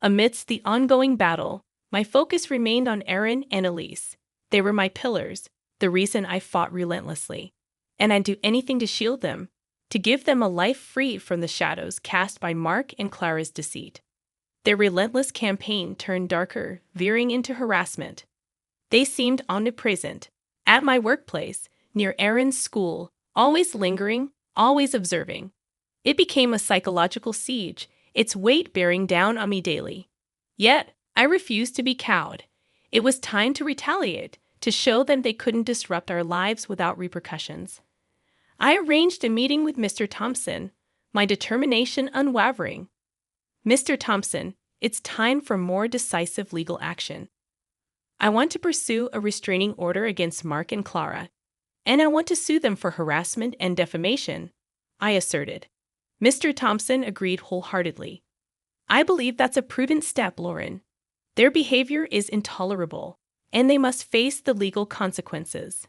Amidst the ongoing battle, my focus remained on Aaron and Elise. They were my pillars, the reason I fought relentlessly. And I'd do anything to shield them, to give them a life free from the shadows cast by Mark and Clara's deceit. Their relentless campaign turned darker, veering into harassment. They seemed omnipresent, at my workplace, near Aaron's school, always lingering, always observing. It became a psychological siege, its weight bearing down on me daily. Yet, I refused to be cowed. It was time to retaliate, to show them they couldn't disrupt our lives without repercussions. I arranged a meeting with Mr. Thompson, my determination unwavering. Mr. Thompson, it's time for more decisive legal action. I want to pursue a restraining order against Mark and Clara, and I want to sue them for harassment and defamation, I asserted. Mr. Thompson agreed wholeheartedly. I believe that's a prudent step, Lauren. Their behavior is intolerable, and they must face the legal consequences.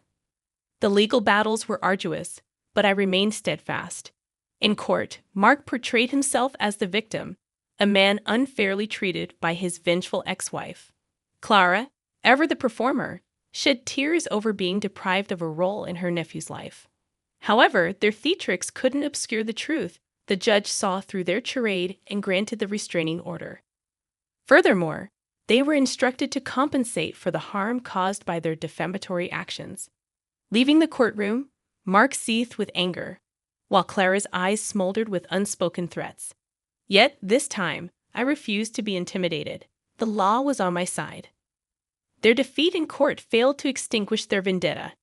The legal battles were arduous, but I remained steadfast. In court, Mark portrayed himself as the victim, a man unfairly treated by his vengeful ex-wife. Clara, ever the performer, shed tears over being deprived of a role in her nephew's life. However, their theatrics couldn't obscure the truth. The judge saw through their charade and granted the restraining order. Furthermore, they were instructed to compensate for the harm caused by their defamatory actions. Leaving the courtroom, Mark seethed with anger, while Clara's eyes smoldered with unspoken threats. Yet, this time, I refused to be intimidated. The law was on my side. Their defeat in court failed to extinguish their vendetta.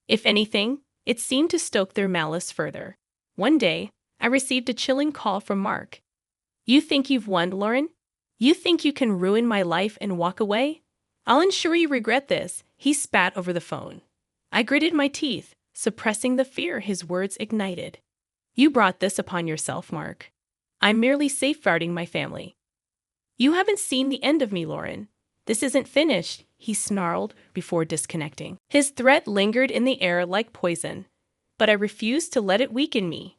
If anything, it seemed to stoke their malice further. One day, I received a chilling call from Mark. You think you've won, Lauren? You think you can ruin my life and walk away? I'll ensure you regret this, he spat over the phone. I gritted my teeth, suppressing the fear his words ignited. You brought this upon yourself, Mark. I'm merely safeguarding my family. You haven't seen the end of me, Lauren. This isn't finished, he snarled before disconnecting. His threat lingered in the air like poison, but I refused to let it weaken me.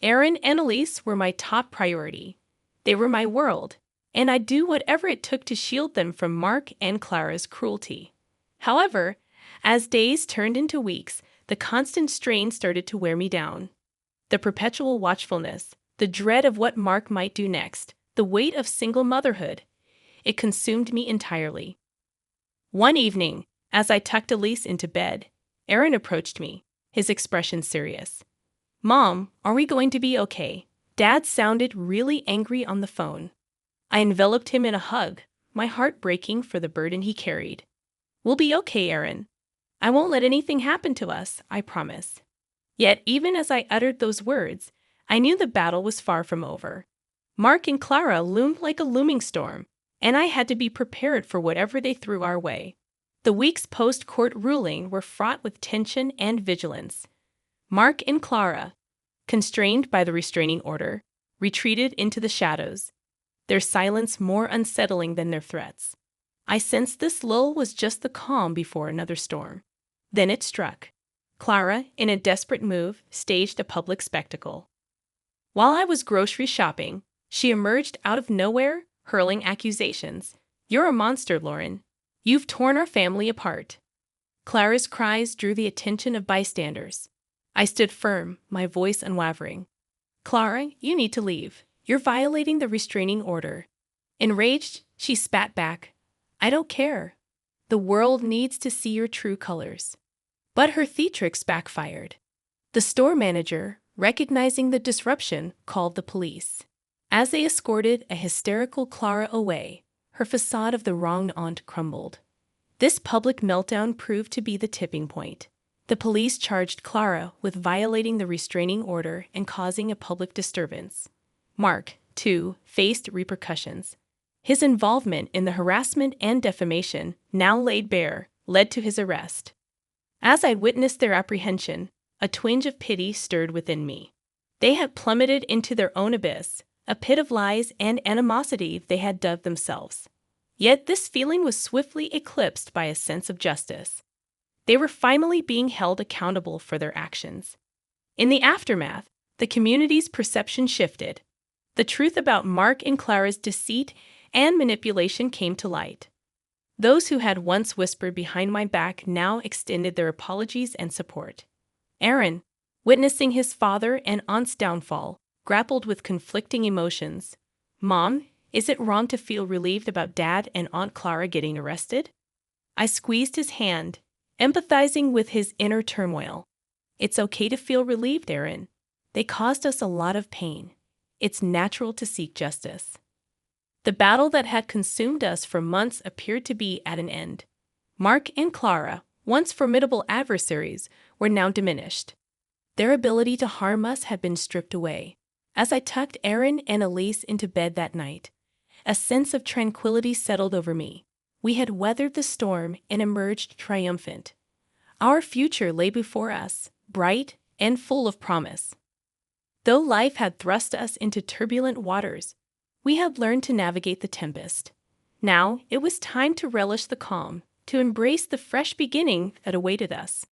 Aaron and Elise were my top priority. They were my world, and I'd do whatever it took to shield them from Mark and Clara's cruelty. However, as days turned into weeks, the constant strain started to wear me down. The perpetual watchfulness, the dread of what Mark might do next, the weight of single motherhood, it consumed me entirely. One evening, as I tucked Elise into bed, Aaron approached me, his expression serious. Mom, are we going to be okay? Dad sounded really angry on the phone. I enveloped him in a hug, my heart breaking for the burden he carried. We'll be okay, Aaron. I won't let anything happen to us, I promise. Yet even as I uttered those words, I knew the battle was far from over. Mark and Clara loomed like a looming storm, and I had to be prepared for whatever they threw our way. The weeks post-court ruling were fraught with tension and vigilance. Mark and Clara, constrained by the restraining order, retreated into the shadows, their silence more unsettling than their threats. I sensed this lull was just the calm before another storm. Then it struck. Clara, in a desperate move, staged a public spectacle. While I was grocery shopping, she emerged out of nowhere, hurling accusations. You're a monster, Lauren. You've torn our family apart. Clara's cries drew the attention of bystanders. I stood firm, my voice unwavering. Clara, you need to leave. You're violating the restraining order. Enraged, she spat back. I don't care. The world needs to see your true colors. But her theatrics backfired. The store manager, recognizing the disruption, called the police. As they escorted a hysterical Clara away, her facade of the wronged aunt crumbled. This public meltdown proved to be the tipping point. The police charged Clara with violating the restraining order and causing a public disturbance. Mark, too, faced repercussions. His involvement in the harassment and defamation, now laid bare, led to his arrest. As I witnessed their apprehension, a twinge of pity stirred within me. They had plummeted into their own abyss, a pit of lies and animosity they had dug themselves. Yet this feeling was swiftly eclipsed by a sense of justice. They were finally being held accountable for their actions. In the aftermath, the community's perception shifted. The truth about Mark and Clara's deceit and manipulation came to light. Those who had once whispered behind my back now extended their apologies and support. Aaron, witnessing his father and aunt's downfall, grappled with conflicting emotions. Mom, is it wrong to feel relieved about Dad and Aunt Clara getting arrested? I squeezed his hand, empathizing with his inner turmoil. It's okay to feel relieved, Aaron. They caused us a lot of pain. It's natural to seek justice. The battle that had consumed us for months appeared to be at an end. Mark and Clara, once formidable adversaries, were now diminished. Their ability to harm us had been stripped away. As I tucked Aaron and Elise into bed that night, a sense of tranquility settled over me. We had weathered the storm and emerged triumphant. Our future lay before us, bright and full of promise. Though life had thrust us into turbulent waters, we had learned to navigate the tempest. Now it was time to relish the calm, to embrace the fresh beginning that awaited us.